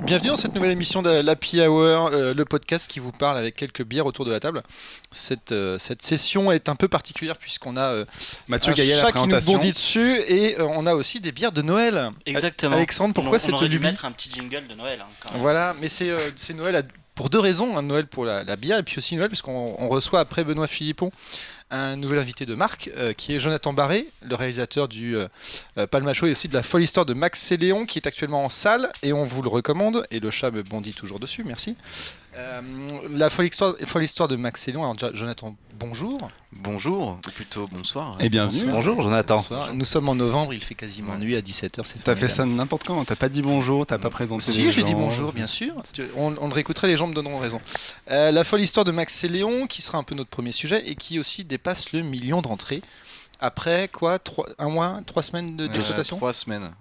Bienvenue dans cette nouvelle émission de l'Happy Hour, le podcast qui vous parle avec quelques bières autour de la table. Cette session est un peu particulière puisqu'on a Mathieu un Gaillet à la chat qui nous présentation. bondit dessus et on a aussi des bières de Noël. Exactement. Alexandre, pourquoi cette on aurait dû lubie ? mettre un petit jingle de Noël. Quand même. Voilà, mais c'est Noël pour deux raisons. Noël pour la bière et puis aussi Noël puisqu'on reçoit après Benoît Philippon un nouvel invité de marque qui est Jonathan Barré, le réalisateur du Palmacho et aussi de la folle histoire de Max et Léon qui est actuellement en salle et on vous le recommande et le chat me bondit toujours dessus, merci. La folle histoire de Max et Léon. Alors Jonathan, bonjour. Bonjour, ou plutôt bonsoir. Et bienvenue. Bonjour Jonathan. Bonsoir. Nous sommes en novembre, il fait quasiment nuit à 17h. T'as fait ça n'importe quand, t'as pas dit bonjour, t'as pas présenté les Si, gens. j'ai dit bonjour, bien sûr. On le réécouterait, les gens me donneront raison. La folle histoire de Max et Léon, qui sera un peu notre premier sujet et qui aussi dépasse le million d'entrées. Après quoi, 3 semaines d'exploitation 3 semaines.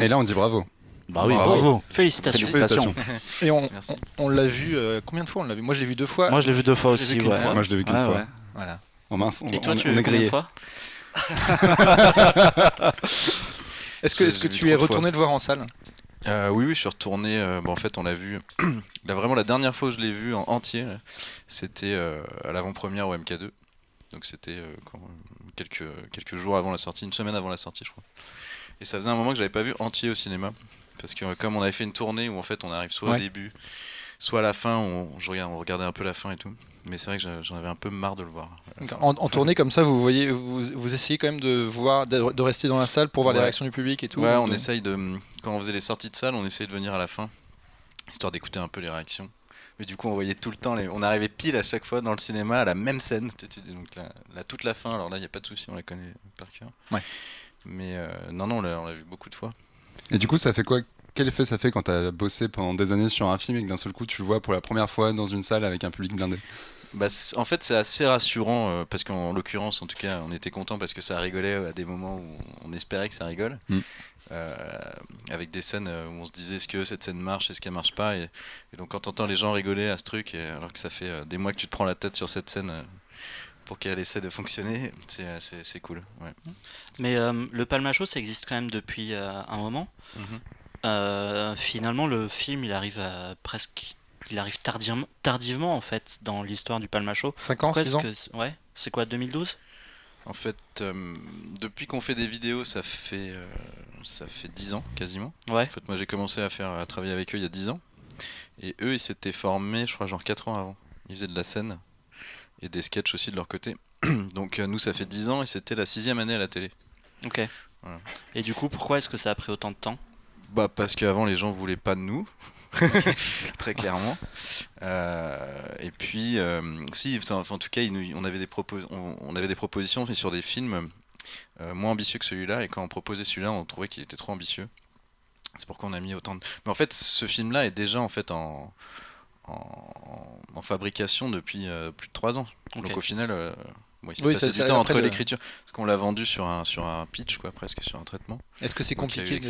Et là on dit bravo. Bah oui, bravo. Félicitations. Et on l'a vu, combien de fois on l'a vu ? Moi je l'ai vu 2 fois. Moi je l'ai vu 2 fois aussi. Ouais. Moi je l'ai vu qu'une fois. Ouais. Voilà. Oh mince, Et toi, tu on l'as est vu combien de grillé. fois ? Est-ce que J'ai vu tu es trop de retourné le voir en salle ? Oui, je suis retourné. En fait, on l'a vu. Là, vraiment, la dernière fois où je l'ai vu en entier, c'était à l'avant-première au MK2. Donc, c'était quelques jours avant la sortie, une semaine avant la sortie, je crois. Et ça faisait un moment que j'avais pas vu entier au cinéma. Parce que comme on avait fait une tournée où en fait on arrive soit au début, soit à la fin, on regardait un peu la fin et tout. Mais c'est vrai que j'en avais un peu marre de le voir. En tournée comme ça, vous essayez quand même de rester dans la salle pour voir les réactions du public et tout. Ouais, on essaye quand on faisait les sorties de salle, on essayait de venir à la fin, histoire d'écouter un peu les réactions. Mais du coup, on voyait tout le temps, on arrivait pile à chaque fois dans le cinéma à la même scène. Donc toute la fin, alors là, il n'y a pas de souci, on la connaît par cœur. Ouais. Mais non, on l'a vu beaucoup de fois. Et du coup ça fait quoi ? Quel effet ça fait quand t'as bossé pendant des années sur un film et que d'un seul coup tu le vois pour la première fois dans une salle avec un public blindé ? En fait, c'est assez rassurant parce qu'en l'occurrence, en tout cas, on était content parce que ça rigolait à des moments où on espérait que ça rigole. Avec des scènes où on se disait est-ce que cette scène marche, est-ce qu'elle marche pas et donc quand t'entends les gens rigoler à ce truc alors que ça fait des mois que tu te prends la tête sur cette scène pour qu'elle essaie de fonctionner, c'est cool. Ouais. Mais le Palmacho, ça existe quand même depuis un moment. Finalement, le film, il arrive tardivement en fait dans l'histoire du Palmacho. 5 ans, 6 ans. Ouais, c'est quoi, 2012 ? En fait, depuis qu'on fait des vidéos, ça fait 10 ans quasiment. Ouais. En fait, moi j'ai commencé à travailler avec eux il y a 10 ans. Et eux, ils s'étaient formés, je crois, genre 4 ans avant. Ils faisaient de la scène et des sketchs aussi de leur côté. Donc nous, ça fait 10 ans et c'était la 6e année à la télé. Ok. Voilà. Et du coup, pourquoi est-ce que ça a pris autant de temps ? Parce qu'avant, les gens voulaient pas de nous. Très clairement. Et puis, en tout cas, on avait des propositions mais sur des films moins ambitieux que celui-là. Et quand on proposait celui-là, on trouvait qu'il était trop ambitieux. C'est pourquoi on a mis autant de... Mais en fait, ce film-là est déjà en fait en fabrication depuis plus de 3 ans. Okay. Donc au final, il s'est passé du temps entre l'écriture, parce qu'on l'a vendu sur un pitch, quoi, presque sur un traitement. Est-ce que c'est compliqué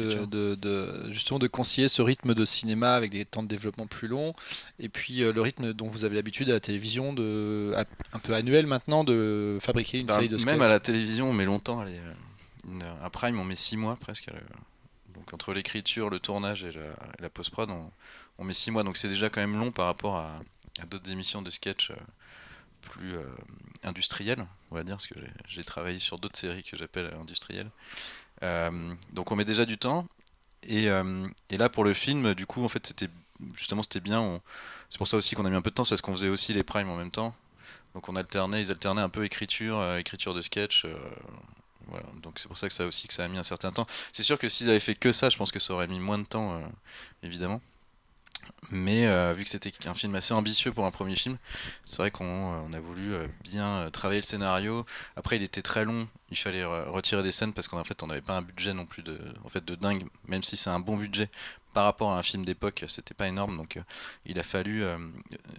justement de concilier ce rythme de cinéma avec des temps de développement plus longs et puis le rythme dont vous avez l'habitude à la télévision, un peu annuel maintenant, de fabriquer une série de sketchs ? Même à la télévision, on met longtemps. À Prime, on met 6 mois presque. Donc entre l'écriture, le tournage et la post-prod, on met 6 mois. Donc c'est déjà quand même long par rapport à d'autres émissions de sketch plus industrielles, on va dire, parce que j'ai travaillé sur d'autres séries que j'appelle industrielles. Donc on met déjà du temps. Et là, pour le film, du coup, en fait, c'était bien. C'est pour ça aussi qu'on a mis un peu de temps, c'est parce qu'on faisait aussi les primes en même temps. Donc ils alternaient un peu écriture de sketch. Voilà. Donc c'est pour ça que ça a mis un certain temps. C'est sûr que s'ils avaient fait que ça, je pense que ça aurait mis moins de temps, évidemment. Mais vu que c'était un film assez ambitieux pour un premier film, c'est vrai qu'on a voulu bien travailler le scénario. Après, il était très long, il fallait retirer des scènes parce qu'en fait, on n'avait pas un budget non plus de dingue, même si c'est un bon budget. Par rapport à un film d'époque, c'était pas énorme, donc il a fallu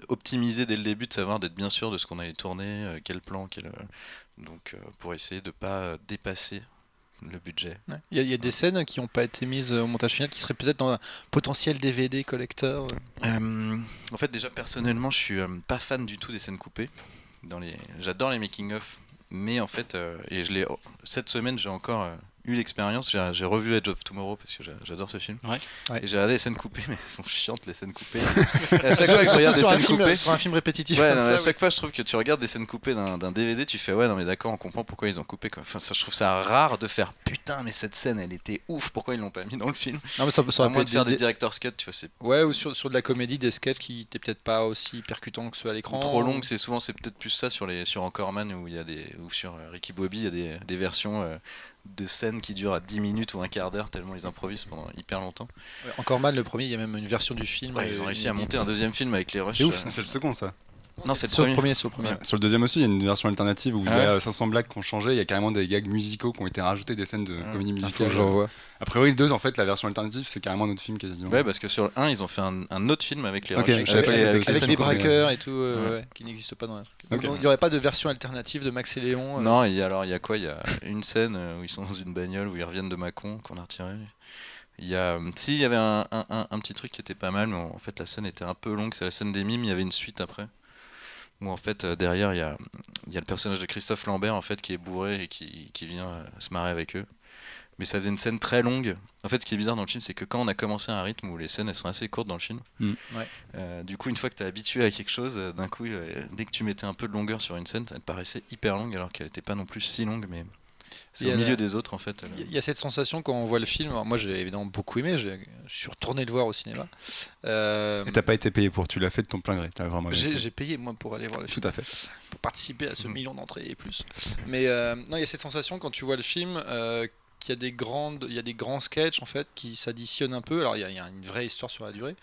optimiser dès le début, d'être bien sûr de ce qu'on allait tourner, quel plan, donc pour essayer de pas dépasser le budget. Ouais. Il y a des scènes qui n'ont pas été mises au montage final, qui seraient peut-être dans un potentiel DVD collector. En fait, déjà personnellement, je suis pas fan du tout des scènes coupées. J'adore les making-of, mais en fait, cette semaine, j'ai encore eu l'expérience, j'ai revu Edge of Tomorrow parce que j'adore ce film. Ouais. Ouais. Et j'ai regardé les scènes coupées, mais elles sont chiantes les scènes coupées. Et à chaque fois que je regarde des sur un scènes film, coupées, sur un film répétitif ouais, comme non, mais ça, à oui. chaque fois je trouve que tu regardes des scènes coupées d'un DVD, tu fais ouais non mais d'accord, on comprend pourquoi ils ont coupé quoi. Enfin ça, je trouve ça rare de faire putain mais cette scène elle était ouf, pourquoi ils l'ont pas mis dans le film. Non, mais ça À aurait pu moins être de faire des director's cut, tu vois, c'est Ouais, ou sur de la comédie, des sketchs qui étaient peut-être pas aussi percutants que ceux à l'écran. trop long, c'est souvent c'est peut-être plus ça sur Anchorman où il y a des ou sur Ricky Bobby, il y a des versions de scènes qui durent à 10 minutes ou un quart d'heure tellement ils improvisent pendant hyper longtemps. Ouais, encore mal, le premier, il y a même une version du film. Ouais, ils ont réussi à monter un deuxième film avec les rushs. C'est ouf, c'est le second ça. Non, c'est Sur le le premier. premier, sur le premier. Ouais. Sur le deuxième aussi, il y a une version alternative où il y Ah a 500 blagues qui ont changé, il y a carrément des gags musicaux qui ont été rajoutés, des scènes de comédie Faut musicale. que je revoie. A priori, le 2, en fait, la version alternative, c'est carrément un autre film quasiment. Ouais, parce que sur le 1, ils ont fait un autre film avec les Ok, rushs. je savais pas que c'était Avec aussi Avec scènes des coupées, braqueurs et tout, Ouais. ouais, qui n'existent pas dans la truc. Donc, Ok. il n'y aurait pas de version alternative de Max et Léon. Non, il y a quoi? Il y a une scène où ils sont dans une bagnole où ils reviennent de Mâcon qu'on a retiré. Il y a, si, il y avait un petit truc qui était pas mal, mais en fait la scène était un peu longue. C'est la scène des mimes. Il y avait une suite après. Où en fait derrière il y a le personnage de Christophe Lambert en fait qui est bourré et qui vient se marrer avec eux. Mais ça faisait une scène très longue. En fait, ce qui est bizarre dans le film, c'est que quand on a commencé à un rythme où les scènes elles sont assez courtes dans le film, Ouais. du coup, une fois que tu es habitué à quelque chose, d'un coup, dès que tu mettais un peu de longueur sur une scène, elle paraissait hyper longue alors qu'elle n'était pas non plus si longue, mais c'est Il y au a milieu la- des autres en fait. Il y a cette sensation quand on voit le film. Alors, moi, j'ai évidemment beaucoup aimé. Je suis retourné le voir au cinéma. Et t'as pas été payé pour, tu l'as fait de ton plein gré. T'as vraiment bien fait. J'ai payé moi pour aller voir le film. Tout à fait. Pour participer à ce million d'entrées et plus. Mais non, il y a cette sensation quand tu vois le film qu'il y a il y a des grands sketchs en fait qui s'additionnent un peu. Alors il y a une vraie histoire sur la durée,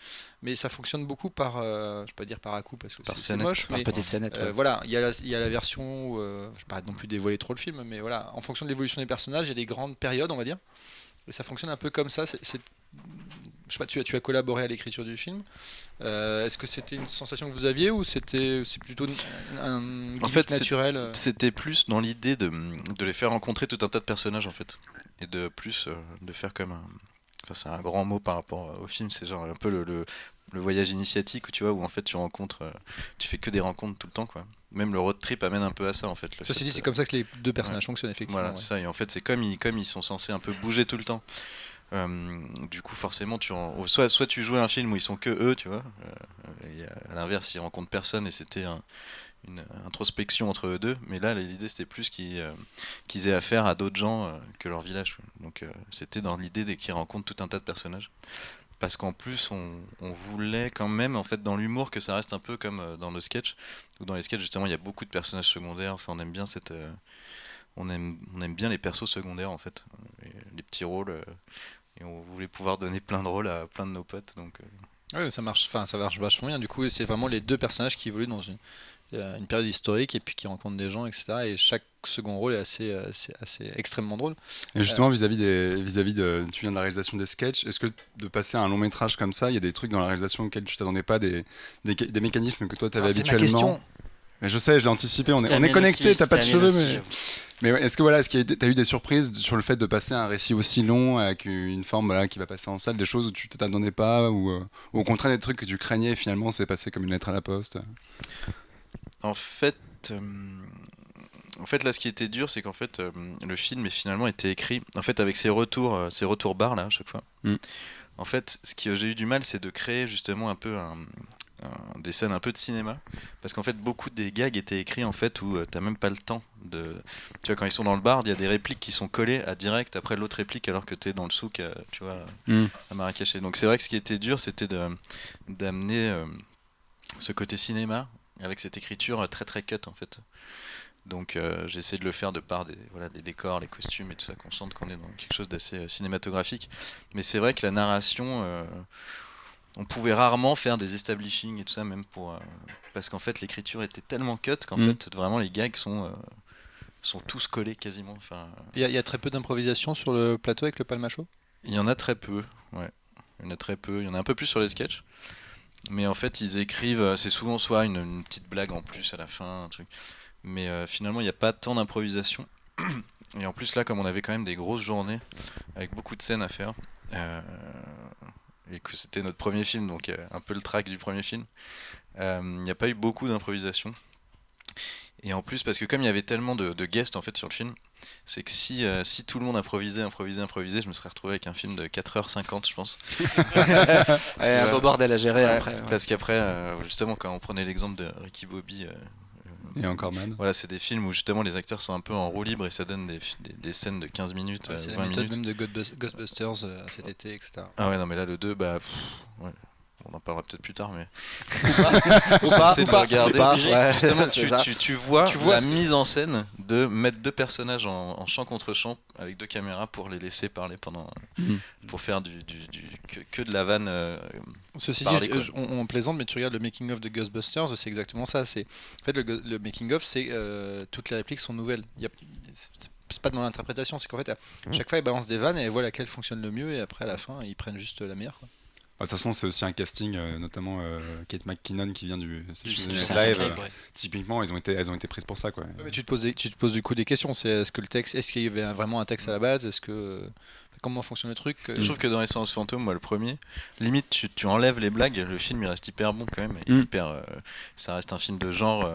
mais ça fonctionne beaucoup par, je vais pas dire par à-coup parce que Par c'est scénette. moche, Par mais petite scénette. Ouais. voilà, il y a la version où, je vais pas non plus dévoiler trop le film, mais voilà, en fonction de l'évolution des personnages, il y a des grandes périodes, on va dire, et ça fonctionne un peu comme ça. Je sais pas, tu as collaboré à l'écriture du film. Est-ce que c'était une sensation que vous aviez ou c'est plutôt un gimmick fait, naturel C'était plus dans l'idée de les faire rencontrer tout un tas de personnages en fait. Et de plus de faire comme un. Enfin, c'est un grand mot par rapport au film, c'est genre un peu le voyage initiatique où tu vois, où en fait tu rencontres. Tu fais que des rencontres tout le temps quoi. Même le road trip amène un peu à ça en fait. Ceci dit, c'est comme ça que les deux personnages fonctionnent effectivement. Voilà, Ouais. ça, et en fait, c'est comme ils sont censés un peu bouger tout le temps. Du coup, forcément, soit tu jouais un film où ils sont que eux, tu vois, et à l'inverse, ils rencontrent personne et c'était une introspection entre eux deux. Mais là, l'idée, c'était plus qu'ils aient affaire à d'autres gens que leur village. Quoi. Donc, c'était dans l'idée qu'ils rencontrent tout un tas de personnages. Parce qu'en plus, on voulait quand même, en fait, dans l'humour, que ça reste un peu comme dans nos sketchs. Où dans les sketchs, justement, il y a beaucoup de personnages secondaires. Enfin, on aime bien on aime bien les persos secondaires, en fait. Les petits rôles. Et on voulait pouvoir donner plein de rôles à plein de nos potes. Donc, Ouais, ça marche vachement bien. Du coup, c'est vraiment les deux personnages qui évoluent dans une période historique et puis qui rencontrent des gens, etc. Et chaque second rôle est assez extrêmement drôle. Et justement, vis-à-vis de, tu viens de la réalisation des sketchs, est-ce que de passer à un long métrage comme ça, il y a des trucs dans la réalisation auxquels tu t'attendais pas, des mécanismes que toi tu avais C'est ma habituellement? question. Mais je sais, je l'ai anticipé, on C'était est la mienne connecté, aussi, t'as pas de c'était la cheveux, mienne aussi, mais... j'avoue. Mais ouais, est-ce que voilà, t'as eu des surprises sur le fait de passer à un récit aussi long avec une forme voilà, qui va passer en salle, des choses où tu t'attendais pas, ou au contraire des trucs que tu craignais et finalement c'est passé comme une lettre à la poste? en fait, là, ce qui était dur, c'est qu'en fait, le film est finalement été écrit, en fait, avec ces retours barres là à chaque fois. Mm. En fait, ce que j'ai eu du mal, c'est de créer justement un peu des scènes un peu de cinéma, parce qu'en fait, beaucoup des gags étaient écrits en fait où t'as même pas le temps de. Tu vois, quand ils sont dans le bar, il y a des répliques qui sont collées à direct après l'autre réplique, alors que t'es dans le souk, tu vois, à Marrakech. Et donc c'est vrai que ce qui était dur, c'était d'amener ce côté cinéma avec cette écriture très très cut en fait. Donc j'ai essayé de le faire de par des décors, les costumes et tout ça, qu'on sente qu'on est dans quelque chose d'assez cinématographique. Mais c'est vrai que la narration, on pouvait rarement faire des establishing et tout ça, même parce qu'en fait l'écriture était tellement cut qu'en fait vraiment les gags sont tous collés quasiment. Enfin, Il y a très peu d'improvisation sur le plateau avec le Palmacho. il y en a très peu, ouais. Il y en a très peu. Il y en a un peu plus sur les sketchs. Mais en fait, ils écrivent, c'est souvent soit une petite blague en plus à la fin, un truc. Mais finalement, il n'y a pas tant d'improvisation. Et en plus, là, comme on avait quand même des grosses journées, avec beaucoup de scènes à faire, et que c'était notre premier film, donc un peu le track du premier film, il n'y a pas eu beaucoup d'improvisation. Et en plus, parce que comme il y avait tellement de guests en fait sur le film, c'est que si tout le monde improvisait, je me serais retrouvé avec un film de 4h50, je pense. Un beau bordel à gérer Ouais, après. parce qu'après, justement, quand on prenait l'exemple de Ricky Bobby, Et encore man. voilà, c'est des films où justement les acteurs sont un peu en roue libre et ça donne des scènes de 15 minutes, C'est la 20 méthode minutes. même de Ghostbusters cet été, etc. Ah ouais, non, mais là, le 2, bah, ouais. On en parlera peut-être plus tard, mais Ou pas, j'essaie de le regarder. Ouais, Justement, c'est ça. tu vois vois la mise en scène de mettre deux personnages en champ contre champ avec deux caméras pour les laisser parler pendant, pour faire que de la vanne. Ceci Parler, dit, quoi. on plaisante, mais tu regardes le making of de Ghostbusters, c'est exactement ça. En fait, le making of, c'est toutes les répliques sont nouvelles. C'est pas dans l'interprétation, c'est qu'en fait, à chaque fois, ils balancent des vannes et ils voient laquelle fonctionne le mieux, et après, à la fin, ils prennent juste la meilleure, quoi. De toute façon, c'est aussi un casting, notamment Kate McKinnon qui vient du Saturday Night Saturday Live. Night Live, ouais. Typiquement, elles ont été prises pour ça, quoi. Ouais, mais tu te poses du coup des questions. Est-ce que le texte, est-ce qu'il y avait vraiment un texte à la base? Comment fonctionne le truc? Je trouve que dans Essence Fantôme, moi le premier, limite tu enlèves les blagues, le film il reste hyper bon quand même, ça reste un film de genre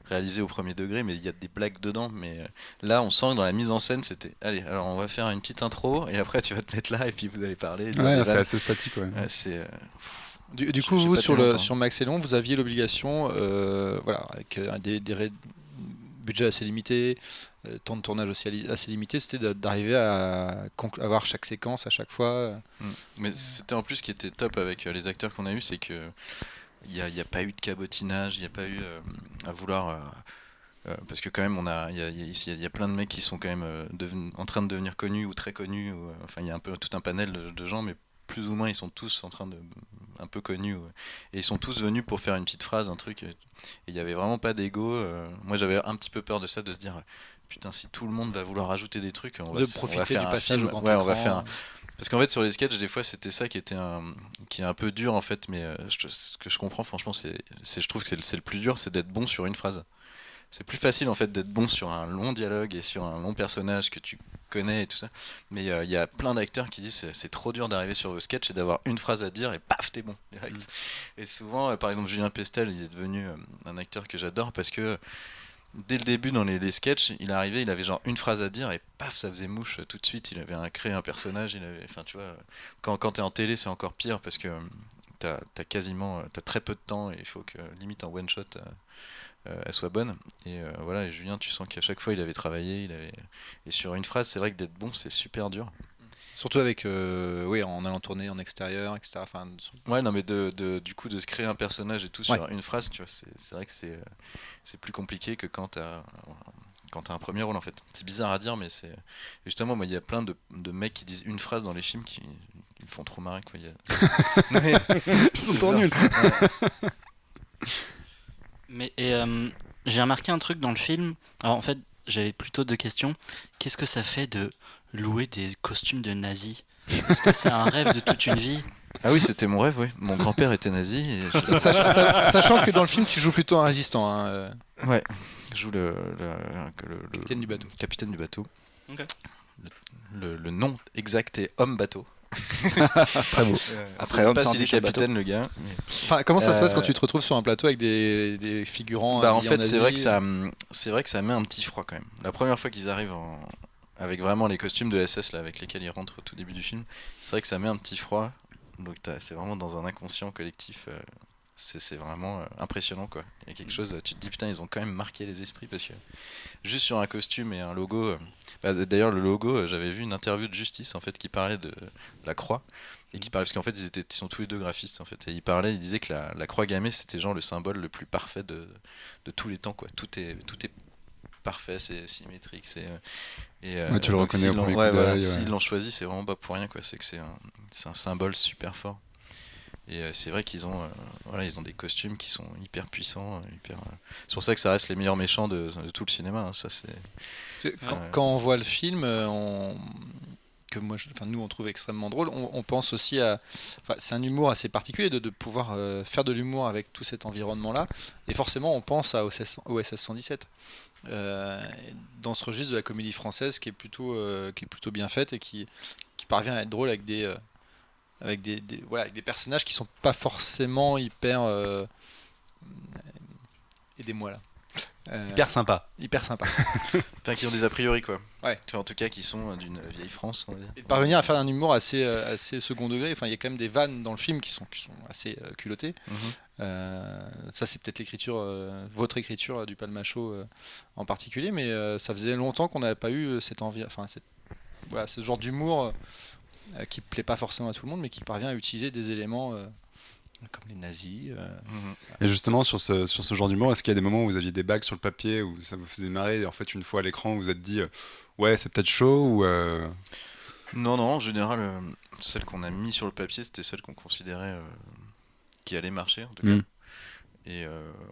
réalisé au premier degré, mais il y a des blagues dedans. Mais là, on sent que dans la mise en scène, c'était allez, alors on va faire une petite intro et après tu vas te mettre là et puis vous allez parler. et dire Ouais, des c'est vannes. assez statique, ouais. Ouais, c'est Du coup, j'ai vous pas sur tenu longtemps. sur Max et Long, vous aviez l'obligation, voilà, avec budget assez limité, temps de tournage aussi assez limité, c'était d'arriver à avoir chaque séquence à chaque fois. Mais c'était en plus ce qui était top avec les acteurs qu'on a eu, c'est que il y a pas eu de cabotinage, il n'y a pas eu à vouloir. Parce que quand même, il y a plein de mecs qui sont quand même en train de devenir connus ou très connus. Enfin, il y a un peu tout un panel de gens, mais plus ou moins, ils sont tous en train de un peu connus. Ouais. Et ils sont tous venus pour faire une petite phrase, un truc. Et il n'y avait vraiment pas d'ego. Moi, j'avais un petit peu peur de ça, de se dire. Putain, si tout le monde va vouloir rajouter des trucs, on va Profiter faire du un passage film. au grand Ouais, on va écran. faire Parce qu'en fait, sur les sketchs, des fois, c'était ça qui est un peu dur, en fait. Mais ce que je comprends, franchement, je trouve que c'est le plus dur, c'est d'être bon sur une phrase. C'est plus facile, en fait, d'être bon sur un long dialogue et sur un long personnage que tu connais et tout ça. Mais il y a plein d'acteurs qui disent c'est trop dur d'arriver sur vos sketchs et d'avoir une phrase à dire et paf, t'es bon, direct. Et souvent, par exemple, Julien Pestel, il est devenu un acteur que j'adore parce que dès le début dans les sketchs, il arrivait, il avait genre une phrase à dire et paf, ça faisait mouche tout de suite. Il avait créé un personnage, enfin tu vois, quand t'es en télé, c'est encore pire parce que t'as très peu de temps et il faut que limite en one shot elle soit bonne. Et voilà, et Julien, tu sens qu'à chaque fois il avait travaillé, et sur une phrase, c'est vrai que d'être bon, c'est super dur. Surtout avec, oui, en allant tourner en extérieur, etc. Enfin, Ouais, non, mais du coup, de se créer un personnage et tout sur une phrase, tu vois, c'est vrai que c'est plus compliqué que quand t'as un premier rôle, en fait. C'est bizarre à dire, mais c'est. Et justement, moi, il y a plein de mecs qui disent une phrase dans les films qui me font trop marrer, quoi. Ils sont trop nuls. Mais j'ai remarqué un truc dans le film. Alors en fait, j'avais plutôt deux questions. Qu'est-ce que ça fait de louer des costumes de nazis? Est-ce que c'est un rêve de toute une vie? Ah oui, c'était mon rêve, oui. Mon grand-père était nazi. Et sachant que dans le film, tu joues plutôt un résistant. Hein, ouais, je joue le capitaine du bateau. Capitaine du bateau. Ok. Le nom exact est homme bateau. Très beau. Après, on ne sait pas s'il est capitaine, le gars. Mais... Enfin, comment ça se passe quand tu te retrouves sur un plateau avec des figurants? Bah, en fait, c'est vrai que ça met un petit froid quand même. La première fois qu'ils arrivent avec vraiment les costumes de SS là, avec lesquels ils rentrent au tout début du film, c'est vrai que ça met un petit froid. Donc c'est vraiment dans un inconscient collectif. C'est vraiment impressionnant, quoi. Il y a quelque chose, tu te dis putain, ils ont quand même marqué les esprits parce que juste sur un costume et un logo. D'ailleurs, le logo, j'avais vu une interview de Justice en fait qui parlait de la croix et qui parlait parce qu'en fait ils sont tous les deux graphistes en fait et il disait que la croix gammée c'était genre le symbole le plus parfait de tous les temps, quoi. Tout est parfait, c'est symétrique, Ouais, tu le reconnais au premier coup d'œil. S'ils l'ont choisi, c'est vraiment pas pour rien, quoi. C'est que c'est un symbole super fort. Et c'est vrai qu'ils ont, ils ont des costumes qui sont hyper puissants, c'est pour ça que ça reste les meilleurs méchants de tout le cinéma. Hein, ça c'est. Quand on voit le film, que nous on trouve extrêmement drôle, on pense aussi à. C'est un humour assez particulier de pouvoir faire de l'humour avec tout cet environnement-là, et forcément on pense à OSS 117. Dans ce registre de la comédie française qui est plutôt bien faite et qui parvient à être drôle avec avec des personnages qui sont pas forcément hyper aidez-moi là. Hyper sympa. Hyper sympa. Enfin, qui ont des a priori, quoi. Ouais. Enfin, en tout cas, qui sont d'une vieille France, on va dire. Et de parvenir à faire un humour assez second degré. Enfin, il y a quand même des vannes dans le film qui sont assez culottées. Ça, c'est peut-être l'écriture, votre écriture du Palmacho en particulier, mais ça faisait longtemps qu'on n'avait pas eu cette envie, enfin, voilà, ce genre d'humour qui plaît pas forcément à tout le monde, mais qui parvient à utiliser des éléments comme les nazis. Et justement, sur ce genre d'humour, est-ce qu'il y a des moments où vous aviez des bagues sur le papier, où ça vous faisait marrer, et en fait, une fois à l'écran, vous vous êtes dit ouais, c'est peut-être chaud, ou Non, en général, celles qu'on a mis sur le papier, c'était celles qu'on considérait qui allaient marcher, en tout cas. Et,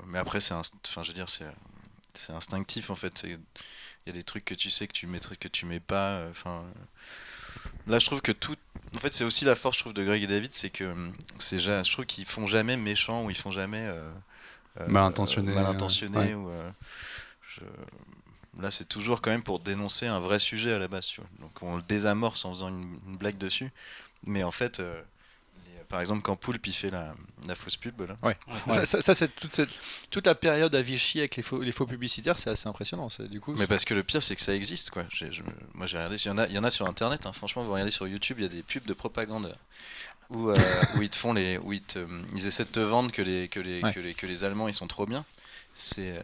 mais après, enfin, je veux dire, c'est instinctif, en fait. Il y a des trucs que tu sais que tu mets, trucs que tu mets pas. Enfin, là, je trouve que tout. En fait, c'est aussi la force, je trouve, de Greg et David, c'est que je trouve qu'ils font jamais méchants ou ils font jamais mal intentionnés. Ouais. Ou, là, c'est toujours quand même pour dénoncer un vrai sujet à la base. Tu vois. Donc, on le désamorce en faisant une blague dessus. Mais en fait, par exemple, quand Poulpe il fait la fausse pub, là. Ouais. Ça, c'est toute la période à Vichy avec les faux publicitaires, c'est assez impressionnant. Du coup, mais parce que le pire, c'est que ça existe, quoi. Moi, j'ai regardé, il y en a sur Internet. Hein. Franchement, vous regardez sur YouTube, il y a des pubs de propagande où ils te font ils essaient de te vendre que les Allemands ils sont trop bien. C'est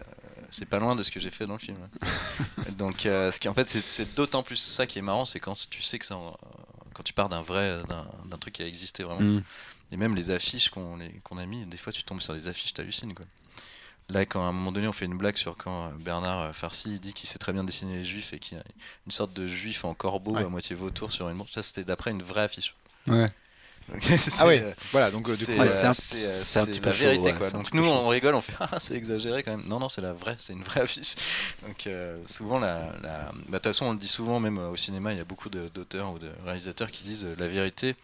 pas loin de ce que j'ai fait dans le film. Donc, ce qui en fait, c'est d'autant plus ça qui est marrant, c'est quand tu sais que quand tu pars d'un truc qui a existé vraiment. Et même les affiches qu'on a mis, des fois tu tombes sur des affiches, t'hallucines, quoi. Là, quand à un moment donné on fait une blague sur quand Bernard Farcy il dit qu'il sait très bien dessiner les juifs et qu'il y a une sorte de juif en corbeau à moitié vautour sur une montre, ça c'était d'après une vraie affiche. Ouais. Donc, voilà, donc du coup, c'est un petit peu la vérité, chaud, quoi. Donc nous on rigole, on fait c'est exagéré quand même. Non, c'est une vraie affiche. Donc souvent de toute façon on le dit souvent, même au cinéma, il y a beaucoup d'auteurs ou de réalisateurs qui disent la vérité.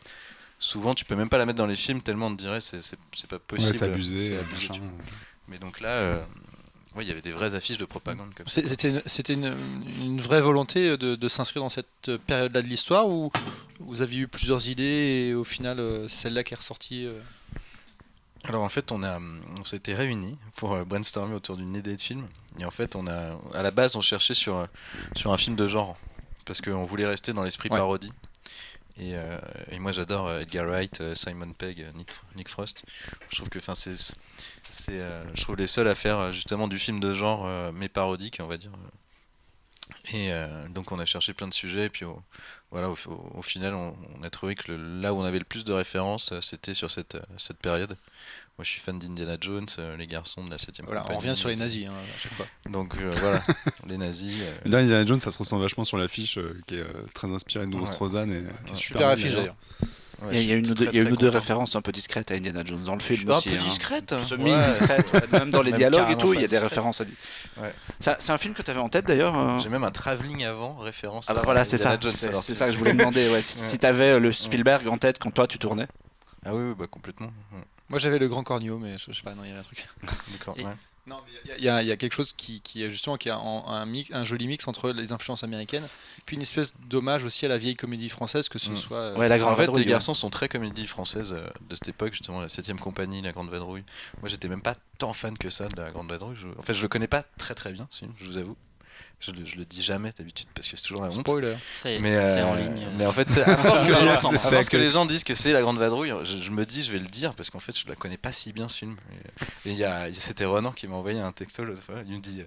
Souvent tu peux même pas la mettre dans les films tellement on te dirait c'est pas possible. Ouais, c'est abusé. Mais donc là, il y avait des vraies affiches de propagande comme ça. C'était une vraie volonté de s'inscrire dans cette période-là de l'histoire, ou vous aviez eu plusieurs idées et au final c'est celle-là qui est ressortie Alors en fait on s'était réunis pour brainstormer autour d'une idée de film, et en fait à la base on cherchait sur un film de genre parce qu'on voulait rester dans l'esprit parodie. Et moi j'adore Edgar Wright, Simon Pegg, Nick Frost. Je trouve que je trouve les seuls à faire justement du film de genre mais parodique, on va dire. Et donc on a cherché plein de sujets, et puis au final on a trouvé que là où on avait le plus de références c'était sur cette période. Moi je suis fan d'Indiana Jones, les garçons de la 7ème compagnie. On revient sur les nazis à chaque fois. Donc voilà, les nazis. Là, Indiana Jones, ça se ressent vachement sur l'affiche qui est très inspirée de Strozan et qui est super affiche d'ailleurs. Ouais, il y a une ou deux références un peu discrètes à Indiana Jones dans le film aussi. Un peu discrètes. Semi-discrètes. Même dans les dialogues et tout, il y a des discrète. références à lui. Ouais. C'est un film que tu avais en tête d'ailleurs J'ai même un travelling avant, référence. Ah bah voilà, c'est ça. Jones, c'est ça que je voulais demander. Ouais. Si tu avais le Spielberg en tête quand toi tu tournais. Ah oui, bah complètement. Moi j'avais le Grand Cornio, mais je sais pas, non, il y avait un truc. D'accord, Et- Non, il y a quelque chose qui est justement qui a un joli mix entre les influences américaines, puis une espèce d'hommage aussi à la vieille comédie française, que ce soit. Ouais, la Grande En fait, Vadrouille, les garçons sont très comédie française de cette époque, justement, la 7ème compagnie, la Grande Vadrouille. Moi, j'étais même pas tant fan que ça de la Grande Vadrouille. En fait, je le connais pas très très bien, je vous avoue. Je le dis jamais d'habitude parce que c'est toujours la honte. Spoiler. Ça y est, Mais, c'est en ligne. mais en fait, à force longtemps. que les gens disent que c'est la Grande Vadrouille, je me dis je vais le dire parce qu'en fait je la connais pas si bien ce film. Et c'était Ronan qui m'a envoyé un texto l'autre fois. Il me dit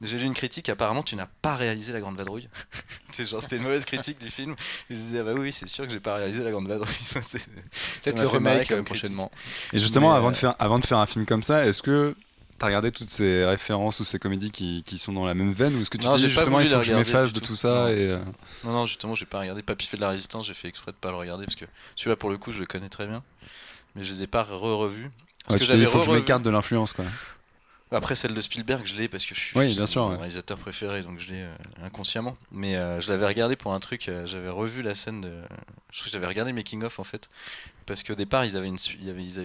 j'ai lu une critique, apparemment tu n'as pas réalisé la Grande Vadrouille. C'était une mauvaise critique du film. Je disais bah oui, c'est sûr que j'ai pas réalisé la Grande Vadrouille. Peut-être le remake prochainement. Et justement, avant de faire un film comme ça, est-ce que t'as regardé toutes ces références ou ces comédies qui sont dans la même veine, ou est-ce que tu t'es dit justement il faut que je m'efface de tout ça Non, justement, j'ai pas regardé Papy fait de la Résistance, j'ai fait exprès de pas le regarder parce que celui-là pour le coup je le connais très bien, mais je les ai pas revus. Il faut que je m'écarte de l'influence, quoi. Après celle de Spielberg je l'ai parce que je suis mon réalisateur préféré, donc je l'ai inconsciemment, mais je l'avais regardé pour un truc, j'avais revu la scène je crois que j'avais regardé le making of en fait, parce qu'au départ ils avaient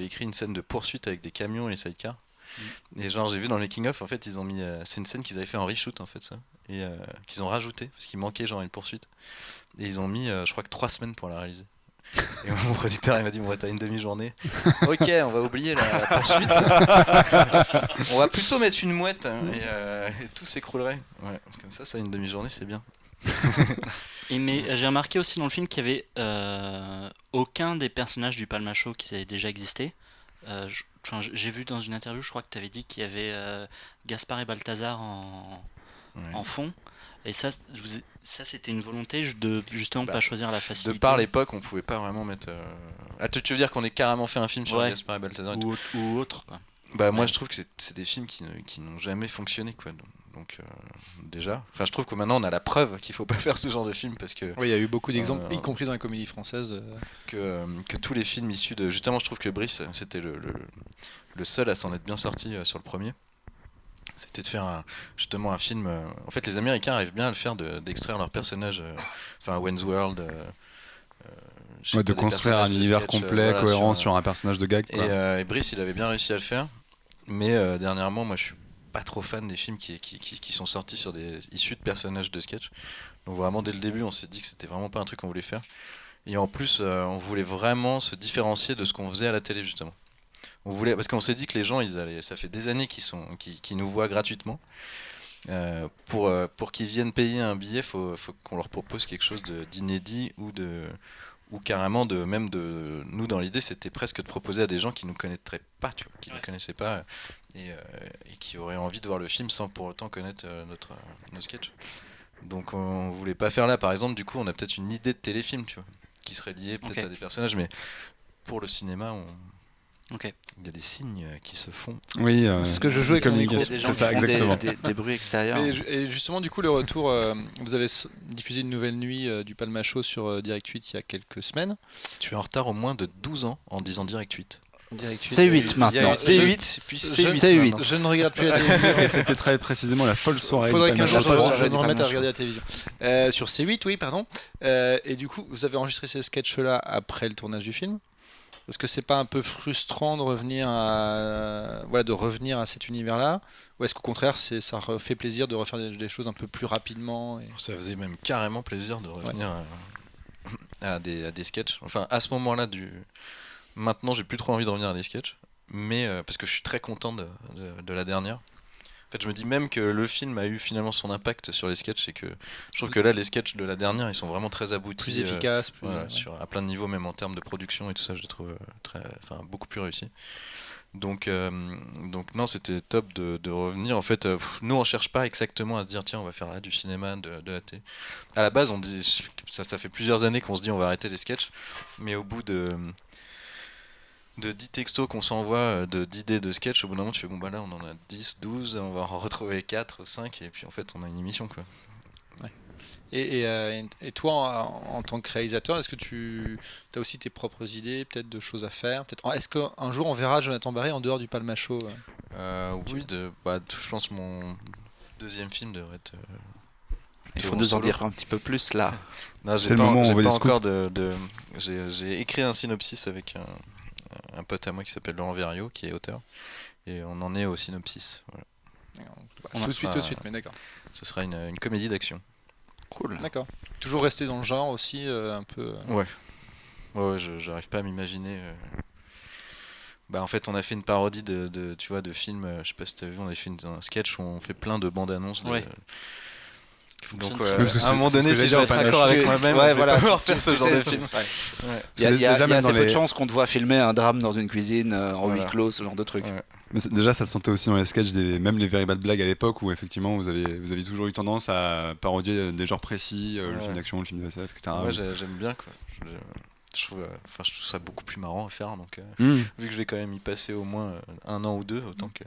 écrit une scène de poursuite avec des camions et les sidecars. Et genre j'ai vu dans le making of en fait ils ont mis c'est une scène qu'ils avaient fait en reshoot en fait ça, et qu'ils ont rajouté parce qu'il manquait genre une poursuite, et ils ont mis je crois que 3 semaines pour la réaliser. Et mon producteur il m'a dit bon, t'as une demi-journée. Ok, on va oublier la poursuite. On va plutôt mettre une mouette et tout s'écroulerait. Ouais, comme ça une demi-journée, c'est bien. Mais j'ai remarqué aussi dans le film qu'il y avait aucun des personnages du Palma Show qui avaient déjà existé. J'ai vu dans une interview, je crois que tu avais dit qu'il y avait Gaspard et Balthazar en fond. Et ça c'était une volonté de justement pas choisir la facilité. De par l'époque, on pouvait pas vraiment mettre. Tu veux dire qu'on ait carrément fait un film sur Gaspard et Balthazar ou autre quoi. Moi je trouve que c'est des films qui n'ont jamais fonctionné quoi. Donc déjà, je trouve que maintenant on a la preuve qu'il faut pas faire ce genre de film parce que. Oui, il y a eu beaucoup d'exemples, y compris dans la comédie française. Que tous les films issus de. Justement, je trouve que Brice, c'était le seul à s'en être bien sorti sur le premier. C'était de faire justement un film. En fait, les Américains arrivent bien à le faire, d'extraire leurs personnages. Wayne's World. De construire un univers complet, cohérent sur un personnage de gag. Quoi. Et Brice, il avait bien réussi à le faire. Mais dernièrement, moi, je suis pas trop fan des films qui sont sortis sur des issus de personnages de sketch. Donc vraiment, dès le début, on s'est dit que c'était vraiment pas un truc qu'on voulait faire. Et en plus, on voulait vraiment se différencier de ce qu'on faisait à la télé, justement. Parce qu'on s'est dit que les gens, ça fait des années qu'ils nous voient gratuitement. Pour qu'ils viennent payer un billet, faut qu'on leur propose quelque chose d'inédit ou carrément nous dans l'idée c'était presque de proposer à des gens qui nous connaîtraient pas, qui nous connaissaient pas et qui auraient envie de voir le film sans pour autant connaître nos sketchs. Donc on voulait pas faire là, par exemple. Du coup, on a peut-être une idée de téléfilm, tu vois, qui serait liée peut-être à des personnages, mais pour le cinéma, il y a des signes qui se font. Oui, ce que je joue avec communication. le micro, c'est ça, exactement. Des bruits extérieurs. Et justement, du coup, le retour, vous avez diffusé une nouvelle nuit du Palma Show sur Direct 8 il y a quelques semaines. Tu es en retard au moins de 12 ans en disant Direct 8. C8 maintenant. D8, puis C8. Je ne regarde plus la télévision. Et c'était très précisément la folle soirée. Faudrait qu'un jour je me remette à regarder la télévision. Sur C8, oui, pardon. Et du coup, vous avez enregistré ces sketchs-là après le tournage du film. Est-ce que c'est pas un peu frustrant de revenir à cet univers-là, ou est-ce qu'au contraire ça fait plaisir de refaire des choses un peu plus rapidement Ça faisait même carrément plaisir de revenir à des sketchs. Enfin, à ce moment-là maintenant, j'ai plus trop envie de revenir à des sketchs, mais parce que je suis très content de la dernière. En fait, je me dis même que le film a eu finalement son impact sur les sketchs et que je trouve que là, les sketchs de la dernière, ils sont vraiment très aboutis, plus efficaces, à plein de niveaux, même en termes de production et tout ça, je les trouve beaucoup plus réussis. Donc non, c'était top de revenir. En fait, nous, on cherche pas exactement à se dire tiens, on va faire là du cinéma, de la télé. À la base, on dit ça fait plusieurs années qu'on se dit on va arrêter les sketchs, mais au bout de 10 textos qu'on s'envoie d'idées de sketch, au bout d'un moment tu fais bon bah là on en a 10, 12, on va en retrouver 4 ou 5 et puis en fait on a une émission quoi. Ouais. Et toi en tant que réalisateur, est-ce que tu as aussi tes propres idées, peut-être de choses à faire, est-ce qu'un jour on verra Jonathan Barré en dehors du Palma Show Oui, je pense que mon deuxième film devrait être il faut nous en dire un petit peu plus là. Non, c'est le moment où on veut encore j'ai écrit un synopsis avec un pote à moi qui s'appelle Laurent Verriot qui est auteur et on en est au synopsis. Voilà. Tout de suite, mais d'accord. Ce sera une comédie d'action. Cool. D'accord. Toujours rester dans le genre aussi un peu. Ouais, j'arrive pas à m'imaginer. En fait, on a fait une parodie de films. Je sais pas si t'as vu, on a fait un sketch où on fait plein de bandes annonces. Donc à un moment donné, si je vais être d'accord avec moi-même, je vais pas pouvoir faire ce genre de film. Il y a assez peu de chances qu'on te voit filmer un drame dans une cuisine en huis clos, ce genre de truc. Mais déjà, ça se sentait aussi dans les sketchs, même les Very Bad Blagues à l'époque, où effectivement vous avez toujours eu tendance à parodier des genres précis, le film d'action, le film de SF, etc. Moi, j'aime bien quoi. Je trouve ça beaucoup plus marrant à faire. Donc, vu que je vais quand même y passer au moins 1 an ou 2, autant que.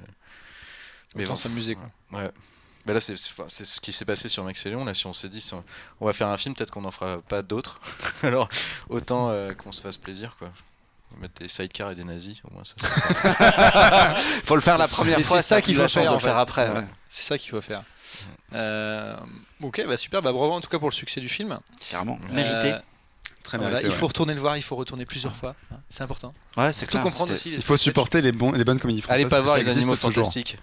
Mais autant s'amuser quoi. Ouais. Mais là, c'est ce qui s'est passé sur Max et Léon. Là, si on s'est dit, on va faire un film, peut-être qu'on n'en fera pas d'autres. Alors, autant qu'on se fasse plaisir, quoi. On va mettre des sidecars et des nazis, au moins ça. Faut le faire la première fois, c'est ça qu'il faut faire, le faire après. Ouais. C'est ça qu'il faut faire. Ok, super, bravo en tout cas pour le succès du film. Carrément. Mérité. Très Voilà, mérité, il faut retourner le voir, il faut retourner plusieurs fois. Hein, c'est important. Ouais, c'est Tout clair. comprendre aussi. Il faut supporter les bonnes comédies françaises. Allez pas voir ça les existe animaux toujours. fantastiques.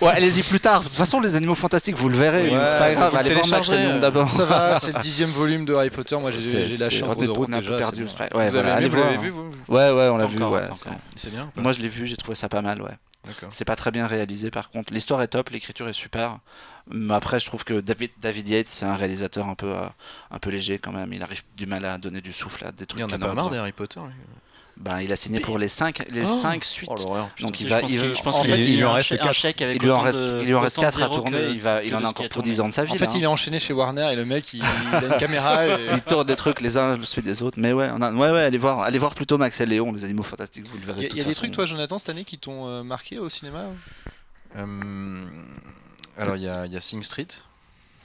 Ouais, allez-y plus tard. De toute façon, les animaux fantastiques, vous le verrez. Ouais, c'est pas grave. vous Allez voir Max et le téléchargerez, Monde d'abord. Ça va, c'est le 10e volume de Harry Potter. Moi, j'ai lâché en cours de route on est un déjà. peu perdu. c'est bon. Ouais, Vous voilà, allez vous l'avez voir. vu, vous Ouais, on l'a Pas vu. encore, Ouais, pas c'est- encore. C'est bien ou pas Moi, je l'ai vu, j'ai trouvé ça pas mal. Ouais. D'accord. C'est pas très bien réalisé par contre. L'histoire est top, l'écriture est super. Mais après, je trouve que David Yates, c'est un réalisateur un peu léger quand même. Il arrive du mal à donner du souffle à des Il trucs. y en a qu'on pas aurait marre besoin. d'Harry Potter. Lui. Ben, il a signé pour les 5 suites. Oh l'horreur. Donc Je il va, pense il pense en qu'il fait, y il lui a en un reste chèque- un 4. chèque avec il lui en autant reste, de- il lui en reste autant de 4 à zéros tourner. que- Il que en de a ce qui encore a pour tourné. 10 ans de sa vie. En fait, là, il est enchaîné chez Warner et le mec, il a une caméra. Et... Il tourne des trucs les uns suite des autres. Mais ouais, allez voir plutôt Max et Léon, les animaux fantastiques, vous le verrez. Il y a des trucs, toi, Jonathan, cette année, qui t'ont marqué au cinéma Alors il y a Sing Street.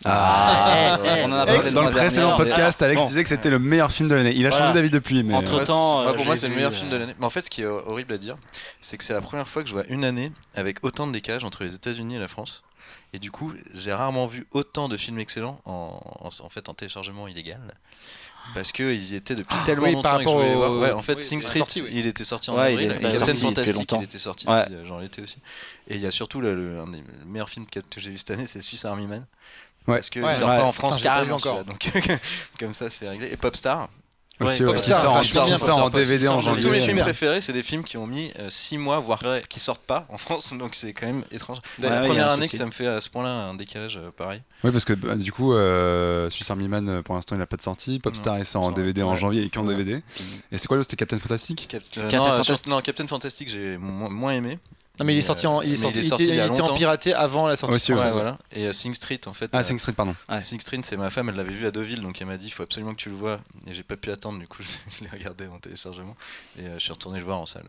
on en a parlé Dans le mois précédent dernier. podcast, Alex Bon. disait que c'était le meilleur film de l'année. Il a changé Voilà. d'avis depuis, mais Entre-temps, Pour moi j'ai c'est le vu, meilleur film de l'année. Mais en fait ce qui est horrible à dire, c'est que c'est la première fois que je vois une année avec autant de décalage entre les États-Unis et la France. Et du coup, j'ai rarement vu autant de films excellents en fait en téléchargement illégal. Parce qu'ils y étaient depuis tellement oui, longtemps par et que je voulais les rapport voir. au- Ouais, en fait, oui, Sing il est Street, sorti, oui. il était sorti en Ouais, avril. il est Captain sorti depuis Fantastic, longtemps. il était sorti Ouais. genre l'été aussi. Et il y a surtout un des meilleurs films que j'ai vu cette année, c'est Swiss Army Man. Ouais. Parce qu'il Ouais, sort ouais. pas en France Putain, j'ai pas vu carrément encore. celui-là, donc comme ça c'est réglé. Et Popstar. aussi, Ouais, qui Popstar, sort vachement bien, qui sort en Popstar, DVD en Tous mes janvier. films Super. préférés, c'est des films qui ont mis 6 mois, voire qui sortent pas en France, donc c'est quand même étrange. Ouais, La ouais, y a première un année souci. que ça me fait à ce point-là un décalage pareil. Oui, parce que du coup, Swiss Army Man, pour l'instant, il n'a pas de sortie. Popstar, il sort en Sort, DVD en ouais. janvier et qu'en Ouais. DVD. Et c'est quoi l'autre? C'était Captain Fantastic? Non, Captain Fantastic, j'ai moins aimé. Non, mais il est sorti en, Mais il est sorti il il y a était en longtemps. piraté avant la sortie. Aussi, française. ouais. Voilà. Et Sing Street, en fait. Ah, Sing Street, pardon. Ouais. Sing Street, c'est ma femme, elle l'avait vu à Deauville, donc elle m'a dit il faut absolument que tu le vois. Et j'ai pas pu attendre, du coup, je l'ai regardé en téléchargement. Et je suis retourné le voir en salle.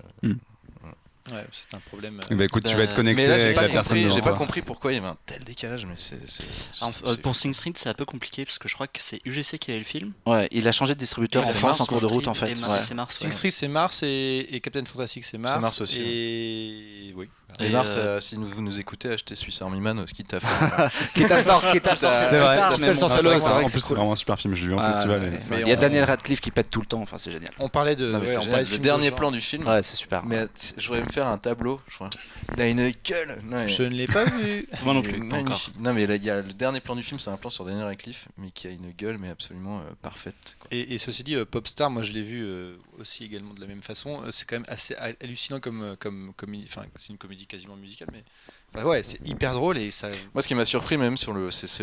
Ouais, c'est un problème. Bah écoute, tu vas être Mais connecté Mais là, j'ai avec pas, la personne compris, devant j'ai pas toi. compris pourquoi il y avait un tel décalage, mais Pour Sing Street, c'est un peu compliqué parce que je crois que c'est UGC qui avait le film. Ouais, il a changé de distributeur Ouais, en c'est France Mars, en cours de Sing route en Street fait. et Ouais. c'est Mars. Sing ouais. Street, c'est Mars et Captain Fantastic, c'est Mars. Mars aussi, Et oui. Et Et, Mars, si vous nous écoutez, achetez Swiss Army Man, ce qui t'a fait. Qui t'a sorti C'est vrai, tard, c'est mais vrai, bon, c'est vrai, que en plus, c'est vraiment un super film. Je l'ai vu en Ah, festival. ouais. et c'est vrai Il y a on- Daniel Radcliffe qui pète tout le temps, enfin c'est génial. On parlait de. Non, mais c'est on génial. parlait de Le films dernier de genre. plan du film. Ouais, c'est super. Mais je voudrais me faire un tableau, je crois. Il a une gueule. Non, mais- Je ne l'ai pas vu. Moi non il est plus, pas encore. magnifique. Non, mais là, il y a le dernier plan du film, c'est un plan sur Daniel Radcliffe, mais qui a une gueule, mais absolument parfaite. Quoi. Et ceci dit, Popstar, moi je l'ai vu aussi également de la même façon. C'est quand même assez hallucinant comme comédie. Enfin, c'est une comédie quasiment musicale, mais enfin, ouais, c'est hyper drôle et ça. Moi, ce qui m'a surpris même c'est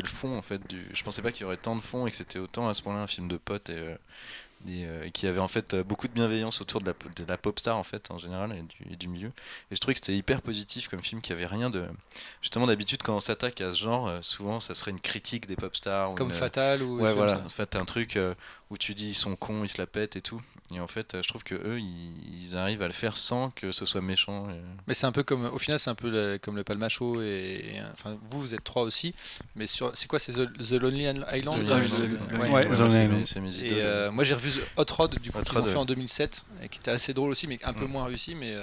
le fond en fait. Je pensais pas qu'il y aurait tant de fond et que c'était autant à ce point-là un film de potes et qui avait en fait beaucoup de bienveillance autour de la pop star en fait en général et du milieu. Et je trouvais que c'était hyper positif comme film, qui avait rien de. Justement, d'habitude quand on s'attaque à ce genre, souvent ça serait une critique des pop stars. Ou Comme une- Fatal ou. Ouais, comme voilà. ça. En fait, un truc où tu dis ils sont cons, ils se la pètent et tout. Et en fait, je trouve que eux, ils arrivent à le faire sans que ce soit méchant. Mais c'est un peu comme. Au final, c'est un peu comme le Palmacho enfin, vous êtes trois aussi. Mais c'est quoi, c'est The Lonely Island Ouais. Ouais, c'est j'en ai mes, un. c'est mes Et idoles. moi j'ai revu The Hot Rod du coup Hot qu'ils ont Rod, fait ouais. en 2007 et qui était assez drôle aussi mais un peu moins réussi mais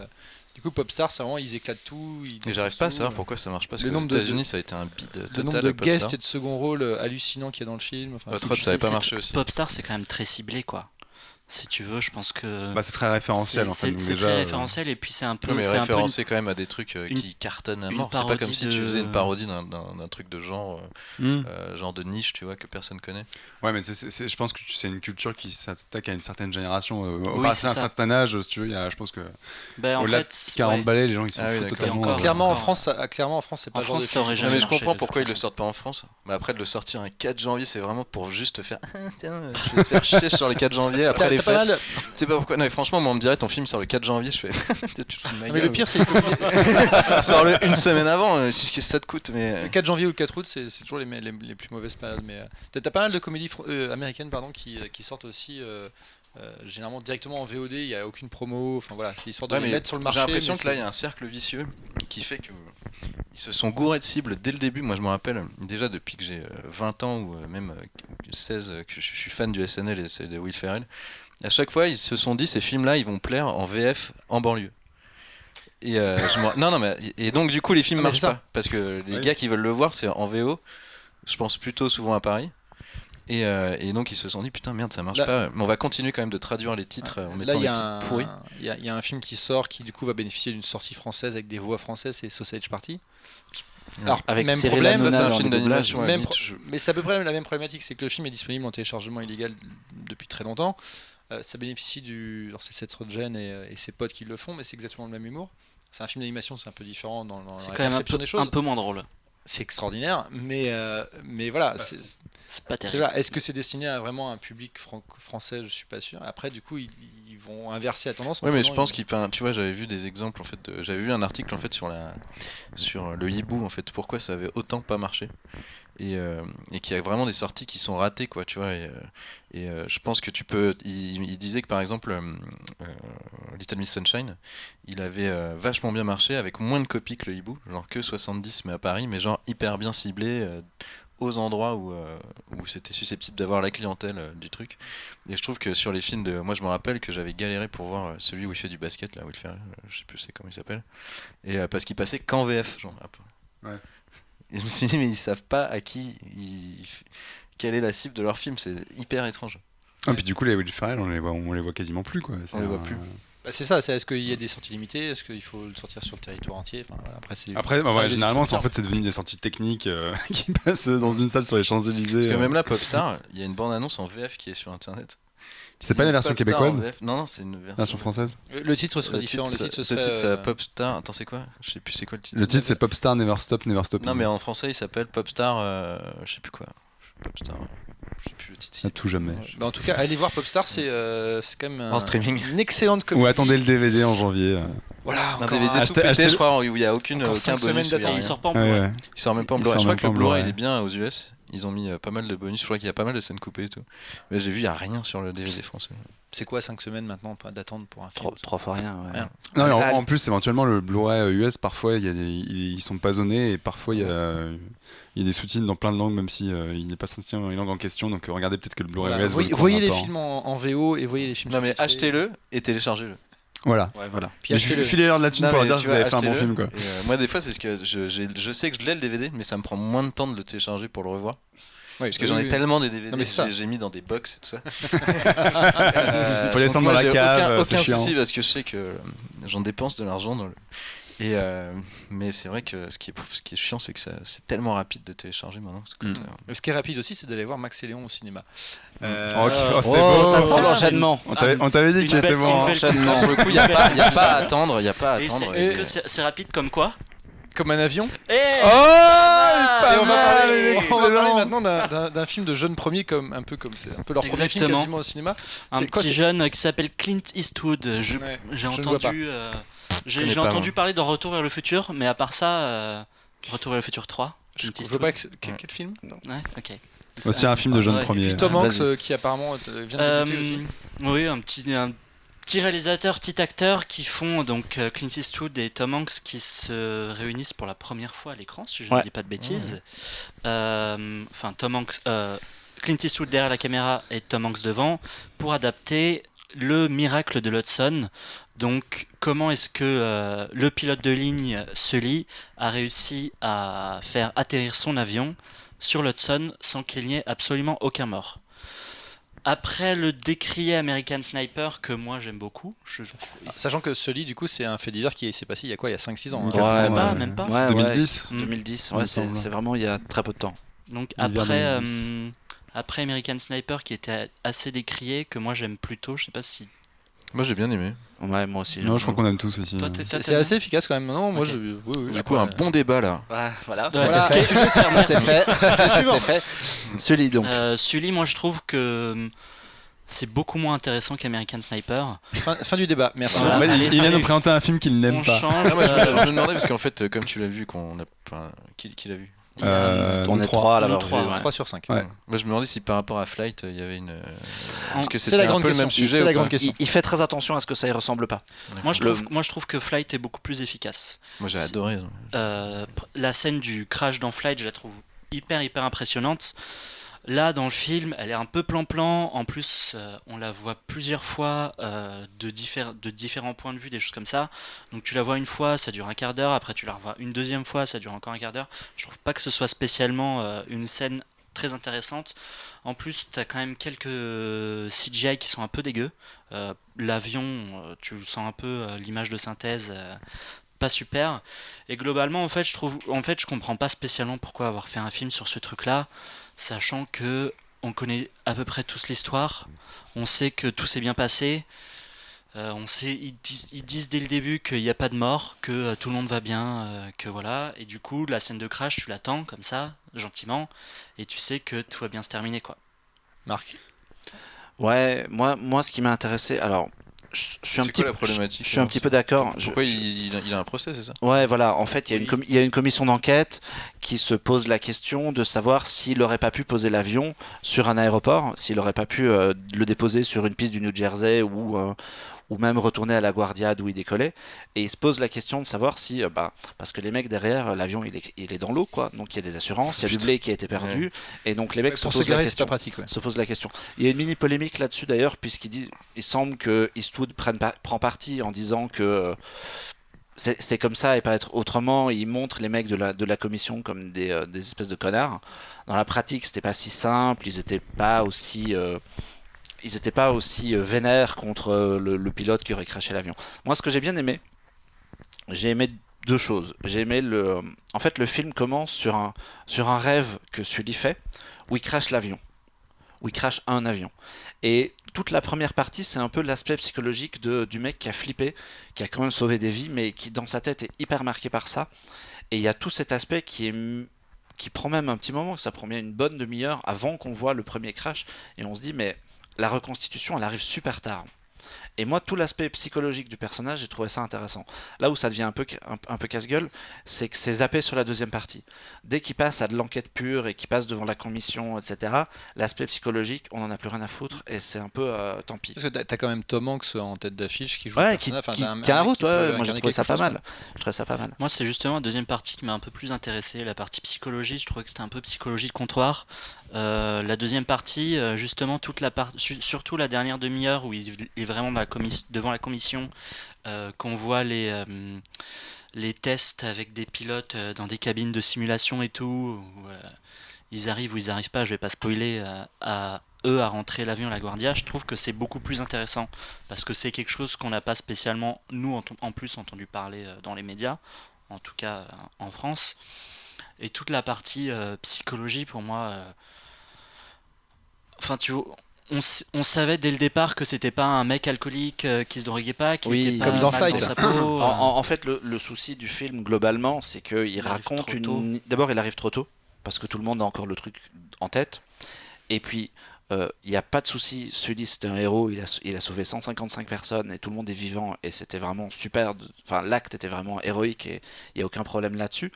du coup Popstar c'est vraiment ils éclatent tout Et j'arrive pas à savoir pourquoi ça marche pas. Parce Le qu'aux nombre de- États-Unis, ça a été un bide total. le nombre de à Popstar. guests et de second rôle hallucinants qu'il y a dans le film enfin, Hot c'est- Rod, ça avait pas C'est- marché aussi. Popstar, c'est quand même très ciblé, quoi. Si tu veux, je pense que. Bah, c'est très référentiel en fait. C'est donc c'est déjà, très référentiel et puis c'est un peu. Non, mais c'est un peu référencé quand même à des trucs une- qui cartonnent à une mort. C'est pas comme parodie si tu de- faisais une parodie d'un truc de genre, Hmm. genre de niche, tu vois, que personne connaît. Ouais, mais je pense que c'est une culture qui s'attaque à une certaine génération. Au Oui, passé c'est un ça. certain âge, si tu veux, je pense que Ben, en au-delà fait, de 40 ouais. balais, les gens ils s'en Ah oui, foutent d'accord. totalement. Encore, clairement en encore. France c'est pas En le genre de France, ça film. aurait Non, jamais mais je marché, comprends de pourquoi toute ils le façon. sortent pas en France. Mais après, de le sortir un 4 janvier, c'est vraiment pour juste faire tiens, je vais te faire chier sur le 4 janvier après les T'as pas fêtes. mal- Tu sais pas pourquoi. Non, mais franchement, moi, on me dirait ton film sort le 4 janvier, je fais. Tu te fous de ma mais gueule, le pire c'est que sors-le une semaine avant, qu'est-ce que ça te coûte mais... le 4 janvier ou le 4 août c'est toujours les plus mauvaises périodes mais t'as pas mal de comédies américaines pardon qui sortent aussi généralement directement en VOD, il n'y a aucune promo, enfin voilà, c'est histoire de Ouais, les mais mettre sur le marché. j'ai l'impression mais que là, c'est- il y a un cercle vicieux qui fait que ils se sont gourés de cibles dès le début. Moi, je me rappelle déjà depuis que j'ai 20 ans ou même 16 que je suis fan du SNL et c'est de Will Ferrell. À chaque fois, ils se sont dit ces films-là, ils vont plaire en VF en banlieue. Et non, mais et donc du coup, les films Ah, mais marchent c'est ça. pas parce que les Oui. gars qui veulent le voir, c'est en VO. Je pense plutôt souvent à Paris. Et donc ils se sont dit putain merde ça marche Là- pas, mais on va continuer quand même de traduire les titres en mettant il y les a titres pourris. il y a un film qui sort qui du coup va bénéficier d'une sortie française avec des voix françaises, c'est Sausage Party. Alors, Avec même Cyril problème, Hanouna ça c'est un dans film les doublages. d'animation. à la Même limite, mais c'est à peu près la même problématique, c'est que le film est disponible en téléchargement illégal depuis très longtemps. Ça bénéficie alors c'est Seth Rogen et ses potes qui le font, mais c'est exactement le même humour. C'est un film d'animation, c'est un peu différent dans C'est la quand même perception des choses. un peu moins drôle. C'est extraordinaire, mais voilà. C'est pas C'est terrible. là. Est-ce que c'est destiné à vraiment un public français? Je suis pas sûr. Après, du coup, ils vont inverser la tendance. en Oui, mais je prenant pense tu vois, j'avais vu des exemples en fait. J'avais vu un article en fait sur le hibou en fait. Pourquoi ça avait autant pas marché et qu'il y a vraiment des sorties qui sont ratées quoi, tu vois. Je pense que tu peux. Il disait que par exemple, Little Miss Sunshine, il avait vachement bien marché avec moins de copies que le hibou, genre que 70 mais à Paris, mais genre hyper bien ciblé. Aux endroits où c'était susceptible d'avoir la clientèle du truc. Et je trouve que sur les films moi je me rappelle que j'avais galéré pour voir celui où il fait du basket, là, Will Ferrell, je sais plus c'est comment il s'appelle, et parce qu'il passait qu'en VF, genre. Ouais. Et je me suis dit, mais ils savent pas à qui quelle est la cible de leur film, c'est hyper étrange. Ah, puis du coup, les Will Ferrell, on les voit quasiment plus, quoi. On les voit plus. Bah, c'est ça. Est-ce qu'il y a des sorties limitées? Est-ce qu'il faut le sortir sur le territoire entier? Enfin, voilà, après, Après, des généralement, distributeurs. c'est devenu des sorties techniques qui passent dans une salle sur les Champs-Élysées. Parce que même là, Popstar, il y a une bande-annonce en VF qui est sur internet. C'est pas la version Popstar en québécoise? VF. Non, c'est une Version française. Le titre serait Le différent. titre, Le titre, ce le titre, serait, c'est Popstar. Attends, c'est quoi? Je sais plus, c'est quoi le titre? Le titre, c'est Popstar Never Stop, Never Stop. Non, mais en français, il s'appelle Popstar. Je sais plus quoi. Popstar. Je sais plus le titre. À tout jamais. Bah, en tout cas, allez voir Popstar, c'est quand même En streaming. une excellente comédie. Ou attendez le DVD en janvier. Voilà, Un encore DVD tout Achetez- pété, achetez- je crois, où il y a aucun Encore 5 bonus. semaines il y a d'attente. rien. Il sort pas en Ouais, Blu-ray. ouais. Il sort même pas en Il Blu-ray. sort Je crois même que pas le en Blu-ray Blu-ray. il est bien aux US. Ils ont mis pas mal de bonus. Je crois qu'il y a pas mal de scènes coupées et tout. Mais j'ai vu, il y a rien sur le DVD français. C'est quoi 5 semaines maintenant d'attente pour un film? Trois fois rien, ouais. Rien. Non, mais Ah, en plus, éventuellement, le Blu-ray US, parfois, ils sont pas zonés et parfois, il y a des sous-titres dans plein de langues, même si il n'est pas sorti en langue en question. Donc, regardez peut-être que le Blu-ray Voilà. US vaut le coup Voyez en les rapport. films en VO et voyez les films Non, mais sous-titrés. achetez-le et téléchargez-le. Voilà. Ouais, voilà. Puis Mais achetez-le. filez-leur de la thune Non, pour leur mais dire tu que vous vois, avez fait un bon achetez-le. film, quoi. Et, moi, des fois, c'est ce que je sais que je l'ai le DVD, mais ça me prend moins de temps de le télécharger pour le revoir. Oui, Parce que j'en ai tellement des DVD, Non, mais c'est ça. j'ai mis dans des box et tout ça. Faut les descendre donc dans moi, la j'ai cave, c'est aucun chiant. souci parce que je sais que j'en dépense de l'argent dans le. Mais c'est vrai que ce qui est chiant, c'est que c'est tellement rapide de télécharger maintenant. Mais ce qui est rapide aussi, c'est d'aller voir Max et Léon au cinéma. Ok, oh, c'est Oh, beau. ça sent l'enchaînement. On t'avait dit Une qu'il était belle- bon. une belle Enchaînement. Pour le coup, il n'y a pas à attendre. Il n'y a pas à Et attendre. Est-ce que c'est rapide comme quoi? Comme un avion. Eh Oh, Et on va mal, parler excellent. maintenant d'un film de jeunes premiers, un peu comme c'est un peu leur premier film Exactement. quasiment au cinéma. Un C'est quoi, petit c'est- jeune qui s'appelle Clint Eastwood. Ouais, J'ai je ne vois entendu, connais j'ai pas, entendu moi. parler dans Retour vers le futur, mais à part ça, Retour vers le futur 3. Je Clint ne vois pas Eastwood. quel film. Ouais, ok. Aussi un film de jeunes Ouais. Et premiers. puis Tom Vas-y. Hanks qui apparemment vient de débuter aussi. Oui, un petit réalisateur, petit acteur qui font donc Clint Eastwood et Tom Hanks qui se réunissent pour la première fois à l'écran, si je ne Ouais. dis pas de bêtises. Enfin, Tom Hanks, Clint Eastwood derrière la caméra et Tom Hanks devant pour adapter Le Miracle de l'Hudson. Donc, comment est-ce que le pilote de ligne Sully a réussi à faire atterrir son avion sur l'Hudson sans qu'il n'y ait absolument aucun mort? Après le décrié American Sniper, que moi j'aime beaucoup, Sachant que Sully, du coup, c'est un fait divers qui s'est passé il y a quoi? Il y a 5-6 ans. hein. Ouais, même pas, ouais. même pas. Ouais, 2010. ouais. 2010, il me ouais, semble. c'est vraiment il y a très peu de temps. Donc Hiver après, 2010. après American Sniper qui était assez décrié, que moi j'aime plutôt, je sais pas si... Moi, j'ai bien aimé. Ouais, moi aussi. Non, je crois qu'on aime tous aussi. Toi, C'est assez efficace quand même. Non, moi, Ok. oui, oui. Du coup, un bon débat là. Ouais, voilà, Ouais, ça voilà. c'est fait. Ça c'est fait. Ça suivant. c'est fait. Sully donc. Sully, moi je trouve que c'est beaucoup moins intéressant qu'American Sniper. Fin du débat. Merci. Voilà. En fait, Allez, il vient salut. nous présenter un film qu'il n'aime On pas. change. Ah, moi, je me demandais parce qu'en fait, comme tu l'as vu, qui l'a vu? il y a- On nous est trois. trois à Nous l'avoir trois, vu. ouais. 3 sur 5. Ouais. Moi, je me demandais si par rapport à Flight, il y avait une. En- Parce que c'est c'était la un grande peu le question. même sujet. C'est ou la pas grande question. Il fait très attention à ce que ça y ressemble pas. moi, je Le- trouve que Flight est beaucoup plus efficace. Moi, j'ai adoré. La scène du crash dans Flight, je la trouve hyper impressionnante. Là, dans le film, elle est un peu plan-plan. En plus, on la voit plusieurs fois de différents points de vue, des choses comme ça. Donc tu la vois une fois, ça dure un quart d'heure. Après, tu la revois une deuxième fois, ça dure encore un quart d'heure. Je trouve pas que ce soit spécialement une scène très intéressante. En plus, t'as quand même quelques CGI qui sont un peu dégueux. L'avion, tu sens un peu l'image de synthèse, pas super. Et globalement, en fait, je comprends pas spécialement pourquoi avoir fait un film sur ce truc-là, sachant que on connaît à peu près tous l'histoire. On sait que tout s'est bien passé. Ils disent dès le début qu'il n'y a pas de mort, que tout le monde va bien, que voilà. Et du coup, la scène de crash, tu l'attends comme ça, gentiment, et tu sais que tout va bien se terminer, quoi. Marc. Ouais, moi, ce qui m'a intéressé, alors, je suis un C'est petit, quoi la problématique? je suis un petit peu d'accord. Pourquoi il a un procès, c'est ça? Ouais, voilà. En fait, Oui. il y a une commission d'enquête qui se pose la question de savoir s'il n'aurait pas pu poser l'avion sur un aéroport, s'il n'aurait pas pu le déposer sur une piste du New Jersey ou même retourner à LaGuardia d'où il décollait. Et il se pose la question de savoir si, parce que les mecs derrière, l'avion il est dans l'eau, quoi. Donc il y a des assurances, il y a du blé qui a été perdu, et donc les mecs se Pour se posent la garer, c'est question. pas pratique. Ouais. Se pose la question. Il y a une mini polémique là-dessus d'ailleurs, il semble que Eastwood prend parti en disant que c'est comme ça et pas être autrement. Il montre les mecs de la commission comme des espèces de connards. Dans la pratique, c'était pas si simple. Ils étaient pas aussi vénères contre le pilote qui aurait crashé l'avion. Moi, ce que j'ai bien aimé, j'ai aimé deux choses. En fait, le film commence sur un rêve que Sully fait, où il crache l'avion, où il crache un avion. Et toute la première partie, c'est un peu l'aspect psychologique du mec qui a flippé, qui a quand même sauvé des vies, mais qui dans sa tête est hyper marqué par ça. Et il y a tout cet aspect qui prend même un petit moment, ça prend bien une bonne demi-heure avant qu'on voit le premier crash, et on se dit mais la reconstitution elle arrive super tard. Et moi, tout l'aspect psychologique du personnage, j'ai trouvé ça intéressant. Là où ça devient un peu casse-gueule, c'est que c'est zappé sur la deuxième partie. Dès qu'il passe à de l'enquête pure et qu'il passe devant la commission, etc., l'aspect psychologique, on en a plus rien à foutre et c'est un peu tant pis. Parce que t'as quand même Tom Hanks en tête d'affiche qui joue Ouais, le qui personnage. Enfin, qui t'as un tient la mec route, qui peut ouais, moi j'ai incarner trouvé ça quelque pas chose, mal. Je trouvais ça pas mal. Moi, c'est justement la deuxième partie qui m'a un peu plus intéressé, la partie psychologie. Je trouvais que c'était un peu psychologie de comptoir. La deuxième partie, justement, surtout la dernière demi-heure où il est vraiment devant la commission, qu'on voit les tests avec des pilotes dans des cabines de simulation et tout, où ils arrivent ou ils arrivent pas, je vais pas spoiler, à rentrer l'avion à LaGuardia. Je trouve que c'est beaucoup plus intéressant parce que c'est quelque chose qu'on n'a pas spécialement, nous, en plus entendu parler dans les médias, en tout cas en France. Et toute la partie psychologie, pour moi, enfin, tu vois, on savait dès le départ que c'était pas un mec alcoolique qui se droguait pas, qui Oui, était pas comme dans mal Fight. dans sa peau. En fait, le souci du film, globalement, c'est qu'il Il arrive raconte trop tôt. D'abord, il arrive trop tôt, parce que tout le monde a encore le truc en tête. Et puis, il n'y a pas de souci. Sully, c'était un héros, il a sauvé 155 personnes, et tout le monde est vivant, et c'était vraiment super. Enfin, l'acte était vraiment héroïque, et il n'y a aucun problème là-dessus.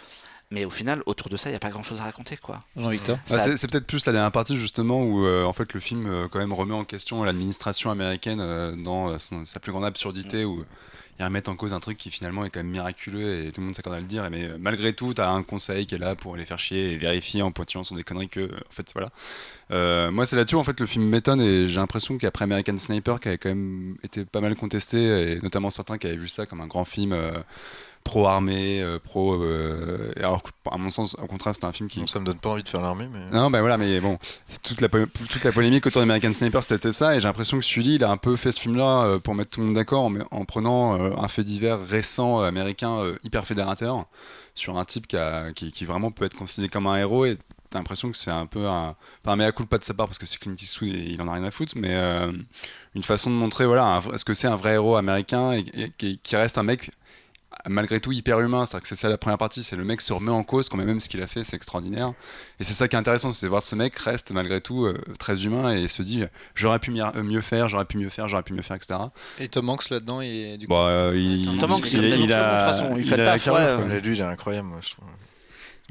Mais au final, autour de ça, il n'y a pas grand-chose à raconter, quoi. Jean-Victor. C'est peut-être plus la dernière partie justement où en fait le film quand même remet en question l'administration américaine dans sa plus grande absurdité où ils remettent en cause un truc qui finalement est quand même miraculeux et tout le monde s'accorde à le dire, mais malgré tout t'as un conseil qui est là pour les faire chier et vérifier en pointillant sur des conneries que en fait voilà. Moi c'est là-dessus en fait le film m'étonne et j'ai l'impression qu'après American Sniper qui avait quand même été pas mal contesté et notamment certains qui avaient vu ça comme un grand film pro-armée, alors à mon sens au contraire c'était un film qui... Donc ça me donne pas envie de faire l'armée, mais... Non, bah voilà, mais bon, c'est toute la polémique autour d'American Sniper, c'était ça, et j'ai l'impression que Sully, il a un peu fait ce film-là pour mettre tout le monde d'accord en prenant un fait divers récent américain hyper fédérateur sur un type qui vraiment peut être considéré comme un héros, et t'as l'impression que c'est un peu pas un mea culpa de sa part parce que c'est Clint Eastwood et il en a rien à foutre, mais une façon de montrer voilà, ce que c'est un vrai héros américain et qui reste un mec malgré tout hyper humain, c'est-à-dire que c'est ça la première partie, c'est le mec se remet en cause quand même ce qu'il a fait, c'est extraordinaire et c'est ça qui est intéressant, c'est de voir ce mec reste malgré tout très humain et se dit j'aurais pu mieux faire, etc. Et Tom Hanks là-dedans, et du coup. Bon, Tom Hanks, il de toute façon, il fait le a la taf, carrure, ouais. quoi. Lui, il est incroyable, moi, je trouve.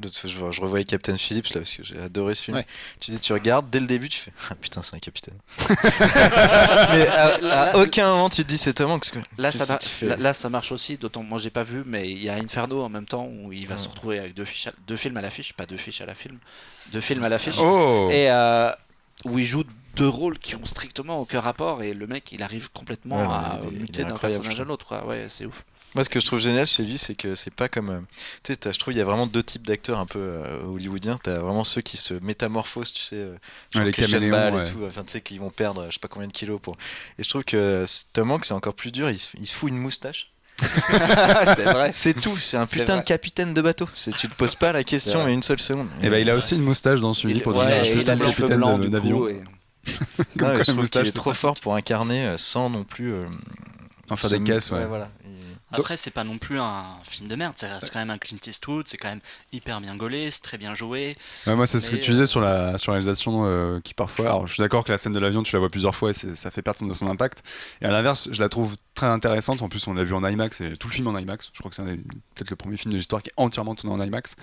Je revoyais Captain Phillips là parce que j'ai adoré ce film. Ouais. Tu regardes dès le début, tu fais ah putain, c'est un capitaine. Mais à aucun moment tu te dis c'est Tom Hanks. Quoi. Là, ça marche aussi, d'autant moi j'ai pas vu, mais il y a Inferno en même temps où il va se retrouver avec deux films à l'affiche, pas deux fiches à la film, deux films à l'affiche, Oh et où il joue deux rôles qui ont strictement aucun rapport et le mec il arrive complètement à il est muter d'un incroyable, personnage je à l'autre, quoi. Ouais, c'est ouf. Moi, ce que je trouve génial chez lui, c'est que c'est pas comme. Tu sais, je trouve il y a vraiment deux types d'acteurs un peu hollywoodiens. T'as vraiment ceux qui se métamorphosent, tu sais, les Christian caméléons, Bale ouais. et tout. Enfin, tu sais, qu'ils vont perdre, je sais pas combien de kilos pour. Et je trouve que Tom Hanks, c'est encore plus dur. Il se fout une moustache. C'est vrai. C'est tout. C'est un C'est putain vrai. de capitaine de bateau. Tu te poses pas la C'est question, vrai. mais une seule seconde. Et bah, il a aussi une moustache dans celui pour donner un Ouais, cheveu il a de les cheveux capitaine blancs du d'avion. coup. Et... Comme Non, quoi, je trouve moustache, qu'il est c'est trop pas- fort pour incarner sans non plus. En faire des caisses, ouais. voilà. Après, c'est pas non plus un film de merde, ça reste quand même un Clint Eastwood, c'est quand même hyper bien gaulé, c'est très bien joué. Ouais, moi, c'est ce que Mais, tu disais sur la réalisation qui parfois. Alors, je suis d'accord que la scène de l'avion, tu la vois plusieurs fois et ça fait perdre de son impact. Et à l'inverse, je la trouve très intéressante. En plus, on l'a vu en IMAX et tout le film en IMAX. Je crois que c'est peut-être le premier film de l'histoire qui est entièrement tourné en IMAX.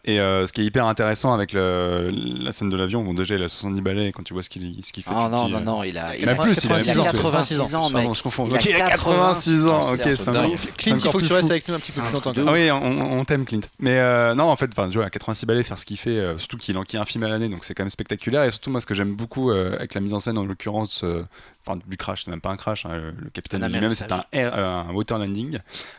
Et ce qui est hyper intéressant avec la scène de l'avion, bon, déjà, il a 70 balais quand tu vois ce qu'il fait. Ah non, tu te dis, non, il a Il a plus, il a 86 ans, mec. Pardon, je confonds. Il a Ok, il a 86 ans. Ok, c'est dingue. un Clint, il faut que tu restes avec nous un petit peu C'est plus un longtemps. truc quand Ah même. oui, on t'aime Clint. Mais non, en fait, tu vois, à 86 balais, faire ce qu'il fait, surtout qu'il enquille un film à l'année, donc c'est quand même spectaculaire. Et surtout, moi, ce que j'aime beaucoup avec la mise en scène, en l'occurrence, du crash, c'est même pas un crash, hein, le capitaine Un lui-même, c'est amérissage. un water landing,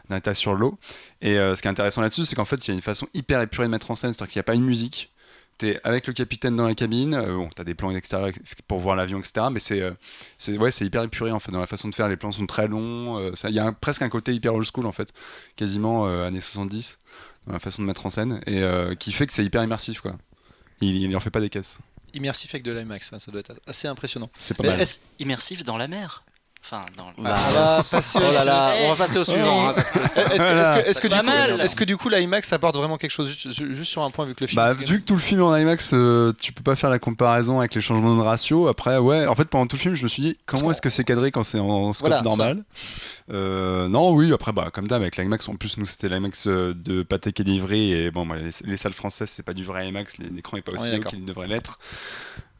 un état sur l'eau. Et ce qui est intéressant là-dessus, c'est qu'en fait, il y a une façon hyper épurée de mettre en scène, c'est-à-dire qu'il n'y a pas une musique. T'es avec le capitaine dans la cabine, bon, t'as des plans extérieurs pour voir l'avion, etc. Mais c'est hyper épuré en fait dans la façon de faire. Les plans sont très longs. Il y a presque un côté hyper old school en fait, quasiment années 70 dans la façon de mettre en scène et qui fait que c'est hyper immersif quoi. Il en fait pas des caisses. Immersif avec de l'IMAX, hein, ça doit être assez impressionnant. C'est pas Mais mal. est-ce- Immersif dans la mer. Enfin, dans Bah, on va passer oh là là, Eh, on va passer au suivant. Hein, parce que ça- Est-ce que Pas du coup, mal. est-ce que du coup l'IMAX apporte vraiment quelque chose juste sur un point vu que le film Bah, vu que tout le film est en IMAX, tu peux pas faire la comparaison avec les changements de ratio. Après, ouais, en fait, pendant tout le film, je me suis dit, comment est-ce que c'est cadré quand c'est en scope Voilà, normal Non, oui, après, bah, comme d'hab, avec l'IMAX, en plus, nous, c'était l'IMAX de Patek et d'Ivry, et bon, bah, les salles françaises, c'est pas du vrai IMAX, l'écran est pas aussi haut d'accord. qu'il devrait l'être.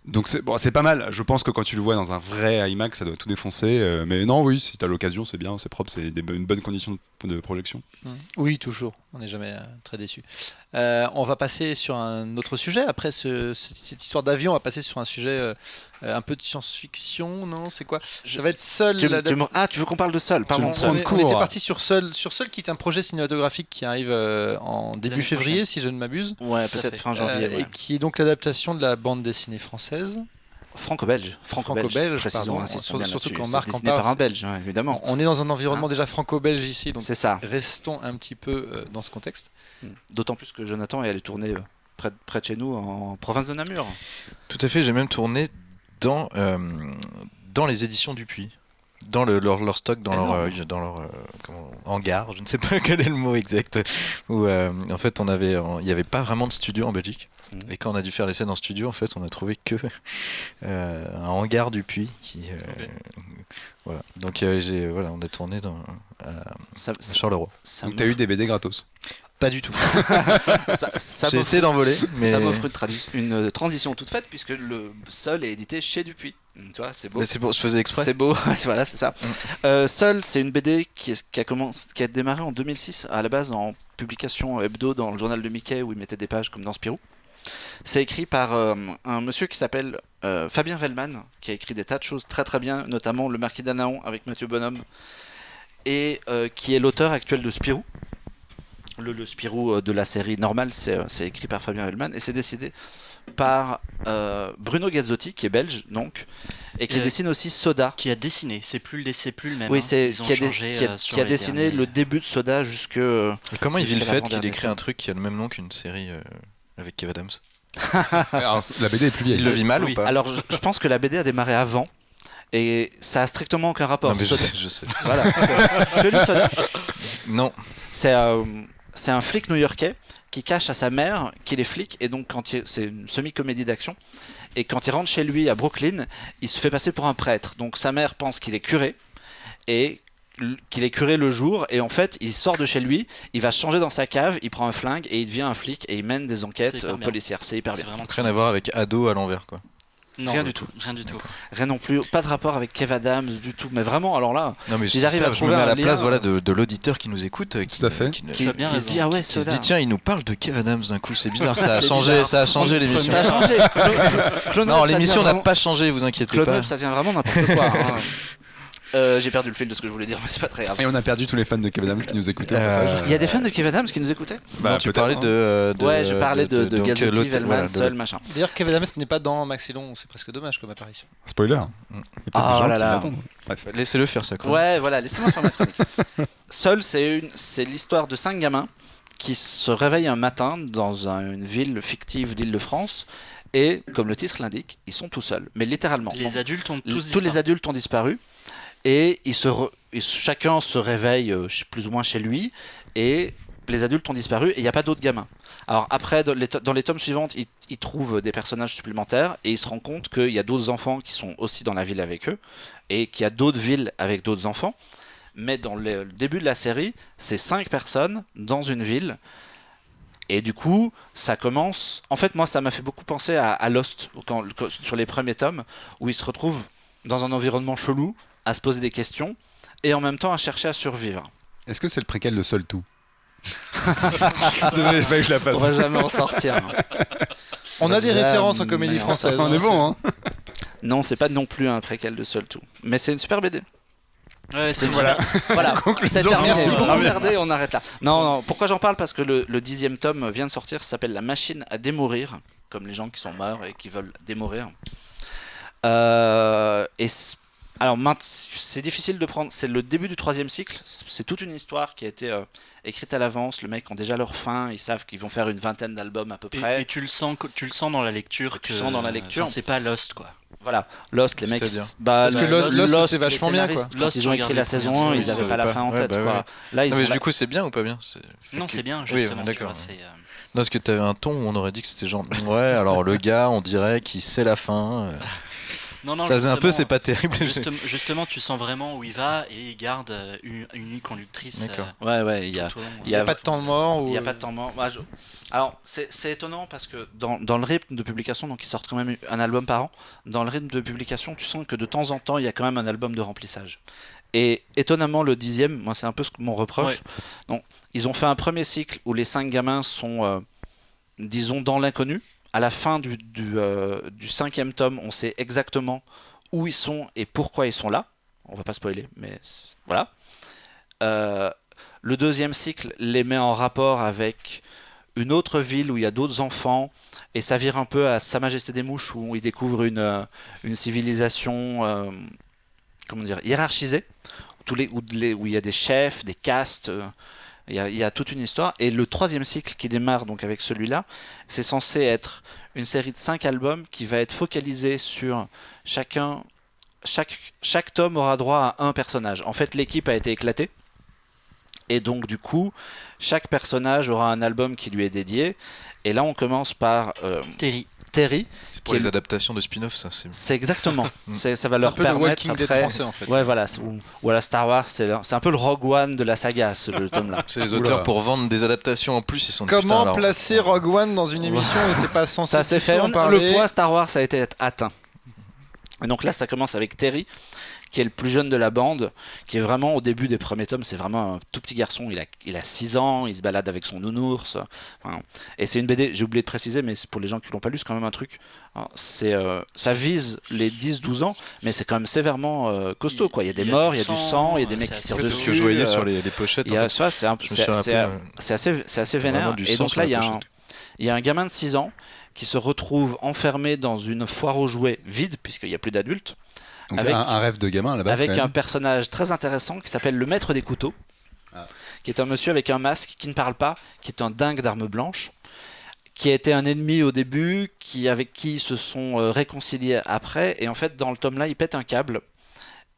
Donc c'est pas mal. Je pense que quand tu le vois dans un vrai IMAX, ça doit tout défoncer. Mais non, oui, si t'as l'occasion, c'est bien, c'est propre, c'est une bonne condition de projection. Oui, toujours. On n'est jamais très déçu. On va passer sur un autre sujet. Après cette histoire d'avion, on va passer sur un sujet un peu de science-fiction. Non, c'est quoi Ça va être Seul. tu veux qu'on parle de Seul? Pardon. Tu me prends de On court. était parti sur Seul, qui est un projet cinématographique qui arrive en début L'année février, prochaine. si je ne m'abuse, Ouais, Tout à peut-être fait. fin janvier. et Ouais. qui est donc l'adaptation de la bande dessinée française. Franco-belge. Franco-belge, Précisons, pardon. insistons bien Surtout là-dessus. quand C'est Marc en dessiné parle, par un Belge, ouais, évidemment. On est dans un environnement déjà franco-belge ici, donc C'est ça. restons un petit peu dans ce contexte. D'autant plus que Jonathan est allé tourner près de chez nous, en province de Namur. Tout à fait, j'ai même tourné dans les éditions Dupuis. Dans leur stock, dans leur hangar, je ne sais pas quel est le mot exact. Où en fait, il n'y avait pas vraiment de studio en Belgique. Et quand on a dû faire les scènes en studio, en fait, on a trouvé que un hangar Dupuis. Voilà. Donc on a tourné Ça, à Charleroi. ça Donc t'as eu des BD gratos. Pas du tout. ça J'ai essayé d'envoler, mais ça m'offre une transition toute faite puisque le Seul est édité chez Dupuis. Tu vois, c'est beau. mais je faisais exprès. C'est beau, voilà, c'est ça. Seul, c'est une BD qui a démarré en 2006, à la base en publication hebdo dans le journal de Mickey où il mettait des pages comme dans Spirou. C'est écrit par un monsieur qui s'appelle Fabien Vellman, qui a écrit des tas de choses très très bien, notamment Le Marquis d'Anaon avec Mathieu Bonhomme, et qui est l'auteur actuel de Spirou. Le Spirou de la série normale, c'est écrit par Fabien Vellman, et c'est décidé par Bruno Gazzotti, qui est belge, donc, et qui dessine aussi Soda. Qui a dessiné, c'est plus le même. Oui, hein. c'est Ils ont qui changé, sur a les dessiné derniers. le début de Soda jusque. Et comment il vit le jusqu'à fait qu'il l'avant-dernière écrit un truc qui a le même nom qu'une série avec Kev Adams? Alors, la BD est plus vieille. Il le vit mal Oui. ou pas? Alors, je pense que la BD a démarré avant. Et ça a strictement aucun rapport. Non, mais Soda- je sais. Voilà. Tu as lu Soda? Non. C'est un flic new-yorkais qui cache à sa mère qu'il est flic, et donc c'est une semi-comédie d'action. Et quand il rentre chez lui à Brooklyn, il se fait passer pour un prêtre. Donc sa mère pense qu'il est curé et qu'il est curé le jour, et en fait il sort de chez lui, il va se changer dans sa cave, il prend un flingue et il devient un flic et il mène des C'est enquêtes hyper bien. policières. C'est hyper C'est bien. vraiment Rien à voir avec Ado à l'envers, quoi. Non, Rien du tout. Rien du tout. Rien non plus, pas de rapport avec Kev Adams du tout, mais vraiment, alors là, Non, mais Si j'arrive à je me trouver mets à un la lien, place voilà, de l'auditeur qui nous écoute. Tout à fait. Qui Tu as bien qui se raison. dit ah ouais, se Soda. dit tiens, il nous parle de Kev Adams d'un coup, c'est bizarre, ça a C'est changé, bizarre. ça a changé l'émission. Ça a changé. Clone Non, Web, ça l'émission devient n'a vraiment- pas changé, vous inquiétez Clone pas. Web, ça devient vraiment n'importe quoi. Hein. J'ai perdu le fil de ce que je voulais dire, mais c'est pas très grave. Et on a perdu tous les fans de Kev Adams qui nous écoutaient au passage. Il y a des fans de Kev Adams qui nous écoutaient? Bah, Non, tu peut-être, parlais hein. Ouais, je parlais de donc, Gazzotti, l'autre- Velman, voilà, Seul, machin. D'ailleurs, Kevin Adams n'est pas dans Max et Long, c'est presque dommage comme apparition. Spoiler. Il y a peut-être Ah des gens là qui là. l'attendent. Bref. Laissez-le faire ça. Quoi. Ouais, voilà, laissez-moi faire ma chronique. Seul, c'est l'histoire de 5 gamins qui se réveillent un matin dans une ville fictive d'Île-de-France et, comme le titre l'indique, ils sont tout seuls, mais littéralement. Les adultes ont tous Tous disparu. les adultes ont disparu et chacun se réveille plus ou moins chez lui et les adultes ont disparu et il n'y a pas d'autres gamins. Alors après, dans les tomes suivants, ils trouvent des personnages supplémentaires et ils se rendent compte qu'il y a d'autres enfants qui sont aussi dans la ville avec eux et qu'il y a d'autres villes avec d'autres enfants. Mais dans le début de la série, c'est 5 personnes dans une ville. Et du coup, ça commence... En fait, moi, ça m'a fait beaucoup penser à Lost, sur les premiers tomes, où ils se retrouvent dans un environnement chelou, à se poser des questions, et en même temps à chercher à survivre. Est-ce que c'est le préquel de Seul Tout? Désolé, je vais que je la fasse. On va jamais en sortir. Hein. On a des Jamais références en comédie en française. On est bon, hein. Non, c'est pas non plus un préquel de Seul Tout. Mais c'est une super BD. Ouais, c'est Voilà. Voilà, c'est terminé. Merci beaucoup. Regardez, on arrête là. Non, pourquoi j'en parle? Parce que le 10e tome vient de sortir, ça s'appelle La machine à démourir, comme les gens qui sont morts et qui veulent démourir. Alors, c'est difficile de prendre. C'est le début du 3e cycle. C'est toute une histoire qui a été écrite à l'avance. Les mecs ont déjà leur fin. Ils savent qu'ils vont faire une vingtaine d'albums à peu près. Et tu le sens dans la lecture. Tu sens dans la lecture. Enfin, c'est pas Lost, quoi. Voilà, Lost, les mecs. C'est-à-dire Parce que Lost, c'est vachement bien, quoi. Lost, ils ont écrit la saison 1, ils n'avaient pas la fin en tête, quoi. Ouais. Là, ils Non, mais ont du coup, c'est bien ou pas bien? Non, c'est bien, Oui, justement. d'accord. Tu vois, c'est, Non, parce que t'avais un ton où on aurait dit que c'était genre ouais, alors le gars, on dirait qu'il sait la fin. Non, Ça faisait un peu, justement, c'est pas terrible. Justement, tu sens vraiment où il va et il garde une conductrice. D'accord. Ouais, il y a. tout au long. Il n'y a pas de temps mort. Il n'y a pas de temps mort. Alors, c'est étonnant parce que dans le rythme de publication, donc ils sortent quand même un album par an, dans le rythme de publication, tu sens que de temps en temps, il y a quand même un album de remplissage. Et étonnamment, le 10e, moi, c'est un peu mon reproche. Ouais. Donc, ils ont fait un premier cycle où les 5 gamins sont, disons, dans l'inconnu. À la fin du 5e tome, on sait exactement où ils sont et pourquoi ils sont là. On va pas spoiler, mais voilà. Le 2e cycle les met en rapport avec une autre ville où il y a d'autres enfants et ça vire un peu à Sa Majesté des Mouches où ils découvrent une civilisation comment dire, hiérarchisée où il y a des chefs, des castes. Il y a toute une histoire. Et le 3e cycle qui démarre donc avec celui-là, c'est censé être une série de 5 albums qui va être focalisé sur chacun. Chaque tome aura droit à un personnage. En fait, l'équipe a été éclatée. Et donc, du coup, chaque personnage aura un album qui lui est dédié. Et là, on commence par Terry. C'est pour les adaptations de spin-off, ça. C'est exactement. Ça va C'est leur un peu le permettre Walking Dead après. français en fait. Ouais, voilà. Ou à la Star Wars, c'est un peu le Rogue One de la saga, le tome-là. C'est les Oula. auteurs pour vendre des adaptations en plus, ils sont Comment putain, alors, placer Rogue One dans une émission où t'es pas censé Ça s'est fait. en Le parler. point Star Wars a été atteint. Et donc là, ça commence avec Terry, qui est le plus jeune de la bande, qui est vraiment au début des premiers tomes, c'est vraiment un tout petit garçon, il a 6 ans, il se balade avec son nounours. Enfin, et c'est une BD, j'ai oublié de préciser, mais pour les gens qui l'ont pas lu, c'est quand même un truc. Ça vise les 10-12 ans, mais c'est quand même sévèrement costaud, quoi. Il y a des morts, il y a du sang, il y a des mecs qui c'est tirent c'est dessus. ce que je voyais sur les pochettes. Il y en a fait. ça, c'est Je me suis rappelé, assez vénère. vraiment du Et sang donc sur là, la il pochette. y a un gamin de 6 ans qui se retrouve enfermé dans une foire aux jouets vide, puisqu'il n'y a plus d'adultes, Donc Avec- un rêve de gamin à la base. avec quand un même. personnage très intéressant qui s'appelle le maître des couteaux, Ah. qui est un monsieur avec un masque qui ne parle pas, qui est un dingue d'armes blanches, qui a été un ennemi au début, avec qui ils se sont réconciliés après, et en fait dans le tome là il pète un câble.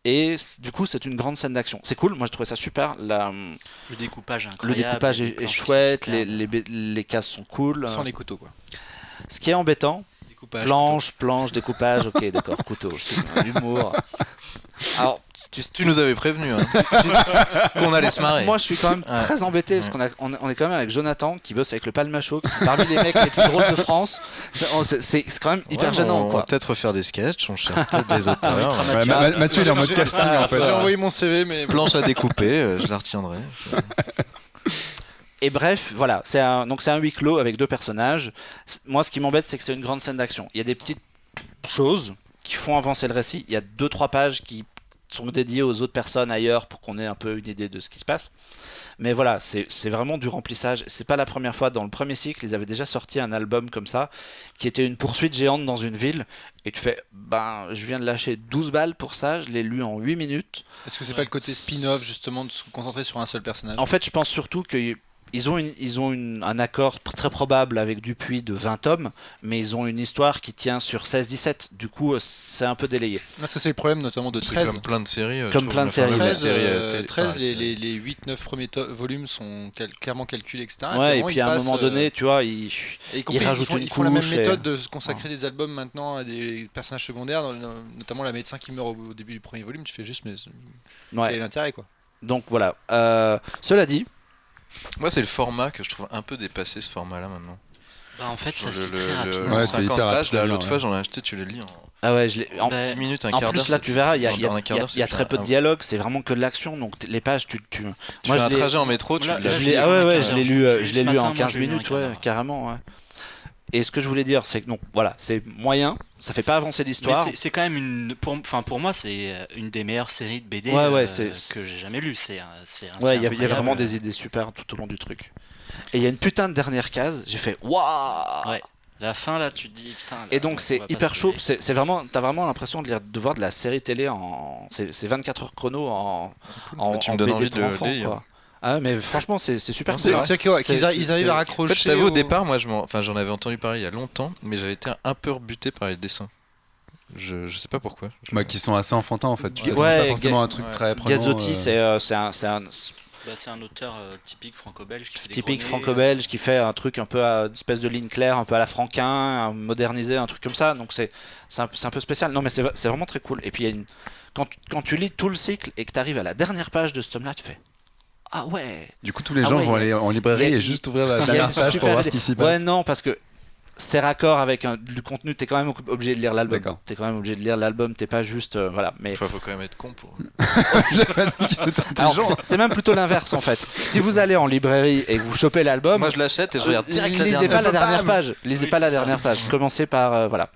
Et du coup, c'est une grande scène d'action. C'est cool, moi je trouvais ça super. Le découpage est Le incroyable. découpage les est planches sont chouette, superbes. les cases sont cool. Sans les couteaux quoi. Ce qui est embêtant, Découpage. planche, découpage, ok, d'accord, couteau, c'est l'humour. Alors, Tu nous avais prévenu hein, qu'on allait se marrer. moi je suis quand même Ouais. très embêté parce qu'on est quand même avec Jonathan qui bosse avec le Palmacho, qui est parmi les mecs les plus drôles de France. C'est quand même hyper Ouais, gênant on va quoi. peut-être refaire des sketchs, on cherche peut-être des auteurs. Ouais, Mathieu il est en mode casting en fait. J'ai envoyé mon CV mais Planche à découper, je la retiendrai. Et bref, voilà, donc c'est un huis clos avec 2 personnages. Moi, ce qui m'embête, c'est que c'est une grande scène d'action. Il y a des petites choses qui font avancer le récit. Il y a 2-3 pages qui sont dédiés aux autres personnes ailleurs pour qu'on ait un peu une idée de ce qui se passe. Mais voilà, c'est vraiment du remplissage. C'est pas la première fois. Dans le premier cycle, ils avaient déjà sorti un album comme ça, qui était une poursuite géante dans une ville. Et tu fais, je viens de lâcher 12 balles pour ça, je l'ai lu en 8 minutes. Est-ce que c'est pas le côté spin-off, justement, de se concentrer sur un seul personnage? En fait, je pense surtout que ils ont un accord très probable avec Dupuis de 20 tomes, mais ils ont une histoire qui tient sur 16-17. Du coup, c'est un peu délayé. Ça, c'est le problème, notamment de C'est 13. comme plein de séries. Comme plein de séries. 13, les 8-9 premiers volumes sont clairement calculés, etc. Ouais, et puis à un moment donné, tu vois, ils rajoutent une couche. Ils font la même méthode de se consacrer des albums maintenant à des personnages secondaires, notamment la médecin qui meurt au début du premier volume. Tu fais juste, mais quel est l'intérêt, quoi? Donc voilà. Cela dit, moi, c'est le format que je trouve un peu dépassé, ce format-là maintenant. En fait, ça se lit Le très rapidement. Ouais, 50 c'est hyper pages, rapide, là, l'autre ouais. fois, j'en ai acheté, tu les lis ah ouais, en 10 minutes, un en quart d'heure. plus là, tu verras, il y a dans un quart d'heure, il y a c'est très peu de dialogue. C'est vraiment que de l'action. Donc les pages, tu Tu moi, fais un je l'ai- trajet en métro, tu Là, l'as. je je l'ai l'ai lu ah en ouais, 15 je heures. l'ai Je lu, l'ai je l'ai lu lu ce en matin, 15 moi, je l'ai lu en minutes, quart ouais, d'heure. carrément, ouais. Et ce que je voulais dire, c'est que donc voilà, c'est moyen, ça fait pas avancer Mais l'histoire. c'est quand même pour moi, c'est une des meilleures séries de BD Ouais, que j'ai jamais lues. Ouais, il y a vraiment des idées super tout au long du truc. Et il y a une putain de dernière case, j'ai fait waouh. Ouais. La fin là, tu te dis putain. Là, Et donc on c'est va pas hyper se chaud, spoiler. c'est vraiment, t'as vraiment l'impression de voir de la série télé c'est 24 heures chrono en Tu me donnes BD envie pour de enfants, lire. quoi. Ah mais franchement c'est super Non, cool. C'est qu'ils C'est- arrivent à c'est- En raccrocher. fait, je t'avoue, au départ, moi, j'en avais entendu parler il y a longtemps, mais j'avais été un peu rebuté par les dessins. Je sais pas pourquoi. Qui sont assez enfantins en fait. Tu Ouais, t'attends pas forcément Ga- un truc ouais. très prenant. Gazzotti c'est un C'est un auteur typique franco-belge qui fait des typique grenets, franco-belge qui fait un truc un peu à une espèce de ligne claire, un peu à la Franquin, modernisé, un truc comme ça. Donc c'est un peu spécial. Non mais c'est vraiment très cool. Et puis il y a quand tu lis tout le cycle et que tu arrives à la dernière page de ce tome-là, tu fais ah ouais. Du coup, tous les Ah gens ouais, vont il y a- aller en librairie il y a- et juste ouvrir la Il y a dernière une page pour super voir idée. ce qui s'y Ouais passe. non parce que c'est raccord avec du contenu, t'es quand même obligé de lire l'album. D'accord. T'es quand même obligé de lire l'album, t'es pas juste voilà. Mais Enfin, faut quand même être con pour. alors, c'est même plutôt l'inverse en fait. Si vous allez en librairie et que vous chopez l'album, Moi, je l'achète et je regarde direct la lisez pas la dernière. dernière page. Lisez Oui, pas la c'est ça. dernière page. Commencez par voilà.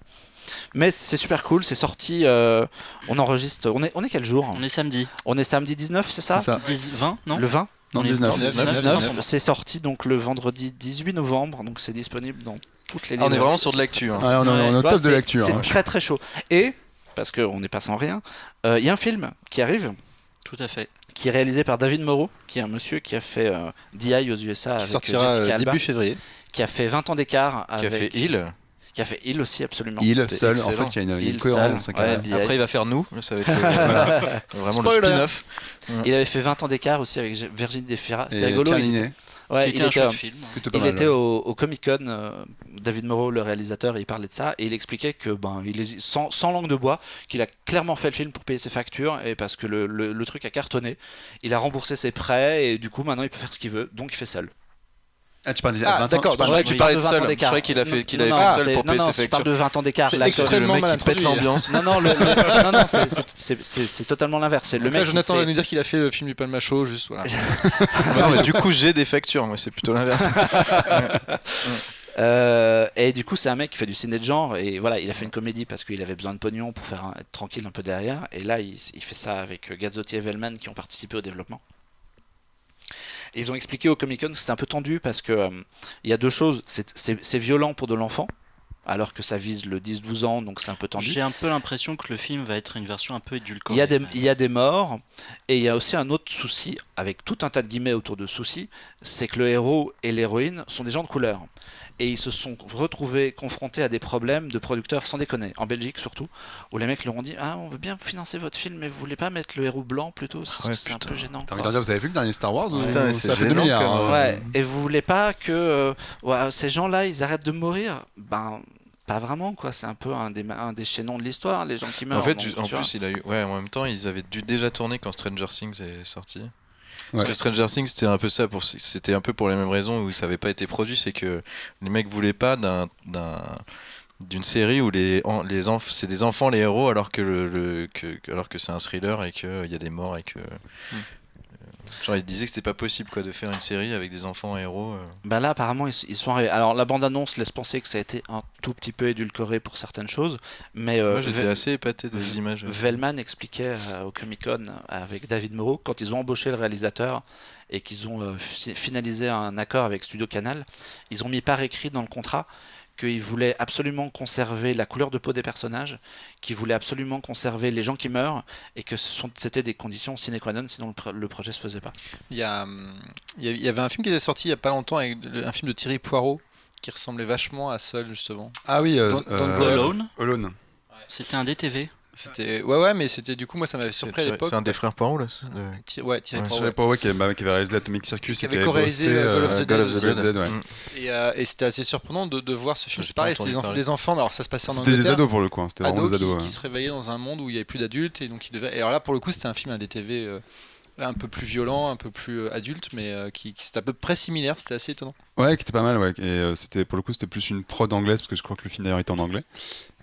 Mais c'est super cool, c'est sorti. On enregistre. On est quel jour? On est samedi. On est samedi 19, c'est ça? C'est ça. 20, non Le 20. Non, On est 19. 19. C'est sorti donc le vendredi 18 novembre, donc c'est disponible dans toutes les Ah, on est librairies. vraiment sur de l'actu. hein. Ah, on est au Tu vois, top de c'est- l'actu. C'est hein. très très chaud. Et parce qu'on n'est pas sans rien, il y a un film qui arrive, Tout à fait. qui est réalisé par David Moreau, qui est un monsieur qui a fait DI aux USA Qui avec sortira Jessica Alba, début février. qui a fait 20 ans d'écart Qui a avec fait Hill. qui a fait Il aussi absolument. Il C'était seul, en excellent. fait, il y a une Il cohérence. seul, carrément. ouais, Après, il va faire Nous. Ça va être vraiment Spoiler. le spin-off. Il avait fait 20 ans d'écart aussi avec Virginie Despira. C'était Et rigolo. Pierre Il Ninet, était, ouais, Qui il était un était, chouette film. plutôt pas il mal, était ouais. au Comic Con. David Moreau, le réalisateur, il parlait de ça et il expliquait que sans langue de bois, qu'il a clairement fait le film pour payer ses factures et parce que le truc a cartonné. Il a remboursé ses prêts et du coup maintenant il peut faire ce qu'il veut, donc il fait seul. Ah, tu parles Ah, d'accord, Je croyais que tu Oui. parlais de Je parle seul. de 20 ans Je croyais qu'il avait fait Non, seul c'est- pour payer non, ses je parle factures. de 20 ans d'écart. C'est Là, extrêmement Le mec mal qui pète introduit. l'ambiance. Non, c'est totalement l'inverse. C'est le Donc mec là, qui Jonathan s'est- va nous dire qu'il a fait le film du Palmacho, juste voilà. Non, mais du coup, j'ai des factures. Moi, c'est plutôt l'inverse. Et du coup, c'est un mec qui fait du ciné de genre. Et voilà, il a fait une comédie parce qu'il avait besoin de pognon pour être tranquille un peu derrière. Et là, il fait ça avec Gazzotti et Vellman qui ont participé au développement. Et ils ont expliqué au Comic Con que c'était un peu tendu parce que il y a deux choses. C'est violent pour de l'enfant, alors que ça vise le 10-12 ans, donc c'est un peu tendu. J'ai un peu l'impression que le film va être une version un peu édulcorée. Il y a des morts, et il y a aussi un autre souci, avec tout un tas de guillemets autour de soucis, c'est que le héros et l'héroïne sont des gens de couleur. Et ils se sont retrouvés confrontés à des problèmes de producteurs, sans déconner, en Belgique surtout, où les mecs leur ont dit « Ah, on veut bien financer votre film, mais vous voulez pas mettre le héros blanc plutôt parce que Ouais, c'est un putain. peu gênant. T'as quoi. envie de dire, vous avez vu le dernier Star Wars ou- Putain, mais c'est ça fait 2 gênant, milliards. quand même. Ouais, et vous voulez pas que ces gens-là, ils arrêtent de mourir ?» Ben, pas vraiment, quoi. C'est un peu un des chaînons de l'histoire, les gens qui meurent. En fait, donc, en tu vois. plus, il a eu. Ouais, en même temps, ils avaient dû déjà tourner quand Stranger Things est sorti. Parce Ouais. que Stranger Things, c'était un peu ça. C'était un peu pour les mêmes raisons où ça n'avait pas été produit. C'est que les mecs voulaient pas d'une série où c'est des enfants les héros alors que alors que c'est un thriller et qu'il y a des morts et que Genre, ils disaient que c'était pas possible quoi, de faire une série avec des enfants héros. Bah là, apparemment, ils sont arrivés. Alors, la bande-annonce laisse penser que ça a été un tout petit peu édulcoré pour certaines choses, mais Moi, j'étais assez épaté des images. Velman expliquait au Comic-Con avec David Moreau, quand ils ont embauché le réalisateur et qu'ils ont finalisé un accord avec Studio Canal, ils ont mis par écrit dans le contrat qu'ils voulaient absolument conserver la couleur de peau des personnages, qu'ils voulaient absolument conserver les gens qui meurent, et que c'était des conditions sine qua non, sinon le projet se faisait pas. Il y avait un film qui était sorti il y a pas longtemps, un film de Thierry Poirot, qui ressemblait vachement à Seul, justement. Ah oui, Don't Go Alone. Alone. C'était un DTV. C'était ouais, mais c'était du coup, moi ça m'avait surpris à l'époque. C'est un des frères Poirot là. Thierry Ouais, Poirot. Poirot qui avait réalisé Atomic Circus, Qui avait co-réalisé Call of the Dead. ouais. Et c'était assez surprenant de voir ce film. J'ai C'est pas pareil, entendu c'était parler. des enfants, mais alors ça se passait en C'était Angleterre. des ados pour le coup, hein. C'était vraiment des ados. Qui se réveillaient dans un monde où il n'y avait plus d'adultes, et donc ils devaient. Et alors là, pour le coup, c'était un film, un DTV un peu plus violent, un peu plus adulte, mais qui c'était à peu près similaire. C'était assez étonnant. Ouais, qui était pas mal, ouais. Et c'était pour le coup, c'était plus une prod anglaise parce que je crois que le film d'ailleurs était en anglais.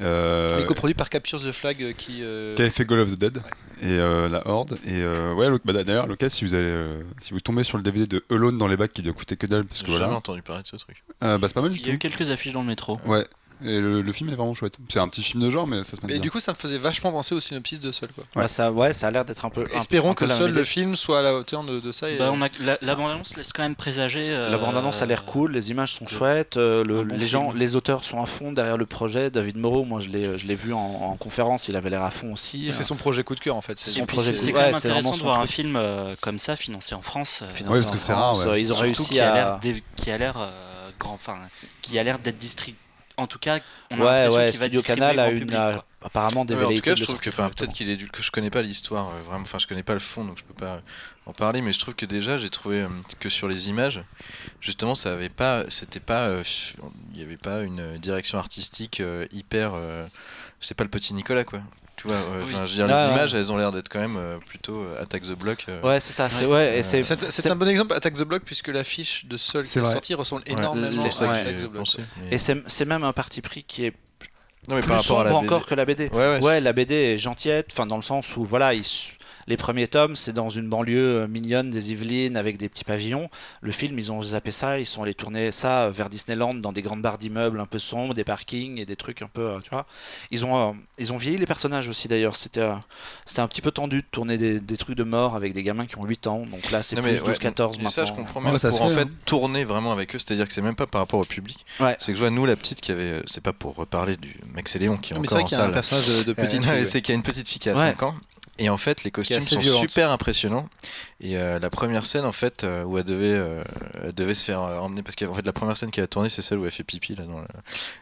Et coproduit par Capture the Flag, qui avait fait Call of the Dead et La Horde. Et ouais, d'ailleurs, Lucas, si vous tombez sur le DVD de Alone dans les bacs, qui doit coûter que dalle, parce que J'ai voilà. jamais entendu parler de ce truc. Bah c'est pas mal du Il y a eu tout. quelques affiches dans le métro. Ouais. Et le film est vraiment chouette. C'est un petit film de genre, mais ça se met Et bien. du coup, ça me faisait vachement penser au synopsis de Seul, quoi. Ouais, ça a l'air d'être un peu. Espérons que la Seul, même le idée. film, soit à la hauteur de ça. Et, Bah, la bande-annonce laisse quand même présager. La bande-annonce a l'air cool, les images sont chouettes, bon les gens, film. les auteurs sont à fond derrière le projet. David Moreau, moi je l'ai vu en conférence, il avait l'air à fond aussi. c'est son projet coup de cœur, en fait. C'est Et son puis projet. c'est Ouais, quand même c'est intéressant vraiment de son voir un truc. film comme ça financé en France. Financé parce en que c'est France, rare, ouais. Ils ont Surtout réussi qui a l'air à. qui a l'air grand, enfin qui a l'air d'être distribué. En tout cas, on a Ouais, l'impression ouais, qu'il va Studio distribuer Canal a grand public, quoi. apparemment des Ouais, en tout velléités cas, de je le trouve que sortir peut-être correctement. qu'il est que je connais pas l'histoire vraiment. Enfin, je connais pas le fond, donc je peux pas en parler. Mais je trouve que déjà, j'ai trouvé que sur les images, justement, ça avait pas, c'était pas, il y avait pas une direction artistique hyper. C'est pas le petit Nicolas, quoi. Tu vois, Oui. je veux dire, Ah, les ouais. images, elles ont l'air d'être quand même plutôt Attack the Block. Ouais, c'est ça, c'est ouais, et c'est C'est un bon exemple, Attack the Block, puisque l'affiche de Seul qui C'est est vrai. sortie ressemble Ouais, énormément les- à ça que Attack j'ai the Block. pensé. et c'est même un parti pris qui est Non, mais plus par rapport à sombre la BD. encore que la BD. Ouais, Ouais, la BD est gentillette, enfin dans le sens où voilà, les premiers tomes, c'est dans une banlieue mignonne des Yvelines avec des petits pavillons. Le film, ils ont zappé ça, ils sont allés tourner ça vers Disneyland dans des grandes barres d'immeubles un peu sombres, des parkings et des trucs un peu, tu vois. Ils ont vieilli les personnages aussi d'ailleurs. C'était un petit peu tendu de tourner des trucs de mort avec des gamins qui ont 8 ans. Donc là, c'est Non, plus mais 12-14 et maintenant. ça, je comprends même Ouais, ça pour se en fait, fait hein. tourner vraiment avec eux, c'est-à-dire que c'est même pas par rapport au public. Ouais. C'est que je vois nous la petite qui avait, c'est pas pour reparler du Max et Léon qui est Mais c'est encore vrai en qu'il y a un salle. personnage de petite Non, fille. c'est qu'il y a une petite fille qui a Ouais. 5 ans. Et en fait, les costumes assez sont violente. super impressionnants. Et la première scène, en fait, où elle devait se faire emmener, parce qu'en fait, la première scène qu'elle a tournée, c'est celle où elle fait pipi là,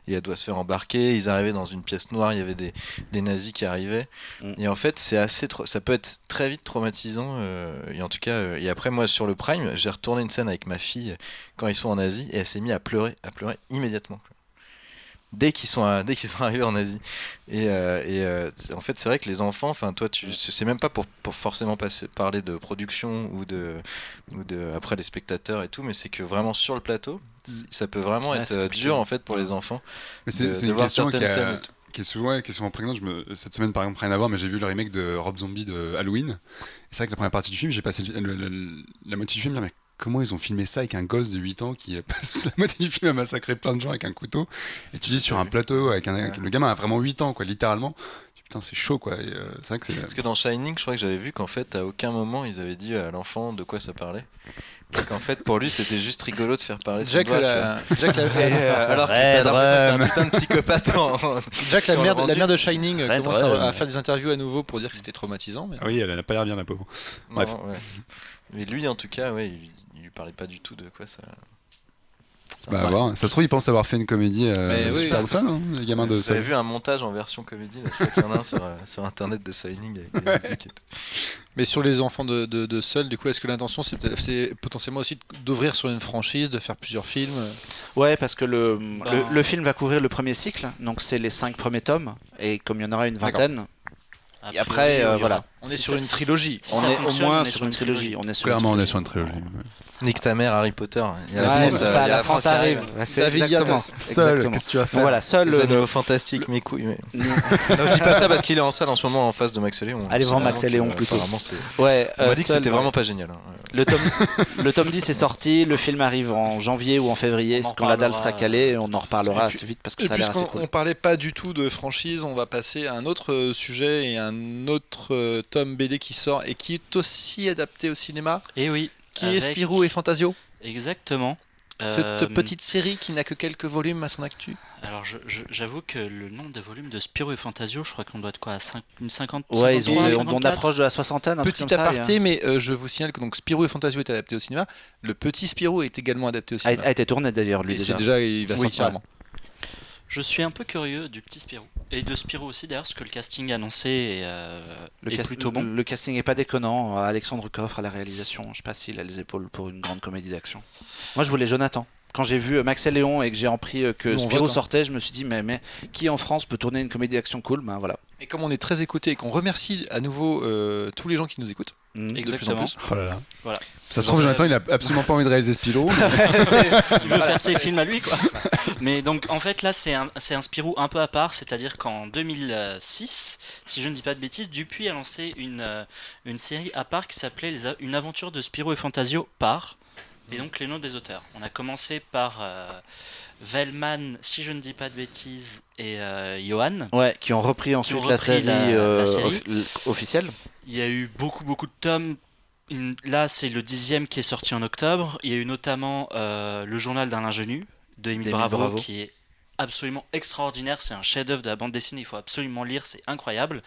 et elle doit se faire embarquer. Ils arrivaient dans une pièce noire, il y avait des nazis qui arrivaient. Mm. Et en fait, ça peut être très vite traumatisant. Et en tout cas, et après, moi, sur le Prime, j'ai retourné une scène avec ma fille quand ils sont en Asie, et elle s'est mise à pleurer immédiatement. Dès qu'ils sont arrivés en Asie. En fait, c'est vrai que les enfants, enfin, toi, c'est même pas pour forcément parler de production ou de après les spectateurs et tout, mais c'est que vraiment sur le plateau, ça peut vraiment Ouais, être c'est compliqué. dur en fait pour les enfants. Mais de c'est une voir question certaines scènes et tout. qui est souvent prégnante. Cette semaine, par exemple, rien à voir, mais j'ai vu le remake de Rob Zombie de Halloween. Et c'est vrai que la première partie du film, j'ai passé la moitié du film, mais comment ils ont filmé ça avec un gosse de 8 ans qui passe la moitié du film à massacrer plein de gens avec un couteau. Et tu dis sur un plateau, le gamin a vraiment 8 ans, quoi, littéralement. Putain, c'est chaud, quoi. Et, c'est vrai que c'est. Parce que dans Shining, je crois que j'avais vu qu'en fait, à aucun moment, ils avaient dit à l'enfant de quoi ça parlait. Et qu'en fait, pour lui, c'était juste rigolo de faire parler son Jack, doigt, tu vois. Jack, Alors que t'as l'impression que c'est un putain de psychopathe Jack, la Sur le mère rendu. de Shining, Red commence Rum. à faire des interviews à nouveau pour dire que c'était traumatisant. Mais... Ah oui, elle a pas l'air bien, la pauvre. Non, Bref. ouais. Mais lui, en tout cas, ouais, il lui parlait pas du tout de quoi ça. Bah, à voir. Ça se trouve, ils pensent avoir fait une comédie Mais oui. super fun, hein, les gamins de Vous avez ça. vu un montage en version comédie là, je crois qu'il y en a un sur internet de Shining avec des musiques et tout. Mais sur les enfants de Seul, du coup, est-ce que l'intention c'est potentiellement aussi d'ouvrir sur une franchise, de faire plusieurs films Ouais, parce que Ben- le film va couvrir le premier cycle, donc c'est les 5 premiers tomes, et comme il y en aura une D'accord. vingtaine, A et après, priori, voilà. On est Si sur ça- une si- trilogie. si on ça est au fonctionne, moins on est sur une trilogie. On est sur une Clairement, on est trilogie. sur une trilogie. Ouais. Nique ta mère, Harry Potter. Il y a Ouais, France, c'est il y ça, a la France qui arrive. arrive. Ouais, c'est David exactement. Yates. Seul, Exactement. qu'est-ce que tu vas Donc faire? voilà, seul. Les animaux fantastiques, mes couilles. Mais... non, je dis pas ça parce qu'il est en salle en ce moment en face de Max et Léon. Allez C'est voir vraiment Max et Léon que, plutôt. apparemment, c'est... Ouais, On m'a dit que seul, c'était vraiment pas génial. Le tome 10 est sorti, le film arrive en janvier ou en février, On en quand la dalle reparlera, sera calée, et on en reparlera Et puis- assez vite parce que Et ça a l'air assez puisqu'on cool. on parlait pas du tout de franchise, on va passer à un autre sujet et un autre tome BD qui sort et qui est aussi adapté au cinéma, Et oui. qui est avec- Spirou et Fantasio. Exactement. Cette petite série qui n'a que quelques volumes à son actu. Alors j'avoue que le nombre de volumes de Spirou et Fantasio, je crois qu'on doit être quoi à une 50. Ouais, ils 53, ont, on 54. approche de la soixantaine, un truc Petit comme ça, aparté, mais je vous signale que donc, Spirou et Fantasio est adapté au cinéma. Le petit Spirou est également adapté au a, cinéma. a été tourné d'ailleurs, lui, Et c'est déjà. déjà, il va Oui, sortir ouais. avant. Je suis un peu curieux du petit Spirou. Et de Spirou aussi d'ailleurs, parce que le casting annoncé est plutôt bon. Le casting est pas déconnant. Alexandre Coffre à la réalisation. Je sais pas s'il a les épaules pour une grande comédie d'action. Moi, je voulais Jonathan. Quand j'ai vu Max et Léon et que j'ai appris que Nous, on Spirou vote, hein. sortait, je me suis dit, mais qui en France peut tourner une comédie d'action cool? Ben voilà. Et comme on est très écouté et qu'on remercie à nouveau tous les gens qui nous écoutent, Mhm. de plus en Exactement. plus. Oh là là. Voilà. Ça se trouve, Jonathan, il a absolument pas envie de réaliser Spirou. Il veut faire ses films à lui, quoi. Mais donc, en fait, là, c'est un Spirou un peu à part, c'est-à-dire qu'en 2006, si je ne dis pas de bêtises, Dupuis a lancé une série à part qui s'appelait Une aventure de Spirou et Fantasio par, et donc les noms des auteurs. On a commencé par Vellman, si je ne dis pas de bêtises, et Johan. Ouais, qui ont repris ensuite Qui ont la repris série, la série. officielle. Il y a eu beaucoup de tomes. Là, c'est le 10e qui est sorti en octobre. Il y a eu notamment Le journal d'un ingénu de Émile d'Émile Bravo, Bravo. qui est absolument extraordinaire. C'est un chef-d'œuvre de la bande dessinée. Il faut absolument lire. C'est incroyable.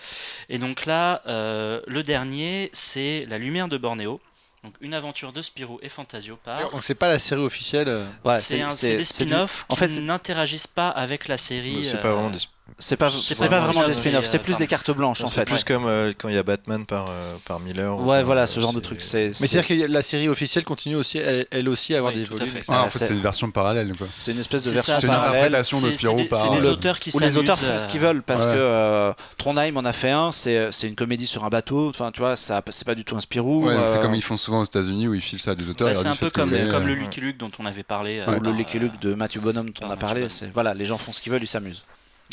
Et donc là, le dernier, c'est La lumière de Bornéo. Donc une aventure de Spirou et Fantasio par. Donc c'est pas la série officielle. Ouais, c'est des spin-offs en qui fait, n'interagissent pas avec la série. C'est pas vraiment des... c'est pas c'est pas pas vraiment des spin-off, spin-offs, c'est, c'est plus des cartes blanches en C'est fait. plus comme quand il y a Batman par Miller. Ouais, voilà, ce genre de truc. Mais c'est-à-dire que la série officielle continue aussi, elle aussi à avoir Oui, des tout à volumes. fait. etc. Ah, en fait, c'est une version parallèle, quoi. C'est une espèce de C'est version ça, C'est une parallèle. interprétation de Spirou c'est par. des auteurs qui Où les auteurs s'amusent, font ce qu'ils veulent parce Ouais. que Trondheim en a fait un, c'est une comédie sur un bateau, enfin tu vois, ça c'est pas du tout un Spirou. Ouais, donc c'est comme ils font souvent aux États-Unis où ils filent ça à des auteurs. Bah, et c'est leur un disent, peu faites ce que comme, vous voulez. comme le Lucky Luke dont on avait parlé. ou le par, Lucky Luke de Matthew Bonhomme dont on par a Matthew parlé. Bonhomme. C'est voilà, les gens font ce qu'ils veulent, ils s'amusent.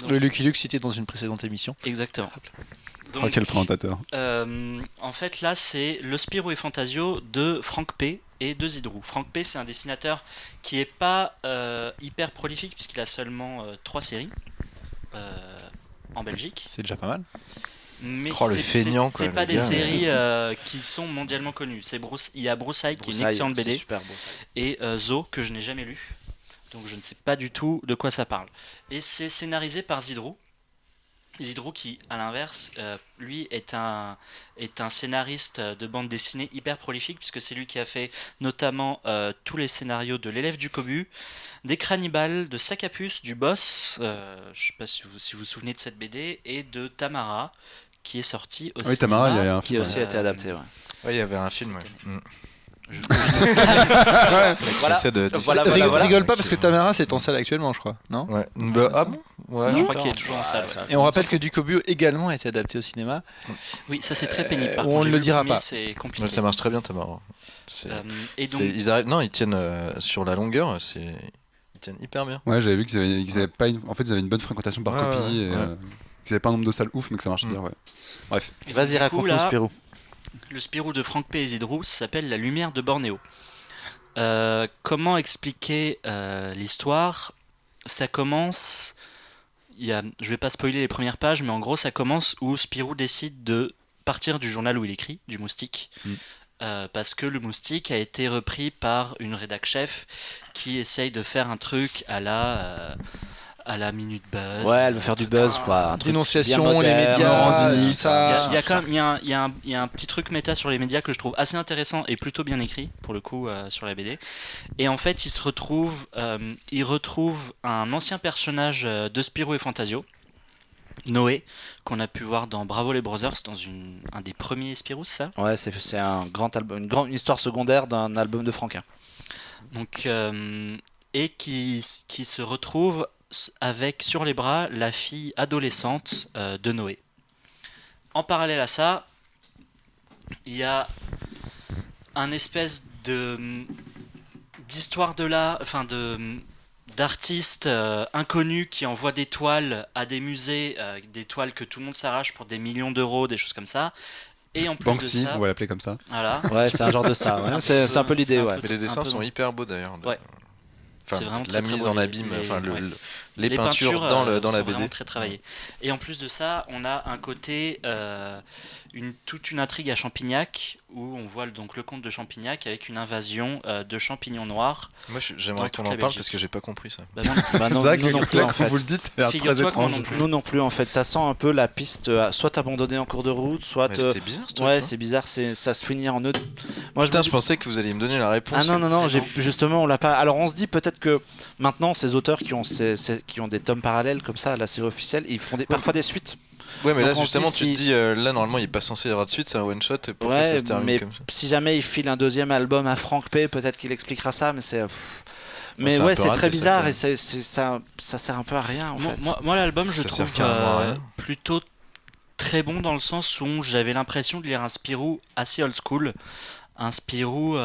Le Lucky Luke cité dans une précédente émission. Exactement. Oh, Donc, quel présentateur. en fait, là, c'est le Spirou et Fantasio de Frank P. et de Zidrou. Frank P, c'est un dessinateur qui est pas hyper prolifique puisqu'il a seulement 3 séries en Belgique. C'est déjà pas mal. Mais Oh, le c'est- feignant, c'est quoi, c'est pas le des gars. séries qui sont mondialement connues. Il y a Broussailles qui est une excellente C'est BD super Broussailles. et Zo que je n'ai jamais lu. Donc je ne sais pas du tout de quoi ça parle. Et c'est scénarisé par Zidrou. Zidrou qui, à l'inverse, lui est un scénariste de bande dessinée hyper prolifique puisque c'est lui qui a fait notamment tous les scénarios de L'élève du Cobu, des Cannibales, de Sac à puce, du Boss, je sais pas si vous vous souvenez de cette BD, et de Tamara qui est sorti aussi. Oui, Tamara, il y a un Qui film. a aussi été adapté. Ouais. Ouais, il y avait un film. Ouais. Cette année. Je- Voilà. J'essaie de Voilà, Rigole- voilà. Rigole pas parce que Tamara c'est en salle actuellement, je crois, non? Ouais. Bah, ah bon ouais. je crois qu'il est toujours en salle. Et on rappelle que Ducobu également a été adapté au cinéma. Oui, ça c'est très pénible. Par on contre, ne j'ai le vu dira premier, pas. C'est compliqué. Ouais, ça marche très bien, Tamara. C'est- Et donc, ils arrivent... Non, ils tiennent sur la longueur, ils tiennent hyper bien. Ouais, j'avais vu qu'ils avaient pas en fait, ils avaient une bonne fréquentation par Ouais, copie ouais, et ouais. qu'ils avaient pas un nombre de salles ouf, mais que ça marchait bien, ouais. Bref. et Vas-y, du coup, raconte-nous là, Spirou. Le Spirou de Frank P. et Zidrou s'appelle La lumière de Bornéo. Comment expliquer l'histoire? Ça commence. Je vais pas spoiler les premières pages, mais en gros, ça commence où Spirou décide de partir du journal où il écrit, du Moustique. Parce que le Moustique a été repris par une rédac chef qui essaye de faire un truc à la Minute Buzz. Ouais, elle veut faire du buzz, quoi. Un truc Dénonciation, bien les moderne, médias, Morandini, tout ça. Il y a quand même il y a un petit truc méta sur les médias que je trouve assez intéressant et plutôt bien écrit pour le coup sur la BD. Et en fait, il retrouve un ancien personnage de Spirou et Fantasio, Noé, qu'on a pu voir dans Bravo les Brothers, dans un des premiers Spirou, c'est ça. Ouais, c'est un grand album, une histoire secondaire d'un album de Franquin. Donc et qui se retrouve avec sur les bras la fille adolescente de Noé. En parallèle à ça, il y a un espèce d'histoires d'artistes inconnus qui envoient des toiles à des musées, des toiles que tout le monde s'arrache pour des millions d'euros, des choses comme ça. Et en plus Banksy, de ça, on va l'appeler comme ça. voilà. Ouais, c'est un genre de ça. Ouais. C'est un peu l'idée, c'est un ouais. peu- Mais les dessins un peu sont bon. hyper beaux d'ailleurs. Ouais. Enfin, C'est vraiment la très, très mise beau, en les- abîme, les- enfin ouais. les peintures dans la sont BD. vraiment très travaillées. Et en plus de ça, on a un côté, toute une intrigue à Champignac où on voit donc le comte de Champignac avec une invasion de champignons noirs. Moi, Dans j'aimerais toute qu'on la en parle Belgique. parce que j'ai pas compris ça. Bah, moi, Bah non, C'est vrai nous non que plus, en quand fait. vous le dites, ça a l'air très Figure-toi que moi étrange. non plus. Nous non plus, en fait. Ça sent un peu la piste soit abandonnée en cours de route, soit. Ouais, c'était bizarre ce truc. Ouais, hein. c'est bizarre, ça se finit en eux. Moi, Putain, me je dis- pensais que vous alliez me donner la réponse. Ah non, Ah, non. justement, on l'a pas. Alors, on se dit peut-être que maintenant, ces auteurs qui ont des tomes parallèles comme ça à la série officielle, ils font parfois des suites. Ouais, mais là, Donc, on se justement, dit tu te dis, là, normalement, il est pas censé y avoir de suite, c'est un one shot. Pourquoi Ouais, ça se termine mais comme ça si jamais il file un deuxième album à Frank P, peut-être qu'il expliquera ça, mais c'est. Mais c'est un ouais, peu c'est raté, très ça, bizarre quand et ça sert un peu à rien en Moi, fait. moi, l'album, je Ça sert trouve carrément à rien. plutôt très bon dans le sens où j'avais l'impression de lire un Spirou assez old school. Un Spirou,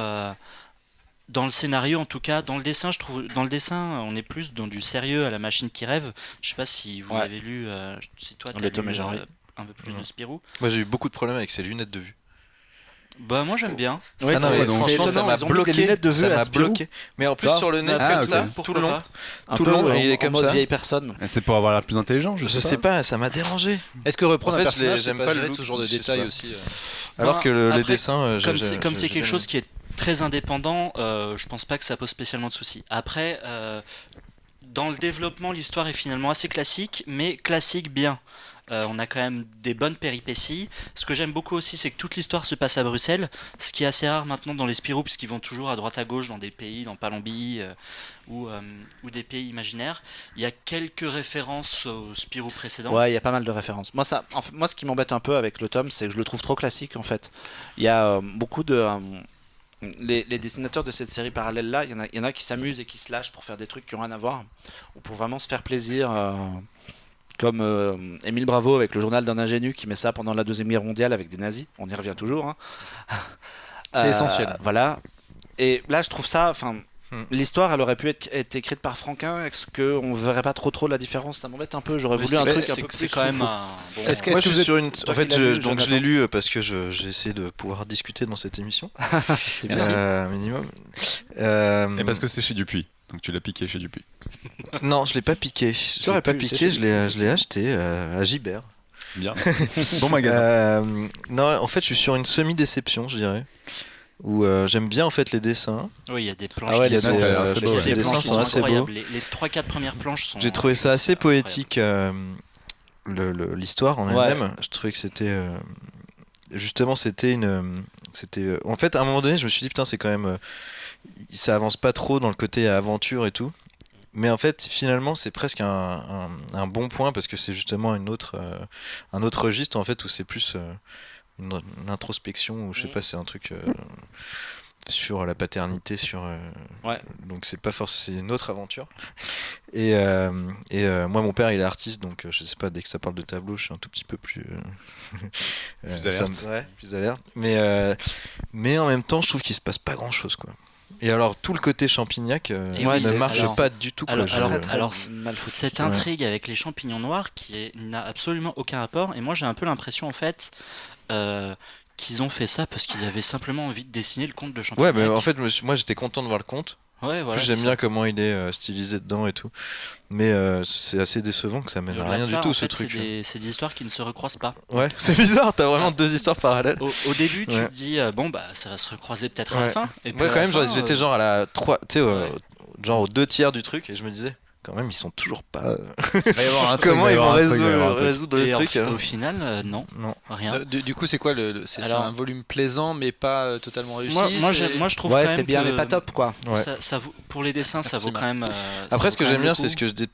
dans le scénario en tout cas. Dans le dessin, je trouve, dans le dessin, on est plus dans du sérieux à la machine qui rêve. Je sais pas si vous Ouais. avez lu, si toi Le t'as tome lu est genré. un peu plus Non. de Spirou. Moi, j'ai eu beaucoup de problèmes avec ces lunettes de vue. Bah moi j'aime bien. Ouais, Ah non, c'est- mais donc, franchement, c'est ça étonnant, m'a ils ont mis bloqué. des lunettes de vue Ça à m'a Spirou. bloqué. Mais en plus, Ah. sur le nez, Ah, comme ok. ça, tout Pourquoi le long. pas Un Tout peu le long, en- il est en comme mode ça. vieille personne. C'est pour avoir l'air plus intelligent, Je sais pas, ça m'a dérangé. Est-ce que reprendre En fait, un personnage, j'aime c'est pas pas le gérer look, ce genre de je sais détails pas. aussi Alors que les après, dessins, Comme c'est j'ai quelque bien chose qui est très indépendant, je pense pas que ça pose spécialement de soucis. Après, dans le développement, l'histoire est finalement assez classique, mais classique bien. On a quand même des bonnes péripéties. Ce que j'aime beaucoup aussi, c'est que toute l'histoire se passe à Bruxelles, ce qui est assez rare maintenant dans les Spirou, puisqu'ils vont toujours à droite à gauche dans des pays, dans Palombi ou des pays imaginaires. Il y a quelques références aux Spirou précédents. Ouais, il y a pas mal de références. Moi, moi, ce qui m'embête un peu avec le tome, c'est que je le trouve trop classique en fait. Il y a beaucoup de. Les dessinateurs de cette série parallèle-là, il y en a qui s'amusent et qui se lâchent pour faire des trucs qui n'ont rien à voir, ou pour vraiment se faire plaisir. Comme Émile Bravo avec le journal d'un ingénu qui met ça pendant la Deuxième Guerre mondiale avec des nazis. On y revient toujours. Hein. C'est essentiel. Voilà. Et là, je trouve ça. Enfin, Hmm. l'histoire, elle aurait pu être écrite par Franquin. Est-ce qu'on verrait pas trop la différence? Ça m'embête un peu. J'aurais voulu un truc un peu plus. C'est quand même foufou. un. Bon, Est-ce que- Moi, est-ce je vous suis êtes- sur une. toi En fait, qui l'as lu, donc je Jonathan. l'ai lu parce que j'ai essayé de pouvoir discuter dans cette émission. C'est bien. Minimum. Et parce que c'est chez Dupuis. Donc tu l'as piqué chez Dupuis. Non, je l'ai pas piqué. Je l'ai aurais pas pu, piqué. c'est Je l'ai acheté à Gibert. Bien. Bon magasin. Non, en fait, je suis sur une semi-déception, je dirais. Où j'aime bien en fait les dessins. oui, il y a des planches Ah ouais, qui les sont, dessins, ça a l'air il y a assez des beau, ouais. planches Les dessins qui sont assez incroyables. Les 3-4 premières planches sont. J'ai trouvé ça assez incroyables. poétique, l'histoire en Ouais. elle-même. Je trouvais que c'était justement en fait à un moment donné, je me suis dit putain, c'est quand même ça avance pas trop dans le côté aventure et tout. Mais en fait, finalement, c'est presque un bon point parce que c'est justement un autre registre en fait où c'est plus une introspection ou je sais pas, c'est un truc sur la paternité, Ouais. donc c'est pas forcément, c'est une autre aventure. Et moi, mon père, il est artiste, donc je sais pas, dès que ça parle de tableau, je suis un tout petit peu plus Plus ça alerte. ouais, plus alerte. Mais en même temps, je trouve qu'il se passe pas grand chose, quoi. Et alors, tout le côté Champignac Et ne oui, marche alors- pas du tout, quoi. alors, mal foutu. Cette intrigue avec les champignons noirs n'a absolument aucun rapport. Et moi, j'ai un peu l'impression, en fait, qu'ils ont fait ça parce qu'ils avaient simplement envie de dessiner le conte de Champignac. Ouais, mais en fait, moi, j'étais content de voir le conte. Ouais, voilà, Plus j'aime c'est bien ça. comment il est stylisé dedans et tout. Mais c'est assez décevant que ça mène Et à au-delà rien de du ça, tout, en ce fait, truc. c'est des histoires qui ne se recroisent pas. Ouais, c'est bizarre, t'as vraiment deux histoires parallèles. Au début, tu Ouais. te dis, bon, bah, ça va se recroiser peut-être à la Ouais. fin. Et puis Moi, à quand la même, fin, j'étais genre à la 3, tu sais, ouais. genre aux 2 tiers du truc, et je me disais, quand même, ils sont toujours pas. Il va y avoir un truc, Comment il ils va y vont avoir un truc, il va y avoir un truc. résoudre le Et truc au final, non, Non. rien. Du coup, c'est quoi c'est Alors- un volume plaisant, mais pas totalement réussi. Moi, je trouve Ouais, quand c'est même bien, que mais pas top, quoi. Ouais. ça vaut, pour les dessins, ça Merci, vaut Marc. quand même. Après, ce que j'aime bien, c'est ce que je dis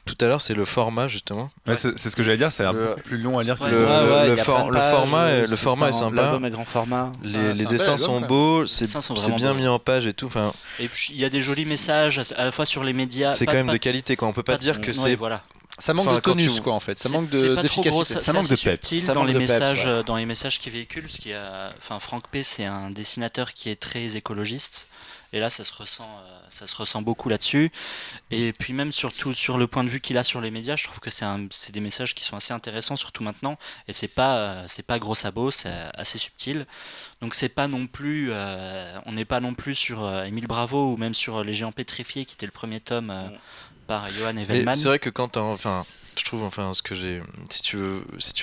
tout à l'heure, c'est le format, justement. Ouais, c'est ce que j'allais dire, ça a l'air Le- beaucoup plus long à lire que Ouais. Le, Ouais, le il y a for- plein de le pages, format, le c'est format est ça, sympa. L'album est grand format. C'est Les un bel dessins album, sont quoi. beaux, dessins sont c'est vraiment bien beaux. mis en page et tout. Enfin, Et puis il y a des jolis messages à la fois sur les médias. c'est pas- quand même pas- de qualité, quoi. On peut pas dire que ouais, c'est. voilà. Ça manque Enfin, de quand tonus, tu- quoi, en fait. Ça C'est- manque c'est pas trop gros, d'efficacité. Ça manque c'est de assez peps. subtil Ça dans manque les de peps, messages, ouais. dans les messages qu'il véhicule, enfin Frank P, c'est un dessinateur qui est très écologiste Et là, ça se ressent beaucoup là-dessus. Et puis même surtout sur le point de vue qu'il a sur les médias, je trouve que c'est des messages qui sont assez intéressants, surtout maintenant. Et c'est pas gros sabot, c'est assez subtil. Donc c'est pas non plus, on n'est pas non plus sur Émile Bravo ou même sur Les Géants Pétrifiés, qui était le premier tome par Johan Evelman. C'est vrai que quand je trouve, ce que j'ai, si tu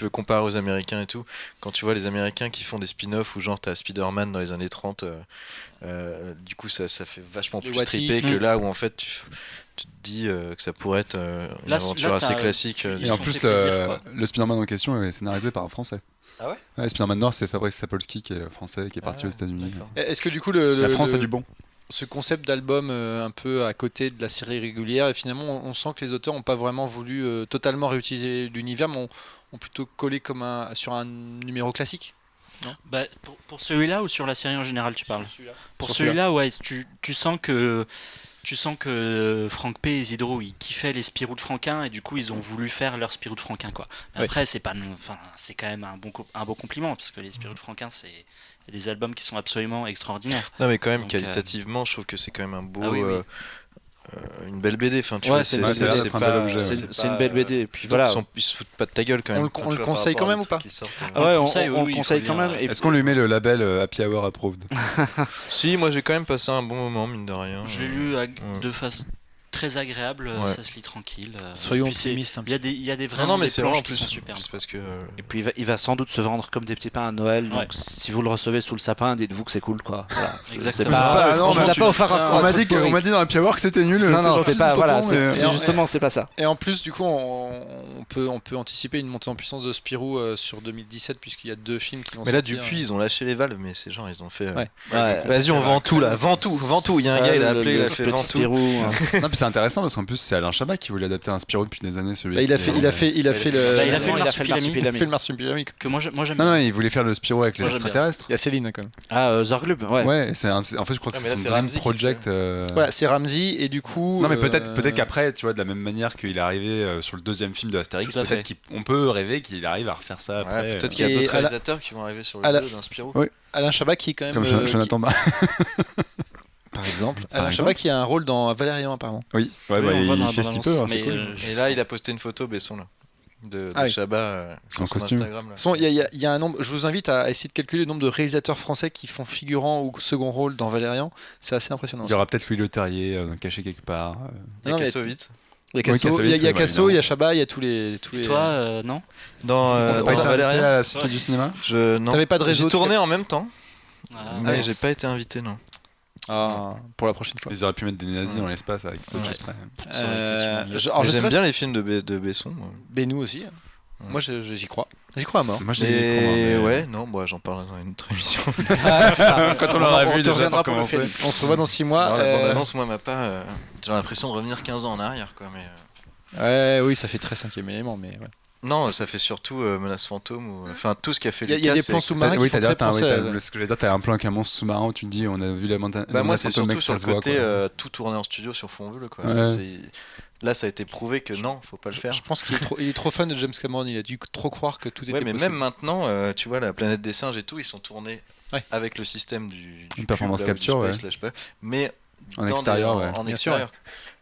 veux comparer aux Américains et tout, quand tu vois les Américains qui font des spin-offs où genre t'as Spider-Man dans les années 30, du coup ça fait vachement plus triper que là où en fait tu te dis que ça pourrait être une aventure assez classique. Et en plus, le Spider-Man en question est scénarisé par un Français. Ah ouais, Spider-Man Noir, c'est Fabrice Sapolsky qui est français, qui est parti aux États-Unis. Est-ce que du coup La France a du bon. Ce concept d'album un peu à côté de la série régulière, et finalement on sent que les auteurs n'ont pas vraiment voulu totalement réutiliser l'univers, mais ont plutôt collé sur un numéro classique. Non, pour celui-là ou sur la série en général tu parles? Pour sur celui-là, ouais, tu sens que Franck P et Isidro ils kiffaient les Spirou de Franquin et du coup ils ont voulu faire leur Spirou de Franquin quoi. Mais après c'est quand même un beau compliment parce que les Spirou de Franquin c'est des albums qui sont absolument extraordinaires. Non mais quand même Donc, qualitativement je trouve que c'est quand même un beau une belle BD, enfin tu Ouais, vois, c'est Ouais, ça a l'air d'être un bel objet. c'est une belle BD. Et puis ils voilà. ils se foutent pas de ta gueule quand même. On le conseille quand même ou pas? Ouais, on conseille, oui, conseille il faut quand le même. lire. Et Est-ce qu'on lui met le label Happy Hour Approved? Si, moi j'ai quand même passé un bon moment mine de rien. Je l'ai lu de façon très agréable, Ouais. ça se lit tranquille. Soyons Puis optimistes un Il y a des vraiment non mais des c'est planches vraiment en qui plus sont superbes. c'est parce que Et puis il va sans doute se vendre comme des petits pains à Noël. Donc Ouais. si vous le recevez sous le sapin, dites-vous que c'est cool quoi. Voilà. Exactement. C'est pas, non, on mais vous a pas offert un On m'a dit truc horrible. dans Happy Hour que c'était nul. Non, non, c'est pas. Voilà, mais- c'est justement, c'est pas ça. Et en plus, du coup, on peut anticiper une montée en puissance de Spirou sur 2017, puisqu'il y a 2 films qui vont mais là sortir. depuis ils ont lâché les valves, mais ces gens ils ont fait Ouais. Ouais. vas-y on vend tout là, vends tout. Il y a un gars il a appelé, il a fait petit vend tout. Spirou, hein. Non, puis c'est intéressant parce qu'en plus c'est Alain Chabat qui voulait adapter un Spirou depuis des années. Celui Bah, il a fait le. Bah, il a fait le marsupilami. Il a fait le marsupilami. Que moi j'aime Non, bien. non, il voulait faire le Spirou avec les Moi, j'aime bien. extraterrestres. Il y a Céline quand même. Ah, Zorglub, ouais. Ouais, en fait, je crois que Ah, mais c'est là, son c'est Dream Ramsey qui Project. Voilà, c'est Ramsey et du coup. Non, mais peut-être qu'après, tu vois, de la même manière qu'il est arrivé sur le 2e film de Astérix, Tout à peut-être qu'on peut rêver qu'il arrive à refaire ça après. Ouais, peut-être qu'il y a Et d'autres à la- réalisateurs qui vont arriver sur à le la- dos d'un Spirou. Ouais. Alain Chabat qui est quand même. Comme Jonathan Barré. Par exemple. Par Alain exemple. Chabat qui a un rôle dans Valérian apparemment. Oui, ouais, Oui, bah, on voit dans il la fait ce qu'il bande-annonce, peut, hein, c'est mais, cool. Et là il a posté une photo Besson là de Ah oui. Chabat sur En son costume. Instagram là. Il y a un nombre. Je vous invite à essayer de calculer le nombre de réalisateurs français qui font figurant ou second rôle dans Valérian. C'est assez impressionnant. Il y aura peut-être Louis Leterrier caché quelque part. Il y Non, a mais- Kassovitz. Il y a Oui, Casso, Kassovitz, il y a oui, Casso, il y a évidemment. Chabat, il y a tous les. Toi, non? Dans T'as pas dans été invité Valérian. à la Cité du Cinéma? Non. T'avais pas de réseau, J'ai tourné en même temps, Ah, mais ouais. j'ai pas été invité non. Ah, pour la prochaine fois. Ils auraient pu mettre des nazis dans l'espace avec peu de choses près. Ça aurait été sûrement mieux. Alors, je sais J'aime pas bien si- les films de Besson. Moi. Ben nous aussi. Moi j'y crois. J'y crois à mort. Moi, j'ai Mais ouais, non, moi j'en parle dans une autre émission. Quand on l'aura vu te déjà reviendra pour pour le commencer. film. On se revoit dans 6 mois. Non, la bande-annonce, moi, m'a pas. J'ai l'impression de revenir 15 ans en arrière, quoi. Mais Ouais, oui, ça fait très 5e élément, mais ouais. non, ça fait surtout Menace Fantôme ou enfin tout ce qu'a fait Il y a Lucas. des c'est plans que- sous-marins qui Oui, font t'as très penser à- ce que j'allais dire, t'as un plan avec un monstre sous-marin où tu te dis, on a vu la montagne. Bah moi, c'est surtout sur le côté tout tourné en studio sur fond bleu, quoi. Ouais. Là, ça a été prouvé que non, faut pas le faire. Je pense il est trop fan de James Cameron, il a dû trop croire que tout était Ouais, mais possible. même maintenant, tu vois, la planète des singes et tout, ils sont tournés Ouais. avec le système du Une performance cube, là, ou du capture, space, là, je sais pas. Mais En dans extérieur, des- ouais. en Bien sûr, extérieur.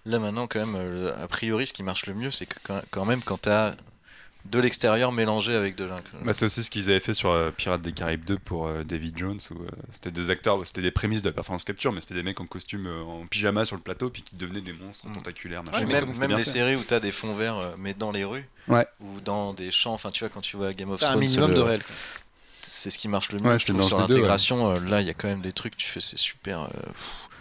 Là maintenant, quand même, a priori, ce qui marche le mieux, c'est que quand même, quand t'as de l'extérieur mélangé avec de l'intérieur. Bah, c'est aussi ce qu'ils avaient fait sur Pirates des Caraïbes 2 pour David Jones où c'était des acteurs, c'était des prémices de la performance capture, mais c'était des mecs en costume en pyjama sur le plateau puis qui devenaient des monstres tentaculaires. Machin. Ouais, Mais même comme c'était même bien les fait. séries où t'as des fonds verts, mais dans les rues, Ouais. ou dans des champs, enfin tu vois, quand tu vois Game of T'as un Thrones, minimum de réel. c'est ce qui marche le mieux. Ouais, je c'est trouve, le sur mélange des deux, l'intégration, là il y a quand même des trucs, tu fais, c'est super.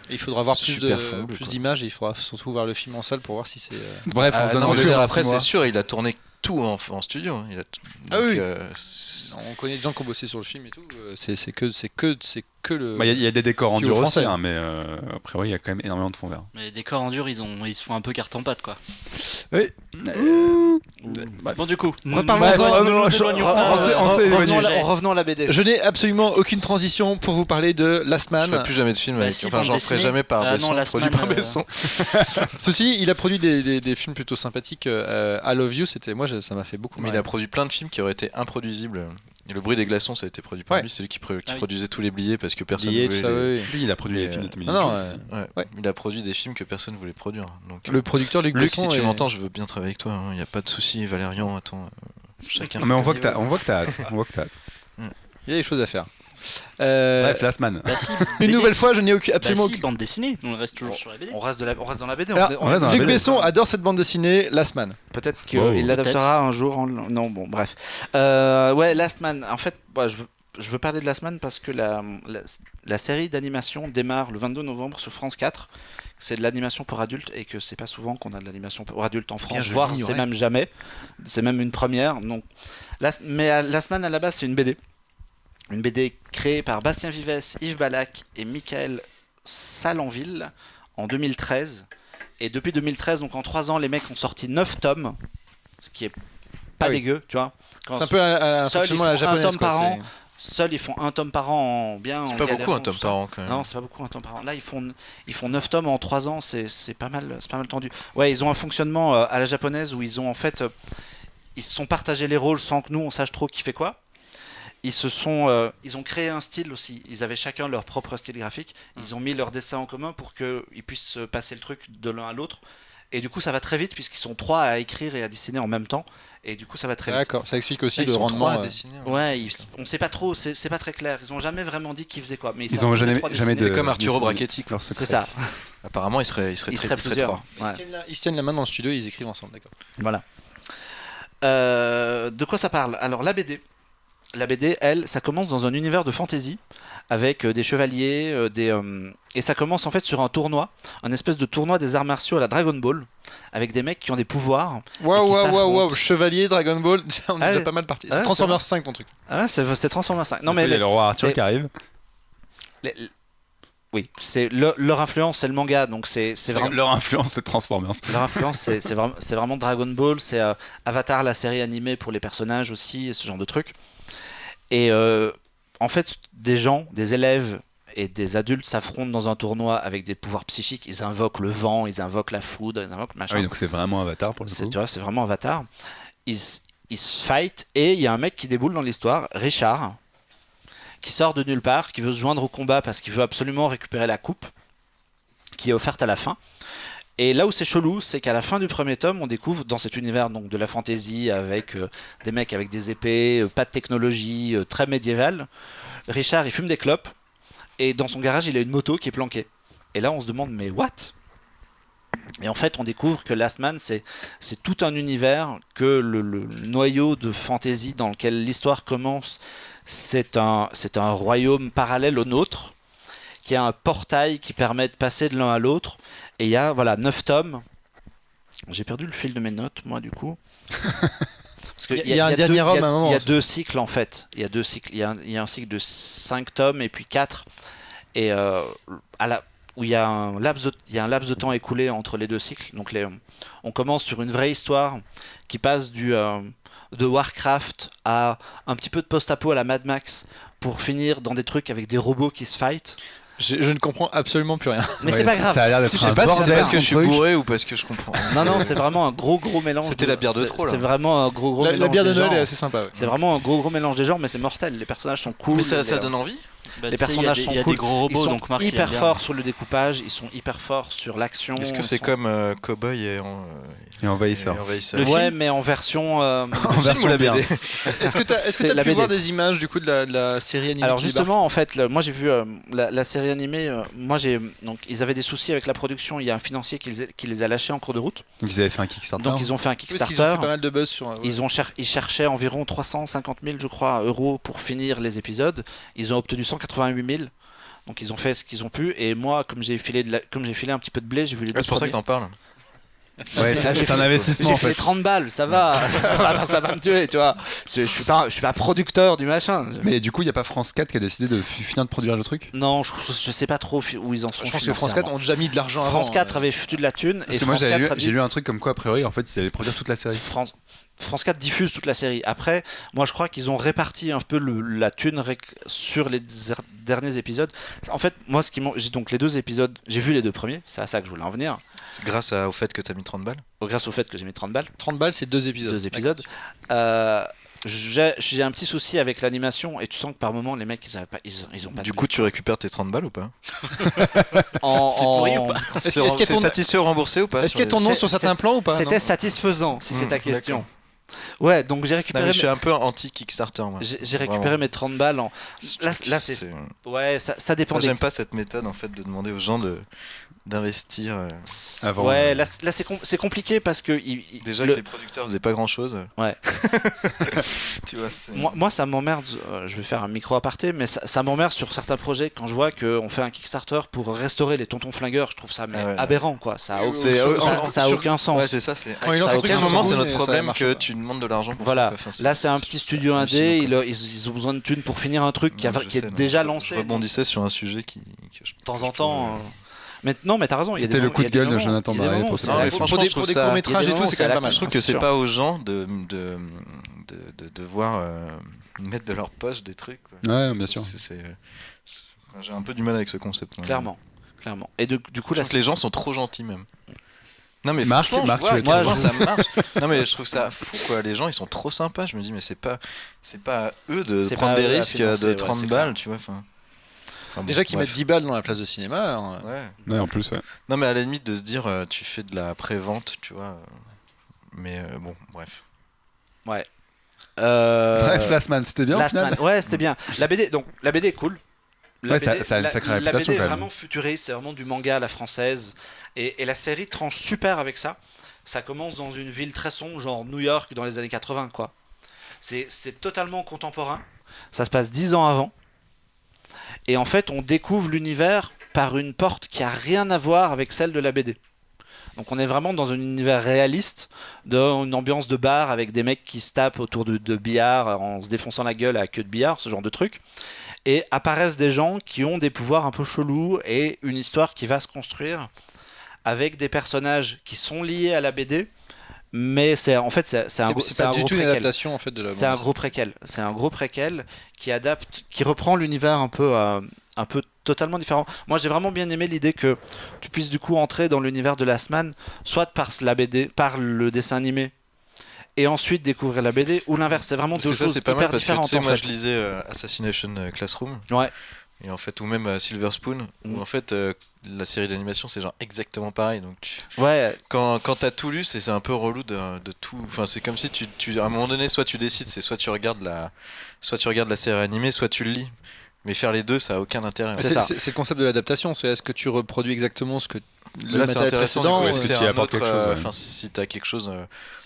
Et il faudra voir plus Super fond bleu, quoi. d'images et il faudra surtout voir le film en salle pour voir si c'est. Bref, on se donne non, je veux rendez-vous dire, dans après 6 mois. c'est sûr, il a tourné tout en studio. Hein. Il a tout- Ah donc, oui. c'est- On connaît des gens qui ont bossé sur le film et tout. C'est que le. Bah, il y a des décors en Studio dur aussi, français. hein, mais après, ouais, il y a quand même énormément de fonds verts. Mais les décors en dur, ils se font un peu carte en pâte, quoi. Oui. Bon, du coup, Reparlons-en. nous éloignons pas, Revenons à la BD. Je n'ai absolument aucune transition pour vous parler de Last je Man. ferai plus jamais de film Bah, avec. si, Enfin, bande j'en ferai dessinée. jamais par Ah, Besson, non, Last produit Man, par Besson. Ceci, il a produit des films plutôt sympathiques. I Love You, c'était moi, ça m'a fait beaucoup. Mais il marrer. a produit plein de films qui auraient été improduisibles Et le bruit des glaçons, ça a été produit par Ouais. lui. C'est lui qui Ah oui. produisait tous les billets parce que personne Billets, voulait tout ça, les- oui, oui. Lui, il a produit les Mais, films de Tommy non, Lee non, Jones. Ouais. Ouais. Il a produit des films que personne voulait produire. Donc, Le producteur Luc Luc, Besson si tu est- m'entends, je veux bien travailler avec toi. Il n'y a pas de souci. Valérian, attends. Chacun. Non, mais on voit que t'as hâte. On voit que t'as hâte. Il y a des choses à faire. Bref, Last Man. Bah si, Une BD. nouvelle fois, je n'ai Bah absolument si, bande dessinée, on reste toujours sur la BD. On reste dans la BD. Alors, on reste dans la Luc BD. Besson adore cette bande dessinée, Last Man. Peut-être qu'il Wow. l'adaptera un jour. Non, bon, bref. Ouais, Last Man. En fait, je veux parler de Last Man parce que la série d'animation démarre le 22 novembre sur France 4. C'est de l'animation pour adultes et que c'est pas souvent qu'on a de l'animation pour adultes en France, je voire l'ignorais. c'est même jamais. C'est même une première. Donc, mais Last Man à la base, c'est une BD. Une BD créée par Bastien Vives, Yves Ballac et Michael Salanville en 2013. Et depuis 2013, donc en 3 ans, les mecs ont sorti 9 tomes, ce qui est pas Ah oui. dégueu, tu vois. Quand C'est un peu un Seul, fonctionnement à ils la font un japonaise. tome quoi, par an. c'est- Seuls, ils font un tome par an bien. C'est en pas beaucoup galérant, un tome tout ça. par an quand même. Non, c'est pas beaucoup un tome par an. Là, ils font 9 tomes en 3 ans, c'est pas mal tendu. Ouais, ils ont un fonctionnement à la japonaise où ils ont en fait. Ils se sont partagés les rôles sans que nous on sache trop qui fait quoi. Ils ont créé un style aussi. Ils avaient chacun leur propre style graphique. Ils ont mis leur dessin en commun pour qu'ils puissent passer le truc de l'un à l'autre. Et du coup, ça va très vite puisqu'ils sont 3 à écrire et à dessiner en même temps. Et du coup, ça va très vite. D'accord, ça explique aussi Ah, ils le sont rendement. trois à dessiner. Ouais, on sait pas trop. C'est pas très clair. Ils ont jamais vraiment dit qui faisait quoi. Mais Ils ont jamais de. C'est comme Arturo Brachetti. leur C'est secret. ça. Apparemment, il serait Ils très seraient plusieurs. Ouais. Ils se tiennent la main dans le studio et ils écrivent ensemble, d'accord. Voilà. De quoi ça parle? Alors la BD, elle, ça commence dans un univers de fantasy avec des chevaliers, et ça commence en fait sur un tournoi, un espèce de tournoi des arts martiaux à la Dragon Ball, avec des mecs qui ont des pouvoirs. Waouh, qui waouh, waouh, s'affrontent. waouh, Chevalier, Dragon Ball, déjà, on est Ah déjà ouais. pas mal parti. Ah C'est ouais, Transformers 5 ton truc. Ah, c'est Transformers 5. Non Il y mais a le roi Arthur c'est- qui arrive. les- oui, c'est leur influence, c'est le manga, donc c'est vraiment. Leur influence, c'est Transformers. Leur influence, c'est vraiment Dragon Ball, c'est Avatar, la série animée pour les personnages aussi, et ce genre de trucs. Et en fait, des élèves et des adultes s'affrontent dans un tournoi avec des pouvoirs psychiques. Ils invoquent le vent, ils invoquent la foudre, ils invoquent Ah machin. oui, donc c'est vraiment Avatar pour le coup. Tu vois, c'est vraiment Avatar. Ils se fight et il y a un mec qui déboule dans l'histoire, Richard, qui sort de nulle part, qui veut se joindre au combat parce qu'il veut absolument récupérer la coupe qui est offerte à la fin. Et là où c'est chelou, c'est qu'à la fin du premier tome, on découvre dans cet univers donc de la fantasy avec des mecs avec des épées, pas de technologie, très médiévale. Richard, il fume des clopes et dans son garage, il a une moto qui est planquée. Et là, on se demande mais what? Et en fait, on découvre que Last Man, c'est tout un univers, que le noyau de fantasy dans lequel l'histoire commence, c'est un royaume parallèle au nôtre, qui a un portail qui permet de passer de l'un à l'autre. Et il y a 9 tomes. J'ai perdu le fil de mes notes, moi, du coup. Parce que Il y a un dernier homme à un moment. Il y a 2 cycles, en fait. Il y a 2 cycles. Il y a un cycle de 5 tomes et puis 4. Et où il y a un laps de temps écoulé entre les 2 cycles. Donc on commence sur une vraie histoire qui passe de Warcraft à un petit peu de post-apo à la Mad Max pour finir dans des trucs avec des robots qui se fight. Je ne comprends absolument plus rien. Mais Ouais, c'est pas grave. Ça a l'air d'être Je sais un pas si bordel, c'est Parce que ton je suis truc. bourré ou parce que je comprends. Non, c'est vraiment un gros mélange. C'était la bière de trop, là. C'est vraiment un gros La mélange. bière de des Noël genres. est assez sympa. Ouais. C'est vraiment un gros mélange des genres, mais c'est mortel. Les personnages sont cool. Mais ça donne envie. Bah, Les tu sais, il y a personnages des- sont Il y a cool. des gros Ils robots, sont donc Marc, il hyper aime bien. forts sur le découpage, ils sont hyper forts sur l'action. Est-ce que ils c'est sont- comme Cowboy et Envahisseur. Envahisseur Le Ouais, film mais en version. En film version ou la bien. BD? Est-ce que tu C'est as la pu BD. voir des images du coup de la série animée Alors qui justement, en fait, moi j'ai vu la série animée. Donc ils avaient des soucis avec la production. Il y a un financier qui les a lâchés en cours de route. Donc ils avaient fait un Kickstarter. Donc ils ont fait un débarque Parce qu'ils ont Kickstarter. fait pas mal de buzz sur. Ils cherchaient environ 350 000, je crois, euros pour finir les épisodes. Ils ont obtenu 188 000. Donc ils ont fait ce qu'ils ont pu. Et moi, comme j'ai filé un petit peu de blé, j'ai vu les deux C'est pour ça que premiers. t'en parles. Ouais, J'ai c'est un fait- investissement J'ai en fait fait. 30 balles, ça va. Ça va me tuer, tu vois. Je suis pas producteur du machin. Mais du coup, il n'y a pas France 4 qui a décidé de finir de produire le truc. Non, je sais pas trop où ils en sont. Je pense que France 4 ont déjà mis de l'argent avant. France 4 avait foutu de la thune. Parce et que moi, France 4 a dit- j'ai lu un truc comme quoi, a priori, en fait, ils allaient produire toute la série. France 4 diffuse toute la série. Après, moi je crois qu'ils ont réparti un peu la thune sur les derniers épisodes. En fait, moi j'ai donc les 2 épisodes, j'ai vu les 2 premiers, c'est à ça que je voulais en venir. C'est grâce au fait que t'as mis 30 balles. Grâce au fait que j'ai mis 30 balles, 30 balles, c'est 2 épisodes. 2 épisodes. j'ai un petit souci avec l'animation et tu sens que par moment les mecs ils ont pas Du de coup, tu récupères tes 30 balles ou pas? C'est pourri ou pas? Est-ce qu'il y a C'est ton- satisfait ou remboursé ou pas? Est-ce qu'il y a ton nom C'est- sur certains plans ou pas? C'était non satisfaisant si c'est ta d'accord. question. Ouais, donc j'ai Non, récupéré mais je suis un peu anti-Kickstarter, moi. j'ai récupéré Vraiment. mes 30 balles en là c'est ouais, ça dépend Moi, des j'aime pas cette méthode en fait de demander aux gens d'investir. Avant, ouais, là c'est compliqué parce que Déjà que les producteurs faisaient pas grand chose. Ouais. Tu vois, c'est. moi ça m'emmerde, je vais faire un micro aparté, mais ça m'emmerde sur certains projets quand je vois qu'on fait un Kickstarter pour restaurer les tontons flingueurs, je trouve ça Ah ouais. aberrant quoi, ça a, C'est- ça a sur- aucun sens. Ouais, c'est ça. C'est. Quand ils lancent ça a un truc aucun dans moment, le c'est goût, notre ça problème marche que pas. tu demandes de l'argent pour Voilà, ça. Enfin, là c'est un petit studio indé, hallucinant, quoi. ils ont besoin de thunes pour finir un truc qui Je est sais, déjà je lancé. De rebondissais sur un sujet que temps en temps. Mais non, mais t'as raison. il y a C'était des le moments- coup il y de a des gueule de moments- Jonathan il y a des Barré moments pour où cette c'est Non, la mais cool. franchement, Pour des je trouve courts ça- métrages il y et a tout, des c'est quand même moments, pas mal. Je trouve que c'est sûr. pas aux gens de devoir mettre de leur poche des trucs. Quoi. Ouais, bien sûr. Enfin, j'ai un peu du mal avec ce concept. moi. Clairement. Et du coup, Je là, trouve que les gens sont trop gentils même. Non mais Marc, franchement, Marc, je vois, tu es moi, trop ça marche. Non mais je trouve ça fou quoi. Les gens ils sont trop sympas. Je me dis mais c'est pas à eux de C'est prendre pas des à eux à risques financer, de ouais, 30 c'est balles, clair. tu vois. Enfin, Déjà bon, qu'ils bref. mettent 10 balles dans la place de cinéma. alors, Ouais. Ouais, en plus, ouais. Non mais à la limite de se dire tu fais de la pré-vente, tu vois. Mais bon, bref. Bref, Last Man, c'était bien au Last final. Man. Ouais, c'était bien. La BD est cool. Ouais, ça a une sacrée la réputation, BD est quand même. vraiment futuriste, c'est vraiment du manga à la française. Et la série tranche super avec ça. Ça commence dans une ville très sombre, genre New York dans les années 80, quoi. C'est totalement contemporain. Ça se passe 10 ans avant. Et en fait, on découvre l'univers par une porte qui a rien à voir avec celle de la BD. Donc on est vraiment dans un univers réaliste, dans une ambiance de bar avec des mecs qui se tapent autour de billard en se défonçant la gueule à queue de billard, ce genre de truc. Et apparaissent des gens qui ont des pouvoirs un peu chelous et une histoire qui va se construire avec des personnages qui sont liés à la BD, mais c'est un C'est gros pas du tout une préquel. adaptation en fait de la C'est un bande. gros préquel. C'est un gros préquel qui reprend l'univers un peu totalement différent. Moi, j'ai vraiment bien aimé l'idée que tu puisses du coup entrer dans l'univers de Last Man, soit par la BD, par le dessin animé, et ensuite découvrir la BD, ou l'inverse. C'est vraiment Parce deux que ça choses c'est pas mal hyper parce que tu différentes sais en moi fait. je lisais Assassination Classroom. Ouais. Et en fait, ou même Silver Spoon, où en fait la série d'animation c'est genre exactement pareil. Donc Ouais, quand t'as tout lu, c'est un peu relou de tout. Enfin, c'est comme si à un moment donné, soit tu décides, c'est soit tu regardes la série animée, soit tu le lis. Mais faire les deux, ça a aucun intérêt. C'est ça. C'est le concept de l'adaptation. C'est est-ce que tu reproduis exactement ce que le Là, c'est matériel intéressant. précédent Du coup, est-ce que c'est tu y un apportes autre, quelque chose, ouais. Enfin, si t'as quelque chose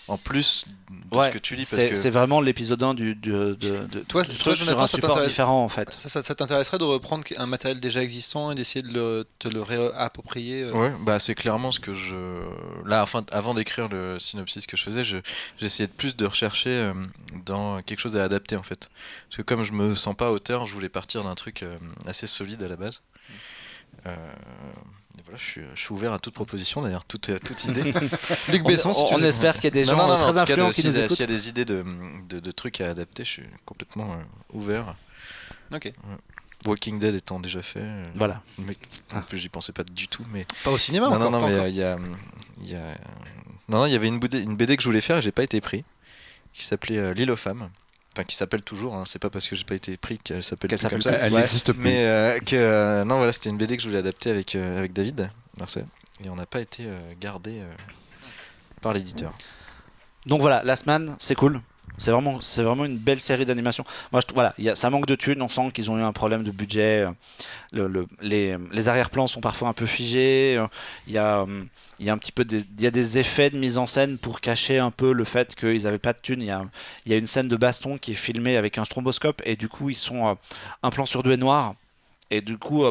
en plus de ouais. ce que tu lis, parce que C'est vraiment l'épisode 1 du Toi, truc toi, sur Jonathan, un ça support t'intéresse- différent en fait. Ça t'intéresserait de reprendre un matériel déjà existant et d'essayer de te le réapproprier Ouais, bah c'est clairement ce que là, enfin, avant d'écrire le synopsis que je faisais, j'essayais de plus de rechercher dans quelque chose à adapter en fait. Parce que comme je me sens pas auteur, je voulais partir d'un truc assez solide à la base. Et voilà, je suis ouvert à toute proposition, d'ailleurs, toute idée. Luc Besson, si tu On veux. espère qu'il y a des gens Non, très en tout cas, influents qui nous s'il y écoutent. a des idées de trucs à adapter, je suis complètement ouvert. Ok. Walking Dead étant déjà fait. Voilà. Mais en plus, j'y pensais pas du tout, mais. Pas au cinéma Non, encore. non, pas mais encore. il y a. Non, il y avait une BD que je voulais faire et j'ai pas été pris, qui s'appelait L'île aux femmes. Enfin, qui s'appelle toujours, hein. C'est pas parce que j'ai pas été pris qu'elle s'appelle Qu'elle plus comme s'appelle ça. Elle Ouais. n'existe plus. Mais non, voilà, c'était une BD que je voulais adapter avec David Marseille. Et on n'a pas été gardé par l'éditeur. Donc voilà, Last Man, c'est cool. C'est vraiment une belle série d'animation. Moi, voilà, ça manque de thunes. On sent qu'ils ont eu un problème de budget. Les arrière-plans sont parfois un peu figés. Il y a un petit peu il y a des effets de mise en scène pour cacher un peu le fait qu'ils n'avaient pas de thunes. Il y a une scène de baston qui est filmée avec un stromboscope et du coup ils sont un plan sur deux est noir. Et du coup,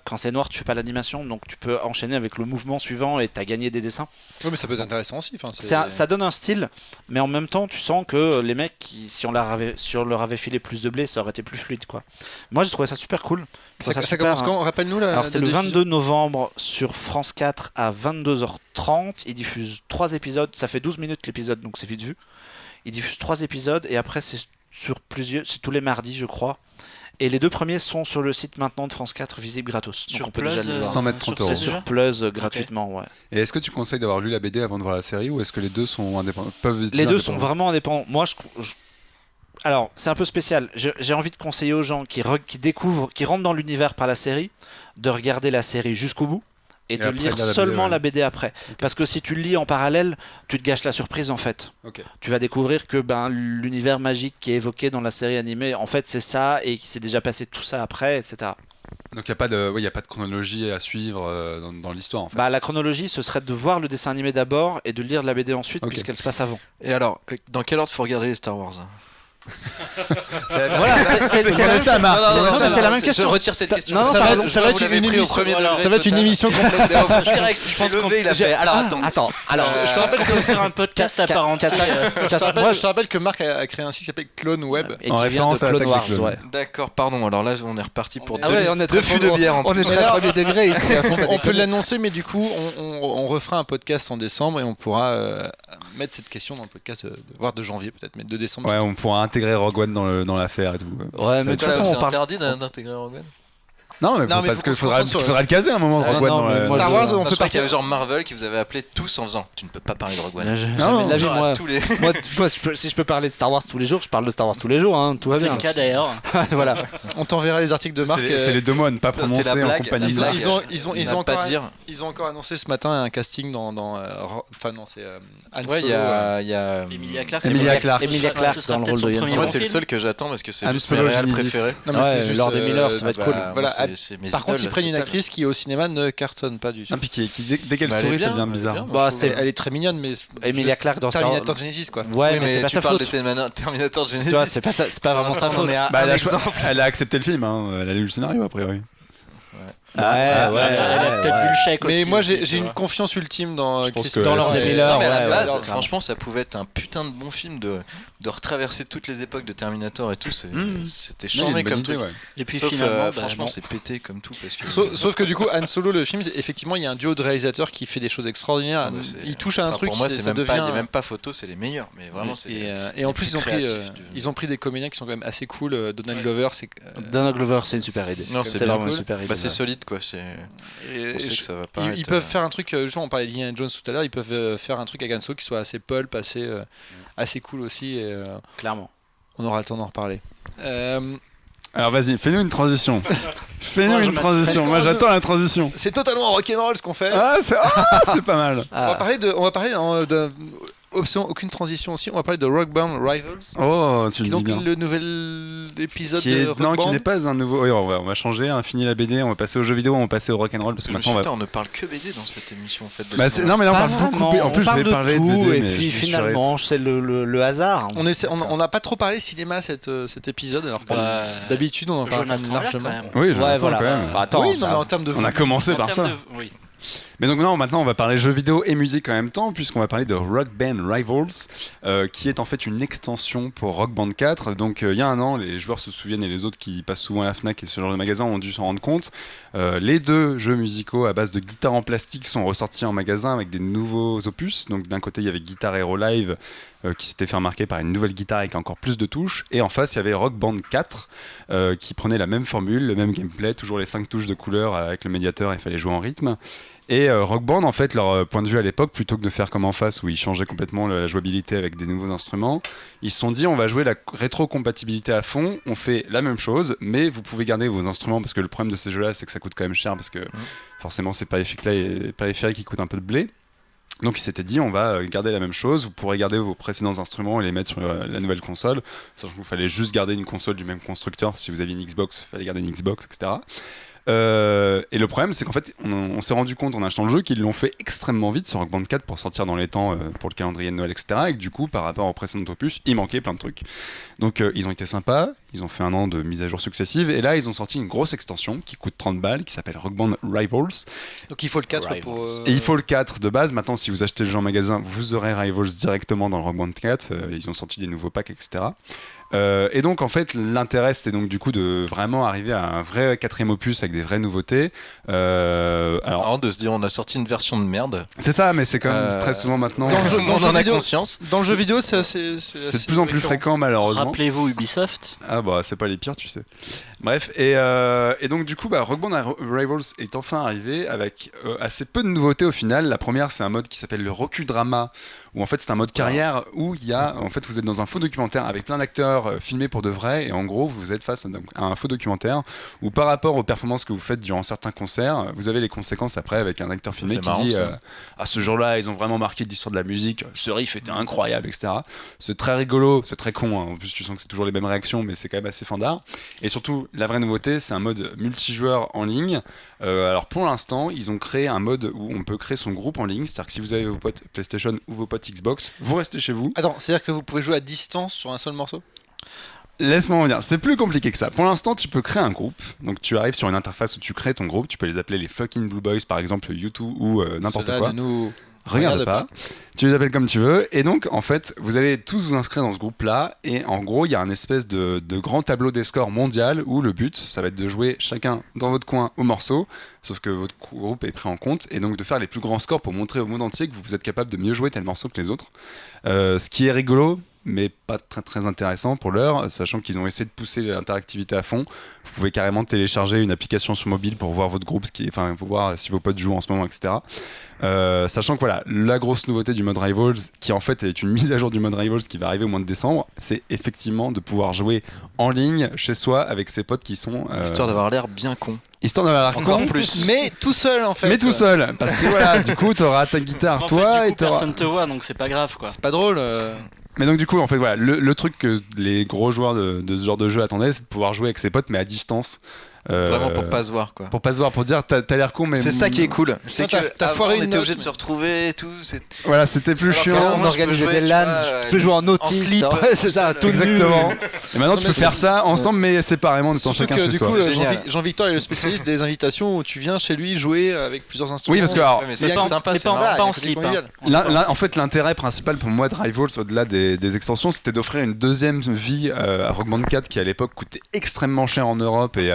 quand c'est noir, tu fais pas l'animation, donc tu peux enchaîner avec le mouvement suivant et t'as gagné des dessins. Ouais, mais ça peut être intéressant aussi. Enfin, Ça donne un style, mais en même temps, tu sens que les mecs, si on leur avait filé plus de blé, ça aurait été plus fluide, quoi. Moi, j'ai trouvé ça super cool. Ça, Ça ça super, commence hein. quand? Rappelle-nous la. Alors, c'est la le diffusion. 22 novembre sur France 4 à 22h30. Ils diffusent 3 épisodes. Ça fait 12 minutes l'épisode, donc c'est vite vu. Ils diffusent 3 épisodes et après, c'est tous les mardis, je crois. Et les 2 premiers sont sur le site maintenant de France 4, visible gratos. Donc Sur on peut déjà Plus, les voir. 100 mètres 30 sur euros. C'est déjà sur Plus gratuitement, ouais. Et est-ce que tu conseilles d'avoir lu la BD avant de voir la série ou est-ce que les deux sont indépendants peuvent être Les deux indépendants sont vraiment indépendants. Moi, Alors, c'est un peu spécial. J'ai envie de conseiller aux gens qui découvrent, qui rentrent dans l'univers par la série, de regarder la série jusqu'au bout et de après, lire lire la BD, seulement ouais. la BD après. Parce que si tu le lis en parallèle, tu te gâches la surprise en fait. Ok. Tu vas découvrir que l'univers magique qui est évoqué dans la série animée, en fait, c'est ça et qu'il s'est déjà passé tout ça après, etc. Donc il n'y a pas de chronologie à suivre dans l'histoire en fait. La chronologie, ce serait de voir le dessin animé d'abord et de lire la BD ensuite, Ok. puisqu'elle se passe avant. Et alors, dans quel ordre faut regarder les Star Wars? Voilà, c'est la même question. Je retire cette question. Non, Ça t'as va raison. être- ça va être une émission. Ça va être une émission complète. Direct, il s'est levé, il a fait. Alors attends. Alors, Je te rappelle qu'on va faire un podcast à part entière. Je te rappelle que Marc a créé un site qui s'appelle Clone Web. et En qui vient de référence à Clone l'attaque Wars, des clones. ouais. D'accord, pardon. Alors là, on est reparti pour Ah ouais, on est deux fûts de bière. On est très premier degré ici. à fond, pas On peut déconner. l'annoncer, mais du coup, on refera un podcast en décembre et on pourra mettre cette question dans le podcast, voire de janvier peut-être, mais de décembre. Ouais, on pourra intégrer Rogue One dans l'affaire et tout. Ouais, mais de toute façon, on parle. interdit d'intégrer Rogue One. Non, mais Non, mais parce faut qu'il qu'on se faudra concentre sur le caser à un moment. Ah, Rogue One non, dans mais la- moi, Star je- Wars, on Je peut crois qu'il y partir. avait genre Marvel qui vous avait appelé tous en faisant tu ne peux pas parler de Rogue One. Jamais de la vie, Genre à moi. tous les- Moi, si je peux parler de Star Wars tous les jours, je parle de Star Wars tous les jours, hein, tout va C'est bien. le cas d'ailleurs. Voilà. On t'enverra les articles de Marc. C'est les deux mots à ne pas Ça, c'était prononcer la en blague. compagnie de La Marc. blague. Ils ont n'a pas encore dire. Ils ont encore annoncé ce matin un casting dans enfin non, c'est Han Ouais, il Solo, y a. Emilia Clarke. Emilia Clarke. Emilia Clarke dans le rôle de Yann Moi, Solo. c'est le seul que j'attends parce que c'est Han juste mes Solo réals Genesis. préférés. Non, mais Ouais, c'est juste Lord et Miller, ça va être cool. Voilà, c'est mes Par contre, ils idoles prennent une totales. actrice qui au cinéma ne cartonne pas du tout. Ah, puis dès qu'elle Bah, elle est sourit, ça bien, devient elle est bizarre. bien. Bah, Elle est très mignonne, mais Emilia juste Clarke dans Star Wars. Terminator Genesis quoi. Ouais, Oui, mais c'est pas tu sa parles faute. de Terminator Genesis. Tu vois, c'est pas vraiment sa On faute. est à Bah, un exemple. elle a accepté le film, hein. Elle a lu le scénario a priori. Ouais, ouais. Peut-être vu le chèque aussi. Mais moi aussi, j'ai tu une vois. confiance ultime dans pense Chris que dans Ouais, l'ordre des c'est- Miller. Non, mais à la ouais, base, ouais, franchement, ça pouvait être un putain de bon film de retraverser toutes les époques de Terminator et tout. C'était Non, il y a charmé une bonne comme idée, truc. ouais. Et puis Sauf, finalement, bah, franchement, non. c'est pété comme tout parce que. Sauf que du coup, Han Solo, le film, effectivement, il y a un duo de réalisateurs qui fait des choses extraordinaires. Ouais, c'est- Il touche à un Enfin, truc, pour moi, c'est ça même pas, il devient. est même pas photo, c'est les meilleurs. Mais vraiment, c'est. Et en plus, plus créatifs ils ont pris des comédiens qui sont quand même assez cool. Donald Glover, c'est. Donald Glover, c'est une super idée. Non, c'est vraiment cool. une super idée. Bah, c'est solide quoi. On sait que ça va pas. Ils peuvent faire un truc, justement, on parlait d'Indiana Jones tout à l'heure, ils peuvent faire un truc à Han Solo qui soit assez pulp, assez cool aussi. Et, Clairement. on aura le temps d'en reparler. Alors vas-y, fais-nous une transition. Fais-nous Moi, je une transition. Moi j'attends la transition. C'est totalement rock'n'roll ce qu'on fait. Ah, c'est pas mal. On va parler de option aucune transition aussi. On va parler de Rock Band Rivals. Oh, tu le dis Donc bien. le nouvel épisode Qui est, de Rock non, Band. qui n'est pas un nouveau. Oui, on va changer. On finit la BD, on va passer aux jeux vidéo, on va passer au rock'n'roll parce que Je me suis maintenant dit, on va. on ne parle que BD dans cette émission en fait. Bah, non, mais là on Pas parle beaucoup. vraiment, En plus, on je parle vais de parler tout, de BD, et mais puis je me suis finalement, c'est le hasard. On n'a pas trop parlé cinéma cet épisode, alors que d'habitude on en parle Jonathan largement. là, quand même. Oui, je Ouais, l'attends voilà. quand même. Bah, attends, oui, non, ça- mais en termes de. On a commencé En par termes ça. oui. Mais donc non, maintenant on va parler jeux vidéo et musique en même temps, puisqu'on va parler de Rock Band Rivals, qui est en fait une extension pour Rock Band 4. Donc il y a un an, les joueurs se souviennent et les autres qui passent souvent à la FNAC et ce genre de magasin ont dû s'en rendre compte. Les deux jeux musicaux à base de guitare en plastique sont ressortis en magasin avec des nouveaux opus. Donc d'un côté il y avait Guitar Hero Live qui s'était fait remarquer par une nouvelle guitare avec encore plus de touches, et en face il y avait Rock Band 4 qui prenait la même formule, le même gameplay, toujours les 5 touches de couleur avec le médiateur, il fallait jouer en rythme. Et Rock Band, en fait, leur point de vue à l'époque, plutôt que de faire comme en face où ils changeaient complètement la jouabilité avec des nouveaux instruments, ils se sont dit on va jouer la rétrocompatibilité à fond, on fait la même chose, mais vous pouvez garder vos instruments, parce que le problème de ces jeux-là, c'est que ça coûte quand même cher, parce que forcément ces périphériques qui coûtent un peu de blé. Donc ils s'étaient dit on va garder la même chose, vous pourrez garder vos précédents instruments et les mettre sur la nouvelle console, sachant qu'il fallait juste garder une console du même constructeur. Si vous aviez une Xbox, il fallait garder une Xbox, etc. Et le problème, c'est qu'en fait, on s'est rendu compte en achetant le jeu qu'ils l'ont fait extrêmement vite sur Rock Band 4 pour sortir dans les temps pour le calendrier de Noël, etc. Et que du coup, par rapport au précédent opus, il manquait plein de trucs. Donc ils ont été sympas, ils ont fait un an de mise à jour successive, et là, ils ont sorti une grosse extension qui coûte 30 balles, qui s'appelle Rock Band Rivals. Donc il faut le 4 pour. Et il faut le 4 de base. Maintenant, si vous achetez le jeu en magasin, vous aurez Rivals directement dans le Rock Band 4. Ils ont sorti des nouveaux packs, etc. Et donc en fait l'intérêt c'était donc du coup de vraiment arriver à un vrai 4ème opus avec des vraies nouveautés. Alors Marrant de se dire on a sorti une version de merde. c'est ça, mais c'est quand même très souvent maintenant. Dans le jeu- on en a vidéo- conscience. Dans le jeu vidéo, c'est C'est de plus en plus fréquent malheureusement. Rappelez-vous Ubisoft. Ah bah c'est pas les pires, tu sais. Bref, et donc du coup Rock Band Rivals est enfin arrivé avec assez peu de nouveautés au final. La première, c'est un mode qui s'appelle le Rokudrama, où en fait c'est un mode carrière où il y a, en fait vous êtes dans un faux documentaire avec plein d'acteurs filmés pour de vrai, et en gros vous êtes face à un faux documentaire où par rapport aux performances que vous faites durant certains concerts, vous avez les conséquences après avec un acteur filmé C'est qui marrant, dit ça. à ce jour-là ils ont vraiment marqué l'histoire de la musique, ce riff était incroyable, etc. C'est très rigolo, c'est très con, hein. En plus tu sens que c'est toujours les mêmes réactions, mais c'est quand même assez fandard. Et surtout la vraie nouveauté, c'est un mode multijoueur en ligne. Alors pour l'instant ils ont créé un mode où on peut créer son groupe en ligne, c'est-à-dire que si vous avez vos potes PlayStation ou vos potes Xbox, vous restez chez vous. Attends, c'est-à-dire que vous pouvez jouer à distance sur un seul morceau? Laisse-moi en dire, c'est plus compliqué que ça. Pour l'instant, tu peux créer un groupe. Donc tu arrives sur une interface où tu crées ton groupe. Tu peux les appeler les fucking Blue Boys, par exemple, U2 ou n'importe Cela quoi. ne nous Regarde pas. Tu les appelles comme tu veux. Et donc, en fait, vous allez tous vous inscrire dans ce groupe-là. Et en gros, il y a un espèce de grand tableau des scores mondial où le but, ça va être de jouer chacun dans votre coin au morceau. Sauf que votre groupe est pris en compte. Et donc, de faire les plus grands scores pour montrer au monde entier que vous êtes capable de mieux jouer tel morceau que les autres. Ce qui est rigolo, mais pas très très intéressant pour l'heure, sachant qu'ils ont essayé de pousser l'interactivité à fond. Vous pouvez carrément télécharger une application sur mobile pour voir votre groupe, enfin, pour voir si vos potes jouent en ce moment, etc. Sachant que voilà, la grosse nouveauté du mode Rivals, qui en fait est une mise à jour du mode Rivals qui va arriver au mois de décembre, c'est effectivement de pouvoir jouer en ligne chez soi avec ses potes qui sont Histoire d'avoir l'air bien con. histoire d'avoir l'air Encore con, plus. Mais tout seul en fait. mais tout seul, parce que voilà, du coup t'auras ta guitare En toi fait, du et coup, t'auras. personne te voit, donc c'est pas grave, quoi. C'est pas drôle. Mais donc du coup en fait voilà, le truc que les gros joueurs de ce genre de jeu attendaient, c'est de pouvoir jouer avec ses potes mais à distance. Vraiment pour pas se voir, quoi. Pour pas se voir, pour dire t'as l'air con, mais C'est ça qui est cool. C'est Toi, que t'as avant, foiré on une était note, obligé de mais- se retrouver et tout. voilà, c'était plus Alors que chiant. là, On moi, je peux organisait jouer, des tu LAN, vois, tu peux jouer en autiste, slip, c'est ça, tout tout nu. Exactement. Et maintenant, tu Non, peux mais faire ça ensemble, mais séparément, en étant Surtout chacun que chez du soi. coup, C'est génial. Jean-Victor est le spécialiste des invitations où tu viens chez lui jouer avec plusieurs instruments. Oui, parce que alors, Ouais, mais Il y ça, a c'est sympa, mais c'est pas en- marrant. pas en il y a un côté slip, convivial. hein. en fait, l'intérêt principal pour moi de Rivals, au-delà des extensions, c'était d'offrir une deuxième vie à Rock Band 4 qui à l'époque coûtait extrêmement cher en Europe et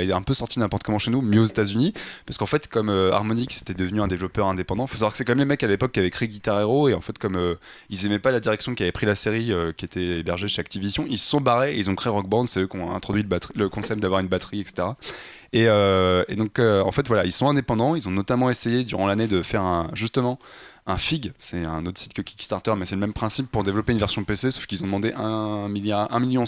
est un peu sorti n'importe comment chez nous, mieux aux États-Unis. Parce qu'en fait, comme Harmonix c'était devenu un développeur indépendant, faut savoir que c'est quand même les mecs à l'époque qui avaient créé Guitar Hero, et en fait, comme ils aimaient pas la direction qui avait pris la série qui était hébergée chez Activision, ils se sont barrés et ils ont créé Rock Band. C'est eux qui ont introduit le concept d'avoir une batterie, etc. Et donc, en fait, voilà, ils sont indépendants. Ils ont notamment essayé durant l'année de faire justement un FIG, c'est un autre site que Kickstarter, mais c'est le même principe pour développer une version PC, sauf qu'ils ont demandé 1,5 million.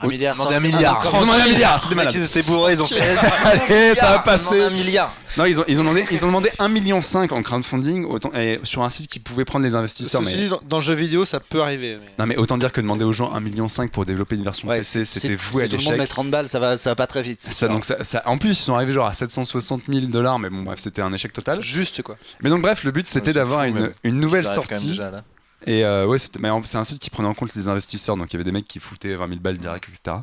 1 milliard. Demandez un milliard. Ils ont demandé 1 milliard, Les c'est mecs, malade. ils étaient bourrés, ils ont fait. Allez, ça va passer. Un milliard. Non, ils ont demandé 1,5 million en crowdfunding, et sur un site qui pouvait prendre les investisseurs. Ceci Mais... dit, dans le jeu vidéo, ça peut arriver. Mais... Non, mais autant dire que demander aux gens 1,5 million pour développer une version Ouais, PC, c'était voué à si tout le monde met l'échec. 30 balles, ça va pas très vite. Ça, donc en plus, ils sont arrivés genre à 760 000 $, mais bon, bref, c'était un échec total. Juste quoi. Mais donc, bref, le but c'était c'est d'avoir fou, même. une nouvelle Ils arrivent quand même sortie. déjà, là. Et ouais, c'est un site qui prenait en compte les investisseurs, donc il y avait des mecs qui foutaient 20 000 balles direct, etc.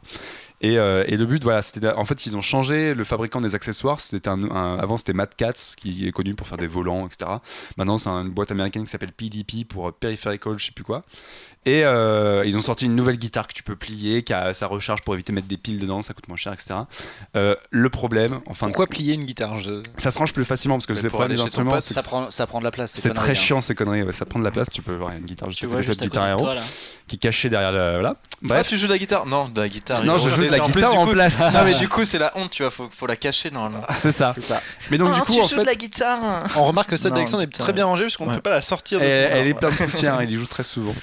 Et le but, voilà, c'était en fait, ils ont changé le fabricant des accessoires. C'était avant, c'était Mad Cats, qui est connu pour faire des volants, etc. Maintenant, c'est une boîte américaine qui s'appelle PDP pour Peripheral, je sais plus quoi. Et ils ont sorti une nouvelle guitare que tu peux plier, qui a sa recharge pour éviter de mettre des piles dedans, ça coûte moins cher, etc. Le problème, enfin, Pourquoi plier une guitare ça se range plus facilement parce que Mais c'est le pour problème des aller chez ton instruments. pote, c'est que Ça prend de la place. c'est très conneries, hein. chiant ces conneries, ouais, ça prend de la place. Tu peux avoir une guitare juste Tu à vois côté de juste ta à côté Guitar de Hero toi, là. qui est cachée derrière la. Voilà. Ah, Bref. tu joues de la guitare? Non, de la guitare. Non, je joue de la En plus, guitare du en coup- plastique. Non, mais du coup, c'est la honte, tu vois, faut la cacher normalement. C'est ça. C'est ça. Mais donc, du coup, en fait. guitare? On remarque que cette Non, d'Alexandre est putain. très bien rangée parce qu'on ne Ouais. peut pas la sortir de Elle son est plein de poussière, il y joue très souvent.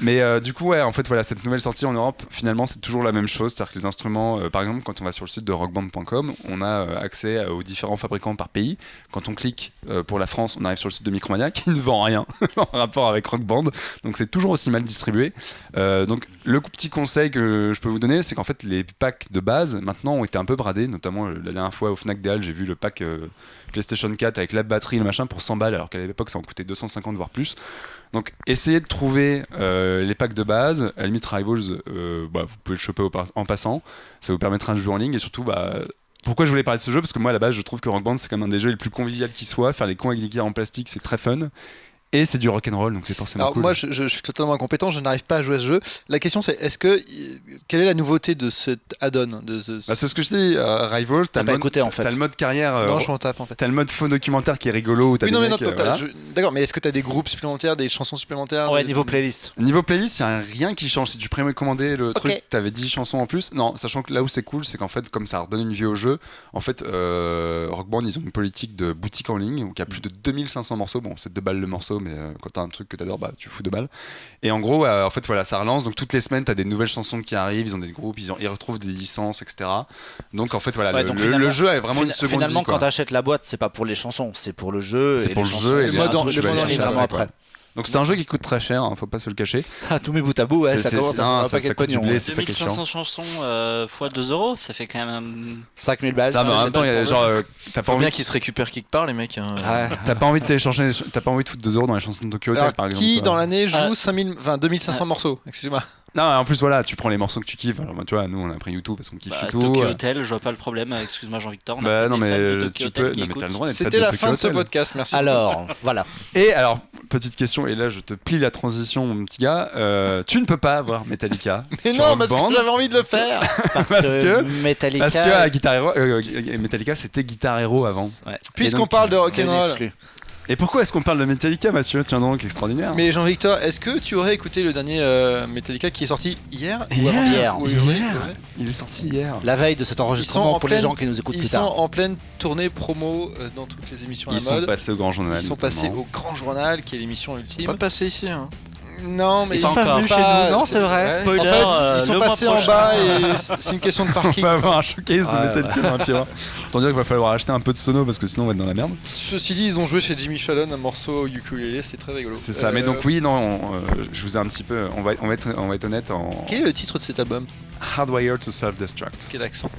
Mais du coup, ouais, en fait, voilà, cette nouvelle sortie en Europe, finalement, c'est toujours la même chose. C'est-à-dire que les instruments, par exemple, quand on va sur le site de rockband.com, on a accès aux différents fabricants par pays. Quand on clique pour la France, on arrive sur le site de Micromania qui ne vend rien en rapport avec Rock Band. Donc, c'est toujours aussi mal distribué. Donc, le petit conseil que je peux vous donner, c'est qu'en fait, les packs de base, maintenant, ont été un peu bradés. Notamment, la dernière fois au Fnac des Halles, j'ai vu le pack PlayStation 4 avec la batterie, le machin, pour 100 balles, alors qu'à l'époque, ça en coûtait 250 voire plus. Donc essayez de trouver les packs de base. À la limite, Rivals, vous pouvez le choper en passant. Ça vous permettra de jouer en ligne. Et surtout, pourquoi je voulais parler de ce jeu? Parce que moi, à la base, je trouve que Rock Band, c'est comme un des jeux les plus conviviaux qui soit. Faire les cons avec des guitares en plastique, c'est très fun. Et c'est du rock'n'roll, donc c'est forcément Alors cool. moi je suis totalement incompétent, je n'arrive pas à jouer à ce jeu. La question c'est quelle est la nouveauté de cet add-on C'est ce que je dis, Rivals, T'as pas écouté en fait. t'as le mode carrière, Non, je m'en tape en fait. t'as le mode faux documentaire qui est rigolo. Où t'as Oui, des non, mais non, mecs, voilà. d'accord, mais est-ce que tu as des groupes supplémentaires, des chansons supplémentaires Ouais, des- niveau playlist. Niveau playlist, il n'y a rien qui change. Si tu précommandais le Ok. truc, t'avais 10 chansons en plus. Non, sachant que là où c'est cool, c'est qu'en fait, comme ça redonne une vie au jeu, en fait, Rock Band, ils ont une politique de boutique en ligne où il y a plus de 2500 morceaux. Bon, c'est 2 balles le morceau, mais quand t'as un truc que t'adores, bah tu fous 2 balles. Et en gros, en fait, voilà, ça relance. Donc toutes les semaines, t'as des nouvelles chansons qui arrivent. Ils ont des groupes, ils retrouvent des licences, etc. Donc en fait, voilà, Ouais, donc finalement, le jeu a vraiment une seconde finalement, vie, quoi. quand t'achètes la boîte, c'est pas pour les chansons, c'est pour le jeu. C'est et pour les le chansons, jeu et c'est les un autres, truc tu vas que les tu chercher vraiment après, après. quoi. Donc c'est un jeu qui coûte très cher, faut pas se le cacher. Ah, tous mes bouts à bout, ouais, ça commence à faire un ça paquet de coûte du pognon. blé, Ouais. c'est ça qui est chiant. 2500 chansons fois 2€, ça fait quand même. 5000 balles. Ça, mais en même temps, il y a genre, t'as pas Faut bien envie, qu'ils se récupèrent quelque part, les mecs. Hein. Ouais. t'as pas envie de télécharger, t'as pas envie de foutre 2€ dans les chansons de Tokyo Hotel, Alors, par exemple. qui quoi. dans l'année joue Ah. 2500 morceaux? Excusez-moi. Non, en plus, voilà, tu prends les morceaux que tu kiffes. Alors, bah, tu vois, nous, on a pris YouTube parce qu'on kiffe tout. Tokyo Hotel, je vois pas le problème. Excuse-moi Jean-Victor. on a Bah peut-être non, des fans de mais Tokyo tu Hotel peux. qui Non, mais t'as écoutent. le droit d'être C'était fan de la Tokyo fin de ce Hotel. podcast, merci. Alors, voilà. Et alors, petite question, et là, je te plie la transition, mon petit gars. Tu ne peux pas avoir Metallica. Mais sur non, Rock parce Band, que j'avais envie de le faire. Parce Parce que que- Metallica. Parce que à Guitar Hero, Metallica, c'était Guitar Hero avant. Ouais. Puisqu'on donc, parle de C'est une rock'n'roll. exclue. Et pourquoi est-ce qu'on parle de Metallica, Mathieu? Tiens donc, extraordinaire. Mais Jean-Victor, est-ce que tu aurais écouté le dernier Metallica qui est sorti hier ou Hier. avant-hier? Hier. Oui, Hier. oui. Il est sorti hier. La veille de cet Ils sont enregistrement en pour les pleine- gens qui nous écoutent Ils plus sont tard. en pleine tournée promo dans toutes les émissions à Ils la sont mode. passés au Grand Journal. Ils sont passés notamment. au Grand Journal, qui est l'émission Pas ultime. passé ici. Hein. Non, mais Ils sont pas pas venus venus chez nous. Non, c'est vrai. En Spoiler, fait, ils sont le mois passés en prochain. bas et c'est une question de On parking. va avoir un showcase de Ouais, Metallica dans un pied. Autant dire qu'il va falloir acheter un peu de sono parce que sinon on va être dans la merde. Ceci dit, ils ont joué chez Jimmy Fallon un morceau au ukulélé, c'est très rigolo. C'est ça. Mais donc oui, non, je vous ai un petit peu. On va être honnête en Quel est le titre de cet album? Hardwired to Self-Destruct. Quel accent?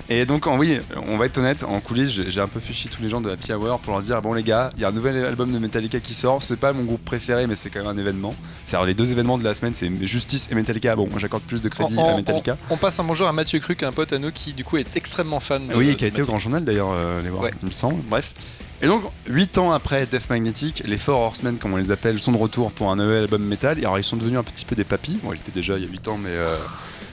Et donc oui, on va être honnête, en coulisses, j'ai un peu fait chier tous les gens de Happy Hour pour leur dire bon les gars, il y a un nouvel album de Metallica qui sort, c'est pas mon groupe préféré mais c'est quand même un événement. C'est-à-dire les 2 événements de la semaine, c'est Justice et Metallica. Bon, moi j'accorde plus de crédit à Metallica. On passe un bonjour à Mathieu Cruc, un pote à nous qui du coup est extrêmement fan. De, Oui, qui a de été au Grand Journal d'ailleurs, les voir, Ouais. il me semble. Bref. Et donc, 8 ans après Death Magnetic, les Four Horsemen, comme on les appelle, sont de retour pour un nouvel album métal. Et alors, ils sont devenus un petit peu des papis. Bon, ils étaient déjà il y a 8 ans, mais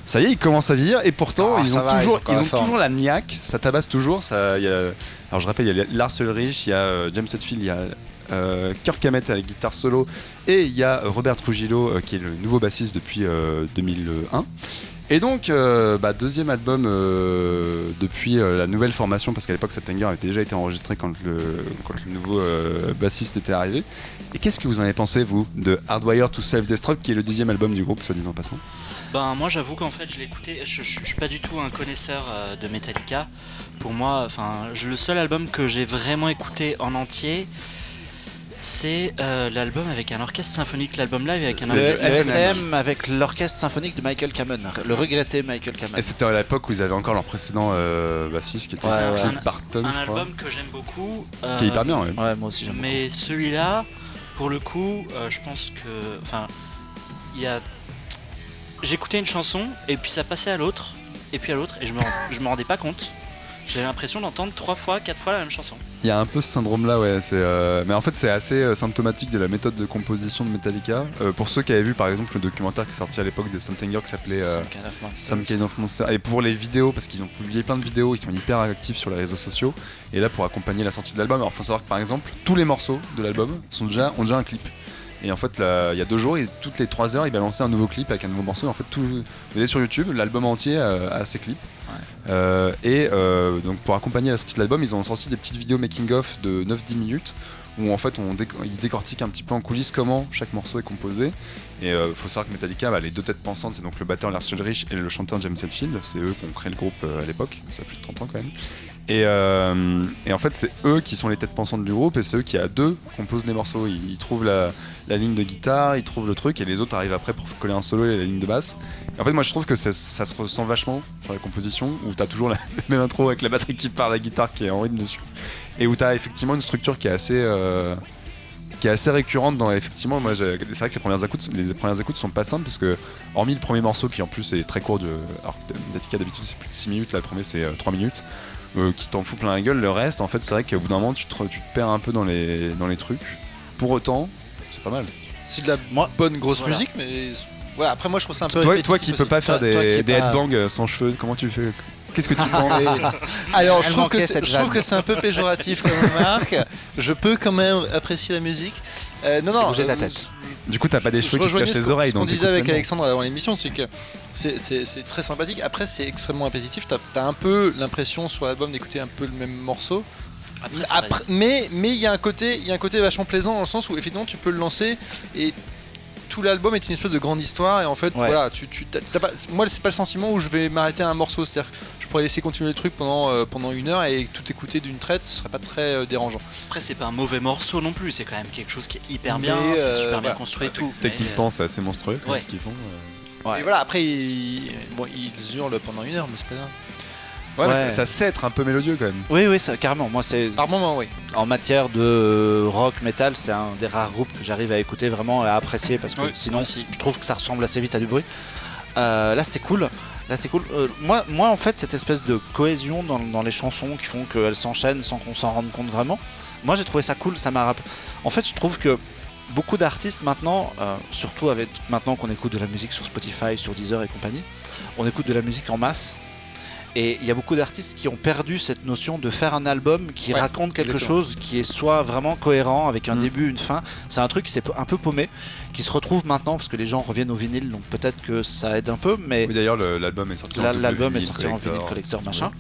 ça y est, ils commencent à vieillir. Et pourtant, Ah, ils ça ont va, toujours, ils ont encore la forme. toujours la niaque. Ça tabasse toujours. Alors, je rappelle, il y a Lars Ulrich, il y a James Hetfield, il y a Kirk Hammett à la guitare solo. Et il y a Robert Trujillo, qui est le nouveau bassiste depuis 2001. Et donc, deuxième album depuis la nouvelle formation, parce qu'à l'époque, September avait déjà été enregistré quand le nouveau bassiste était arrivé. Et qu'est-ce que vous en avez pensé, vous, de Hardwired to Self-Destruct, qui est le 10e album du groupe, soit dit en passant? Ben moi j'avoue qu'en fait je l'ai écouté, je suis pas du tout un connaisseur de Metallica. Pour moi, le seul album que j'ai vraiment écouté en entier, c'est l'album avec un orchestre symphonique, l'album live avec un C'est Le orchestre. SM avec l'orchestre symphonique de Michael Kamen, le regretté Michael Kamen. Et c'était à l'époque où ils avaient encore leur précédent bassiste, qui était Ouais, Cliff Barton, Un je crois. album que j'aime beaucoup. Qui est hyper bien, ouais. Ouais, moi aussi j'aime. Mais celui-là, pour le coup, je pense que. Il y a. J'écoutais une chanson et puis ça passait à l'autre, et puis à l'autre, et je me rendais pas compte. J'avais l'impression d'entendre 3 fois, 4 fois la même chanson. Il y a un peu ce syndrome-là, ouais. Mais en fait, c'est assez symptomatique de la méthode de composition de Metallica. Pour ceux qui avaient vu, par exemple, le documentaire qui est sorti à l'époque de Something qui s'appelait Some Kind of Monster. Et pour les vidéos, parce qu'ils ont publié plein de vidéos, ils sont hyper actifs sur les réseaux sociaux. Et là, pour accompagner la sortie de l'album, alors faut savoir que par exemple, tous les morceaux de l'album ont déjà un clip. Et en fait, il y a 2 jours, et toutes les 3 heures, il balançait un nouveau clip avec un nouveau morceau. Et en fait, vous allez sur YouTube, l'album entier a ses clips. Donc, pour accompagner la sortie de l'album, ils ont sorti des petites vidéos making-of de 9-10 minutes où en fait, ils décortiquent un petit peu en coulisses comment chaque morceau est composé. Et faut savoir que Metallica, les 2 têtes pensantes, c'est donc le batteur Lars Ulrich et le chanteur James Hetfield. C'est eux qui ont créé le groupe à l'époque, ça a plus de 30 ans quand même. Et en fait, c'est eux qui sont les têtes pensantes du groupe, et c'est eux qui à 2 composent les morceaux. Ils trouvent la ligne de guitare, ils trouvent le truc, et les autres arrivent après pour coller un solo et la ligne de basse. Et en fait, moi je trouve que ça se ressent vachement sur la composition, où t'as toujours la même intro avec la batterie qui part, la guitare qui est en rythme dessus, et où t'as effectivement une structure qui est assez récurrente dans effectivement. Moi c'est vrai que les premières écoutes sont pas simples, parce que hormis le premier morceau qui en plus est très court, alors que Metallica d'habitude c'est plus de 6 minutes, là le premier c'est 3 minutes, qui t'en fout plein la gueule. Le reste, en fait, c'est vrai qu'au bout d'un moment tu te perds un peu dans les trucs. Pour autant, c'est pas mal. C'est de la bonne grosse Voilà. musique, mais voilà, après moi je trouve ça un peu Toi répétitif qui peux aussi. pas faire Toi qui est des pas- headbangs sans cheveux, comment tu fais? Qu'est-ce que tu penses? Alors je Elle trouve manquait que cette je trouve vanne. que c'est un peu péjoratif comme remarque. Je peux quand même apprécier la musique. Non, bouger ta tête. Du coup, t'as pas des Je cheveux qui te rejoignais cachent ce les qu'on- oreilles. ce qu'on donc disait t'écoutes avec pleinement. Alexandre avant l'émission, c'est que c'est très sympathique. Après, c'est extrêmement répétitif. T'as un peu l'impression sur l'album d'écouter un peu le même morceau. Après, Mais il y a un côté vachement plaisant dans le sens où effectivement tu peux le lancer et tout l'album est une espèce de grande histoire et en fait voilà t'as pas, moi c'est pas le sentiment où je vais m'arrêter à un morceau, c'est-à-dire que je pourrais laisser continuer le truc pendant une heure et tout écouter d'une traite, ce serait pas très dérangeant. Après c'est pas un mauvais morceau non plus, c'est quand même quelque chose qui est hyper bien, Mais, c'est super bien voilà. construit et tout. Techniquement, c'est assez monstrueux Ouais. ce qu'ils font. Ouais. Et voilà, après ils hurlent pendant une heure, mais c'est pas grave. Ouais, Ouais. mais ça sait être un peu mélodieux quand même. Oui, ça, carrément. Moi, c'est Par moment, oui. en matière de rock metal, c'est un des rares groupes que j'arrive à écouter vraiment et à apprécier parce que Oui, sinon, moi aussi. je trouve que ça ressemble assez vite à du bruit. Là, c'était cool. Moi, en fait, cette espèce de cohésion dans les chansons qui font qu'elles s'enchaînent sans qu'on s'en rende compte vraiment. Moi, j'ai trouvé ça cool. Ça m'a rappelé. En fait, je trouve que beaucoup d'artistes maintenant, surtout maintenant qu'on écoute de la musique sur Spotify, sur Deezer et compagnie, on écoute de la musique en masse. Et il y a beaucoup d'artistes qui ont perdu cette notion de faire un album qui raconte quelque exactement. chose qui est soit vraiment cohérent avec un début, une fin. C'est un truc qui s'est un peu paumé, qui se retrouve maintenant parce que les gens reviennent au vinyle, donc peut-être que ça aide un peu, mais Oui, d'ailleurs, l'album est sorti en double l'album est vinyle sorti en vinyle collector, ouais. machin.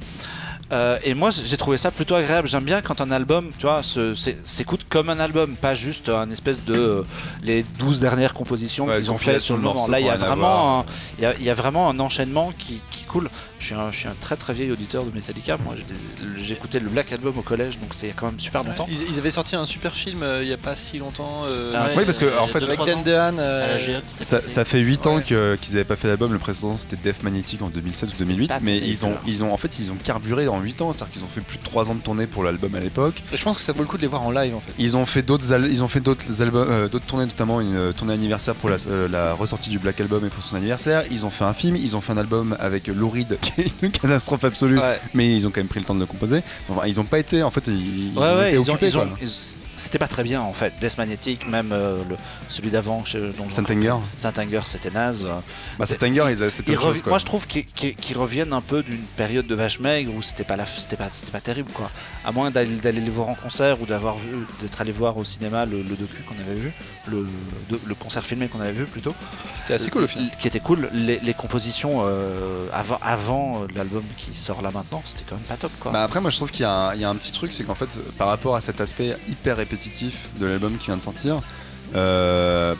Et moi j'ai trouvé ça plutôt agréable. J'aime bien quand un album, tu vois, s'écoute comme un album, pas juste un espèce de les 12 dernières compositions Ouais, qu'ils ont fait sur le moment. Là, il y a vraiment il y a vraiment un enchaînement qui coule. Je suis un très très vieil auditeur de Metallica. Moi, j'écoutais le Black Album au collège, donc c'était il y a quand même super longtemps. Ils avaient sorti un super film il y a pas si longtemps. Oui, parce que en fait, avec 2-3 Dan ans. Dehan. À la GA, c'était ça, passé. ça fait 8 ans Ouais. qu'ils avaient pas fait d'album. Le précédent c'était Death Magnetic en 2007 ou 2008, pas mais terrible. ils ont carburé en 8 ans, c'est-à-dire qu'ils ont fait plus de 3 ans de tournée pour l'album à l'époque. Je pense que ça vaut le coup de les voir en live en fait. Ils ont fait d'autres albums, d'autres tournées, notamment une tournée anniversaire pour la ressortie du Black Album et pour son anniversaire. Ils ont fait un film, ils ont fait un album avec Lou Reed qui est une catastrophe absolue, Ouais. mais ils ont quand même pris le temps de le composer. Enfin, ils ont pas été, en fait, ils ont été occupés. quoi. C'était pas très bien en fait. Death Magnetic, même celui d'avant, Saint-Anger. Saint-Anger, c'était naze. Bah, Saint-Anger, c'était autre chose, quoi. Moi, je trouve qu'ils reviennent un peu d'une période de vache maigre où c'était pas terrible quoi. À moins d'aller les voir en concert ou d'être allé voir au cinéma le docu qu'on avait vu, le concert filmé qu'on avait vu plutôt. C'était assez cool au final. Qui était cool. Les compositions avant l'album qui sort là maintenant, c'était quand même pas top quoi. Bah après moi je trouve qu'il y a un petit truc, c'est qu'en fait par rapport à cet aspect hyper répétitif de l'album qui vient de sortir,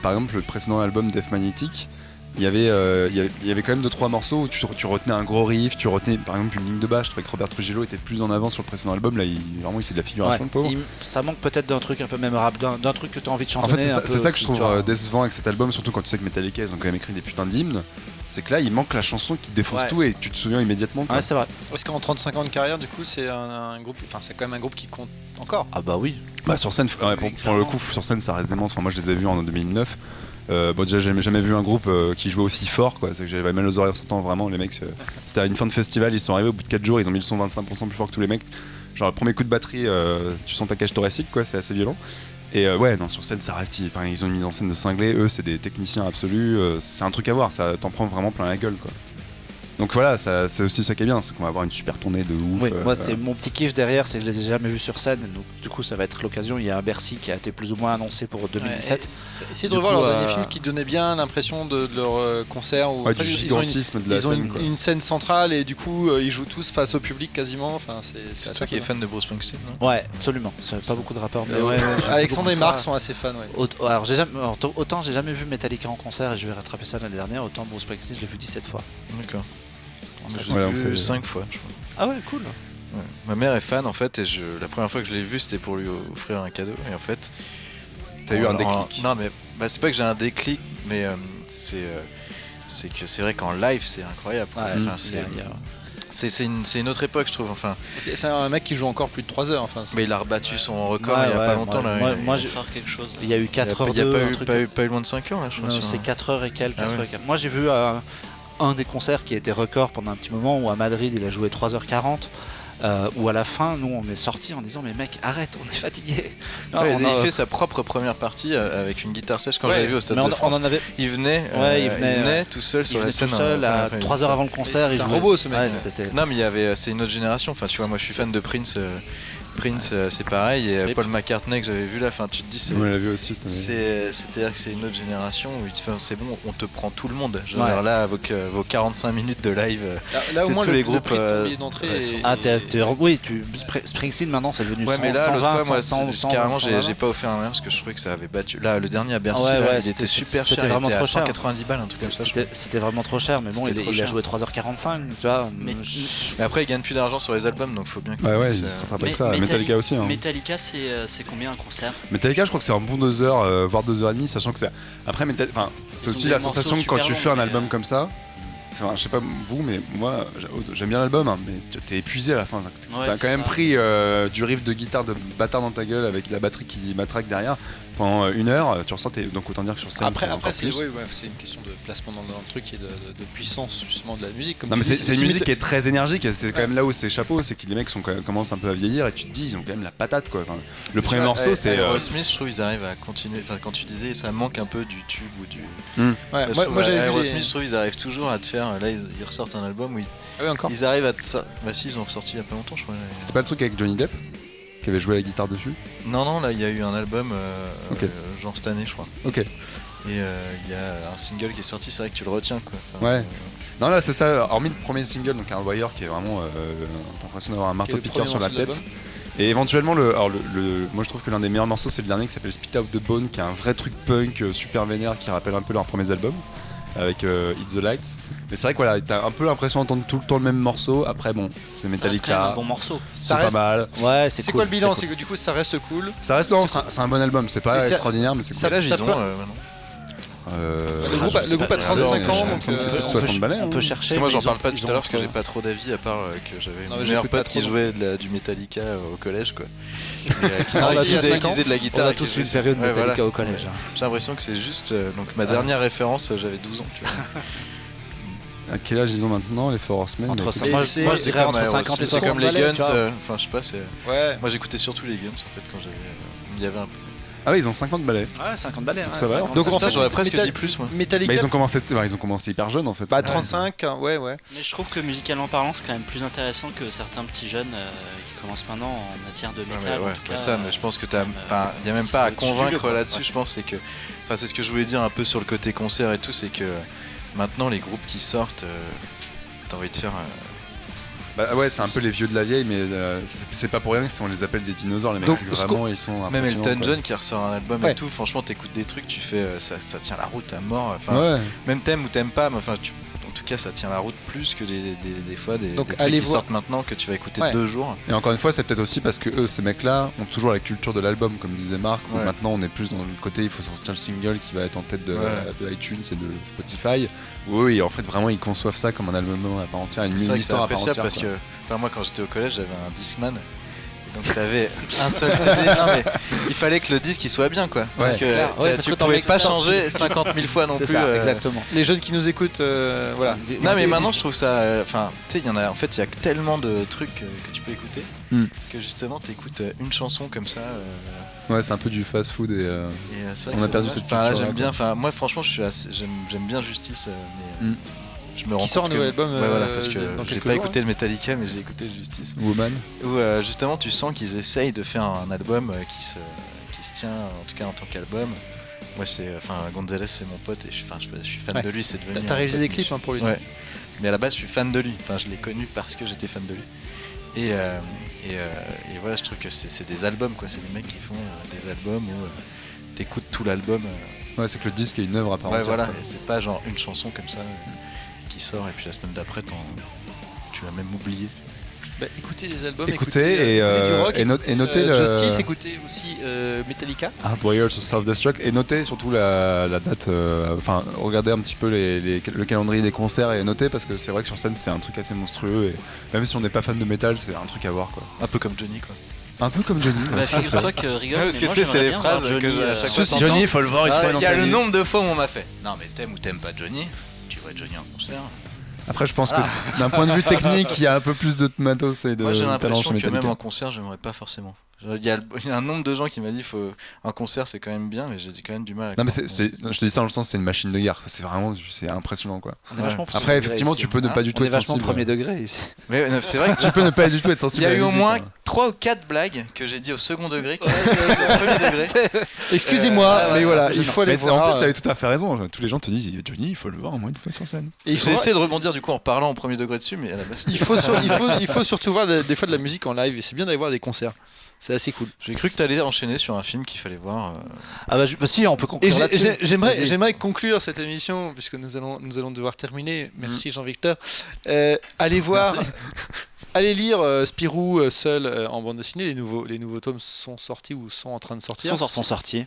par exemple le précédent album Death Magnetic, il y avait quand même 2-3 morceaux où tu retenais un gros riff, tu retenais par exemple une ligne de basse. Je trouvais que Robert Trujillo était plus en avant sur le précédent album, là il fait de la figuration, le pauvre. Ça manque peut-être d'un truc un peu mémorable, d'un truc que tu as envie de En chanter. fait c'est ça que je trouve décevant avec cet album, surtout quand tu sais que Metallica ils ont quand même écrit des putains d'hymnes. C'est que là il manque la chanson qui défonce tout et tu te souviens immédiatement quoi. Ouais, c'est vrai. Parce qu'en 35 ans de carrière, du coup, c'est un groupe. Enfin, c'est quand même un groupe qui compte encore. Ah bah oui. Bah sur scène, pour le coup sur scène ça reste dément. Enfin, moi je les ai vus en 2009. Bon déjà j'ai jamais vu un groupe qui jouait aussi fort quoi. C'est que j'avais mal aux oreilles en sortant, vraiment les mecs. C'était à une fin de festival, ils sont arrivés au bout de 4 jours, ils ont mis le son 25% plus fort que tous les mecs. Genre le premier coup de batterie, tu sens ta cage thoracique quoi, c'est assez violent. Et ouais non sur scène ça reste, ils ont une mise en scène de cinglés, eux c'est des techniciens absolus, c'est un truc à voir, ça t'en prend vraiment plein la gueule quoi. Donc voilà, c'est aussi ça qui est bien, c'est qu'on va avoir une super tournée de ouf. Oui, moi c'est mon petit kiff derrière, c'est que je les ai jamais vus sur scène, donc du coup ça va être l'occasion. Il y a un Bercy qui a été plus ou moins annoncé pour 2017. Essayez de Du revoir coup, leur dernier film qui donnait bien l'impression de leur concert. Où, Ouais, en fait, du ils ont gigantisme de la ils ont scène quoi. une scène centrale et du coup ils jouent tous face au public quasiment. Enfin, c'est C'est toi qui es fan de Bruce Springsteen, non? Ouais, absolument. C'est pas beaucoup de rappeurs, mais Ouais, ouais. Alexandre et beaucoup de Marc fois. sont assez fans. Ouais. Alors autant j'ai jamais vu Metallica en concert et je vais rattraper ça l'année dernière, autant Bruce Springsteen je l'ai vu 17 fois. D'accord. Ça Je fait- Ouais, l'ai donc vu c'est- 5 fois, je crois. Ah ouais, cool. Ouais. Ma mère est fan en fait, et la première fois que je l'ai vu c'était pour lui offrir un cadeau, et en fait. T'as eu un déclic. Non, mais c'est pas que j'ai un déclic, mais c'est que c'est vrai qu'en live c'est incroyable. quoi. Ouais, Enfin, c'est une autre époque, je trouve. Enfin, C'est un mec qui joue encore plus de 3 heures. Enfin, mais il a rebattu son record Ouais, il y a ouais, pas longtemps. moi- là. moi, il j'ai- Faire quelque chose. Il y a eu y a 4 pas- heures il y a de pas un eu, truc- pas eu loin de 5 heures là, je crois. Non, sur c'est un- 4 heures et quelques. Ah 4 ouais. heures et quelques. Moi j'ai vu un des concerts qui a été record pendant un petit moment où à Madrid il a joué 3h40. Où à la fin, nous on est sortis en disant mais mec arrête, on est fatigué. Ouais, il fait sa propre première partie avec une guitare sèche quand je l'avais vu au Stade mais de on France. en avait. Il venait, Ouais, il venait, tout seul Il sur la venait tout scène. seul à enfin, 3 heures avant le concert. c'est il un jouait. robot, ce mec. Ouais, c'était- Non mais il y avait, c'est une autre génération. Enfin tu vois, moi je suis fan de Prince Prince, c'est pareil, et Paul McCartney que j'avais vu là, enfin tu te dis On l'a vu aussi cette année. c'est-à-dire que c'est une autre génération où c'est bon, on te prend tout le monde. Je veux Ouais. dire, là, vos 45 minutes de live, Là au c'est moins tous le les groupes, prix de ton billet d'entrée ouais, est- Ah, oui, Springsteen maintenant c'est devenu ouais, 100, mais là, 120, l'autre fois, moi, 100, carrément, 120. j'ai pas offert un verre parce que je trouvais que ça avait battu. Là, le dernier à Bercy, Ouais, là, ouais, il était super c'était cher, il vraiment était à trop cher. 190 balles, un truc comme ça. je crois. C'était vraiment trop cher, mais bon, C'était trop il a cher. joué 3h45, tu vois. Mais- Mais après, il gagne plus d'argent sur les albums, donc faut bien que. Bah ouais, ça- il se rattrape Mais avec ça. Metallica aussi. Hein. Metallica, c'est combien un concert? Metallica, je crois que c'est un bon 2 heures, voire 2h30, sachant que c'est. Après, c'est Ils aussi ont la des sensation morceaux que quand tu super fais un longs, album mais, comme ça. Enfin, je sais pas vous, mais moi j'aime bien l'album, hein, mais t'es épuisé à la fin. Ouais, T'as c'est quand même ça. pris du riff de guitare de bâtard dans ta gueule avec la batterie qui matraque derrière pendant 1 heure. Tu ressens, donc autant dire que sur scène, Après, c'est encore c'est plus. c'est une question de placement dans le truc et de puissance justement de la musique. Comme Non, tu mais dis, c'est une si musique qui est très énergique, et c'est quand même là où c'est chapeau, c'est que les mecs commencent un peu à vieillir, et tu te dis, ils ont quand même la patate quoi. Enfin, le premier morceau, c'est. Aerosmith, je trouve ils arrivent à continuer. Enfin, quand tu disais, ça manque un peu du tube ou du. Ouais, Je moi trouve, j'avais vu Aerosmith, les... je trouve ils arrivent toujours à te faire. Là, ils ressortent un album où Ah oui, encore. ils arrivent à. Bah si, ils ont ressorti il y a pas longtemps, je crois. C'était pas le truc avec Johnny Depp qui avait joué la guitare dessus? Non, là, il y a eu un album, Ok. genre cette année, je crois. Ok. Et il y a un single qui est sorti, c'est vrai que tu le retiens, quoi. Enfin, Ouais. Non, là c'est ça, hormis le premier single, donc un Wire qui est vraiment. T'as l'impression d'avoir un marteau Qui est le piqueur premier sur la morceau de tête. l'album. Et éventuellement, moi je trouve que l'un des meilleurs morceaux c'est le dernier qui s'appelle Spit Out the Bone, qui est un vrai truc punk super vénère qui rappelle un peu leurs premiers albums, avec Hit the Lights. Mais c'est vrai que voilà, t'as un peu l'impression d'entendre tout le temps le même morceau. Après, bon, c'est Ça reste quand même Metallica, un bon morceau. c'est Ça pas reste- mal. Ouais, C'est cool, quoi le bilan? cool. C'est que du coup ça reste cool. Ça reste, non, c'est un bon album, c'est pas Et ça- extraordinaire, mais c'est ça- cool. Quel âge ils ont peut- maintenant Le groupe a 35 ans, donc c'est plus de 60 balais. On peut hein. chercher. Parce que moi mais j'en ils parle ont- pas ils tout à ont l'heure parce que entre- j'ai pas trop d'avis à part que j'avais Non, mais mon meilleur j'écoute pas pote trop qui non jouait du Metallica au collège quoi. Et, qui On a tous faisait 5 ans. de la On guitare. a et qui tous une jouait- période Ouais, Metallica voilà. au collège. hein. J'ai l'impression que c'est juste donc ma dernière référence j'avais 12 ans tu vois. À quel âge ils ont maintenant, les Four Horsemen? Entre Écoute, ça, Et moi, c'est- moi, je C'est dirais comme, entre 50 et c'est 60 comme les balais, Guns, tu vois. enfin je sais pas, c'est. Ouais. Moi j'écoutais surtout les Guns en fait quand j'avais. Il y avait un. Ah oui, ils ont 50 balais. Ouais, 50 balais. Donc ça va. Donc en fait, j'aurais presque Metal- dit plus moi. Metallica, Mais ils ont commencé hyper jeunes en fait. bah 35, ouais. Mais je trouve que musicalement parlant, c'est quand même plus intéressant que certains petits jeunes qui commencent maintenant en matière de Ouais, métal. ouais, en tout cas, ça, mais je pense que c'est quand même, il y a même c'est pas à au-dessus du convaincre lot, quoi. là-dessus. Ouais. Je pense c'est que, enfin, c'est ce que je voulais dire un peu sur le côté concert et tout, c'est que maintenant les groupes qui sortent, t'as envie de faire. Bah ouais, c'est un peu les vieux de la vieille, mais c'est pas pour rien que si on les appelle des dinosaures, les mecs. Donc, C'est que vraiment, ils sont Même impressionnants, Elton quoi. John qui ressort un album Ouais. et tout, franchement, t'écoutes des trucs, tu fais, ça tient la route à mort. Enfin, Ouais. même t'aimes ou t'aimes pas, mais enfin, en tout cas, ça tient la route plus que des fois des Donc, trucs allez qui voir- sortent maintenant que tu vas écouter Ouais. 2 jours. Et encore une fois, c'est peut-être aussi parce que eux, ces mecs-là, ont toujours la culture de l'album, comme disait Marc, où Ouais. maintenant on est plus dans le côté, il faut sortir le single qui va être en tête de iTunes et de Spotify, où eux, en fait, vraiment, ils conçoivent ça comme un album à part entière, une C'est vrai que c'est histoire à part appréciable entière. parce quoi. que, enfin, moi, quand j'étais au collège, j'avais un Discman. Donc t'avais un seul CD, non, mais il fallait que le disque il soit bien quoi. Parce que clair. Ouais, parce tu que t'en pouvais mets- pas changer 50 000 fois non C'est plus. ça, exactement. Les jeunes qui nous écoutent, voilà. Non mais maintenant je trouve ça, enfin tu sais il y en a, en fait il y a tellement de trucs que tu peux écouter Hmm. que justement t'écoutes une chanson comme ça. Ouais, c'est un peu du fast-food et. C'est vrai On que a c'est perdu dommage. cette Enfin, là culture-là, j'aime quoi. bien, enfin moi franchement j'aime bien Justice, mais Hmm. je me rends Qui sort un compte que nouvel album, ouais, voilà, parce que dans j'ai quelques pas jours, écouté le Metallica mais j'ai écouté Justice. Woman. Où justement tu sens qu'ils essayent de faire un album qui se tient en tout cas en tant qu'album. Moi c'est, enfin Gonzalez c'est mon pote et je suis fan Ouais. de lui, c'est devenu. T'as un réalisé pote, des mais clips hein, pour lui. Ouais. Mais à la base je suis fan de lui. Enfin je l'ai connu parce que j'étais fan de lui. Et voilà je trouve que c'est des albums quoi. C'est des mecs qui font des albums où t'écoutes tout l'album. Ouais, c'est que le disque est une œuvre à part Ouais entière. voilà. quoi. Et c'est pas genre une chanson comme ça qui sort et puis la semaine d'après tu l'as même oublié. Bah, écoutez des albums, Écoutez écoutez du rock, et notez le Justice, écoutez aussi Metallica. Hardwire to Self-Destruct et notez surtout la date, enfin regardez un petit peu le calendrier des concerts et notez parce que c'est vrai que sur scène c'est un truc assez monstrueux et même si on n'est pas fan de métal c'est un truc à voir quoi. Un peu comme Johnny quoi. Un peu comme Johnny. Bah, figure-toi que rigole, Ouais, parce mais que moi, tu sais, c'est j'aimerais les bien phrases voir que Johnny, à chaque euh, fois t'entends. Johnny, faut le voir une fois dans Il y a sa le vie. nombre de fois où on m'a fait. Non mais t'aimes ou t'aimes pas Johnny, tu vois Johnny en concert. Après, je pense que d'un point de vue technique, il y a un peu plus de matos et de Moi j'ai talent l'impression chez que Metallica. même en concert, j'aimerais pas forcément. Il y a un nombre de gens qui m'a dit un concert c'est quand même bien, mais j'ai quand même du mal à Non, mais croire. je te dis ça dans le sens, c'est une machine de guerre. C'est impressionnant, quoi. On est vachement Ouais. premier Après, degré effectivement, ici. tu peux ne pas du tout On est être vachement sensible. premier degré ici. Mais c'est vrai que Tu peux ne pas du tout être il sensible. y a à la eu au musique, moins hein. 3 ou 4 blagues que j'ai dit au second degré qui étaient au premier degré. Excusez-moi, mais ouais, voilà, c'est il faut aller Mais voir. en plus, t'avais tout à fait raison. Tous les gens te disent Johnny, il faut le voir au moins une fois sur scène. Et il J'ai faut, essayé de rebondir du coup en parlant au premier degré dessus, mais à la base. il faut surtout voir des fois de la musique en live et c'est bien d'aller voir des concerts. C'est assez cool. J'ai cru que t'allais enchaîner sur un film qu'il fallait voir. Ah bah si, on peut Et conclure là-dessus. Vas-y. j'aimerais conclure cette émission, puisque nous allons devoir terminer. Merci Jean-Victor. Allez voir, allez lire Spirou seul en bande dessinée. Les nouveaux tomes sont sortis ou sont en train de sortir. Sont sortis.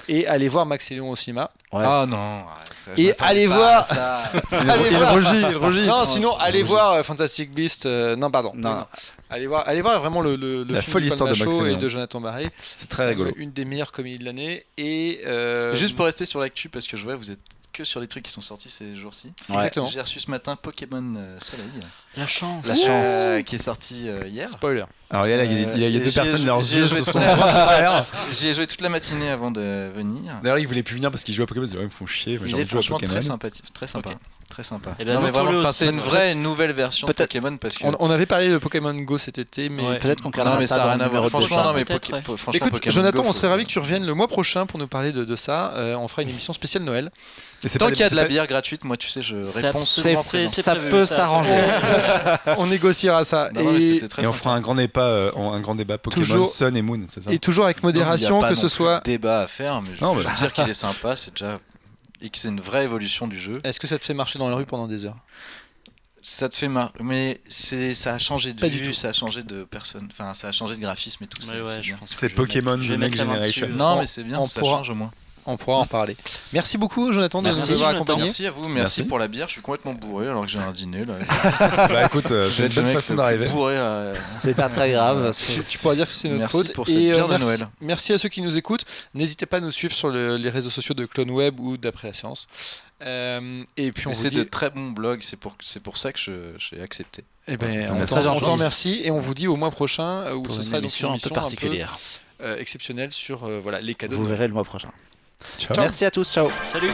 Et allez voir Max et Léon au cinéma. Ouais. Ah non, arrête, ça, je Et m'attendais allez pas voir- à ça. Allez voir. Il rugit. Non, sinon allez voir Fantastic Beast. Non, pardon. Non. Allez voir vraiment le La film folle du histoire de Palma Max et Show et Léon. de Jonathan Barré. C'est très rigolo. Une des meilleures comédies de l'année. Et Juste pour rester sur l'actu, parce que je vois, vous êtes que sur les trucs qui sont sortis ces jours-ci. Ouais. Exactement. J'ai reçu ce matin Pokémon Soleil, La chance. La chance. qui est sorti hier. spoiler. Alors, il y a Et deux j'y ai personnes, joué- leurs j'y ai yeux joué se toute sont la- ouverts. J'y ai joué toute la matinée avant de venir. D'ailleurs, ils voulaient plus venir parce qu'ils jouaient à Pokémon. Ils disaient, ouais, ils me font chier. Moi, j'ai Il envie est de jouer à franchement Pokémon. très sympathique, très sympa. Ok. Très sympa. Eh ben, Non, mais notons-le vraiment, enfin, aussi, c'est une notre- vraie nouvelle version de Peut-être- Pokémon parce que. On avait parlé de Pokémon Go cet été, mais Ouais. Peut-être qu'on Non, calera mais ça n'a dans rien le à voir. numéro de Franchement, décembre. non, mais peut-être, ouais. franchement, écoute, Pokémon Jonathan, Go, on serait faut- ravi que tu reviennes le mois prochain pour nous parler de ça. On fera une émission spéciale Noël. Et c'est Tant pas- qu'il y a de c'est la pas- bière gratuite, moi, tu sais, je Ça, réponds c'est- souvent c'est- présent. c'est Ça prévu, peut ça. s'arranger. On négociera ça. Non, mais et, c'était très Et on sympa. fera un grand débat Pokémon Toujours- Sun et Moon, c'est ça et toujours avec Non, il y a modération, pas que non ce plus soit. de débat à faire, mais je Non, veux mais- dire qu'il est sympa, c'est déjà. Et que c'est une vraie évolution du jeu. Est-ce que ça te fait marcher dans la rue pendant des heures? Ça te fait marre, mais ça a changé de Pas du vue, tout. ça a changé de personne, enfin ça a changé de graphisme et tout. Ouais, c'est je bien. pense que C'est je vais Pokémon je vais The mettre Next la main dessus. Generation. Non, On- mais c'est bien, on ça pourra- change au moins. On pourra en parler. Merci beaucoup, Jonathan, de Merci, nous avoir Jonathan. accompagnés. Merci à vous, merci Merci. pour la bière. Je suis complètement bourré alors que j'ai un dîner là. Bah écoute, Je vais c'est une être le bonne mec façon le plus d'arriver. bourré à- C'est pas très grave. Tu pourras dire que c'est notre Merci faute. pour cette bière de merci, Noël. merci à ceux qui nous écoutent. N'hésitez pas à nous suivre sur les réseaux sociaux de Clone Web ou d'Après la Science. Et puis on Mais vous c'est dit, de très bons blogs, c'est pour ça que j'ai accepté. eh ben, C'est on très t'en gentil. remercie et on vous dit au mois prochain où Pour ce une sera donc émission un peu particulière. exceptionnelle sur voilà les cadeaux. Vous verrez le mois prochain. Ciao. Merci à tous. Ciao. Salut.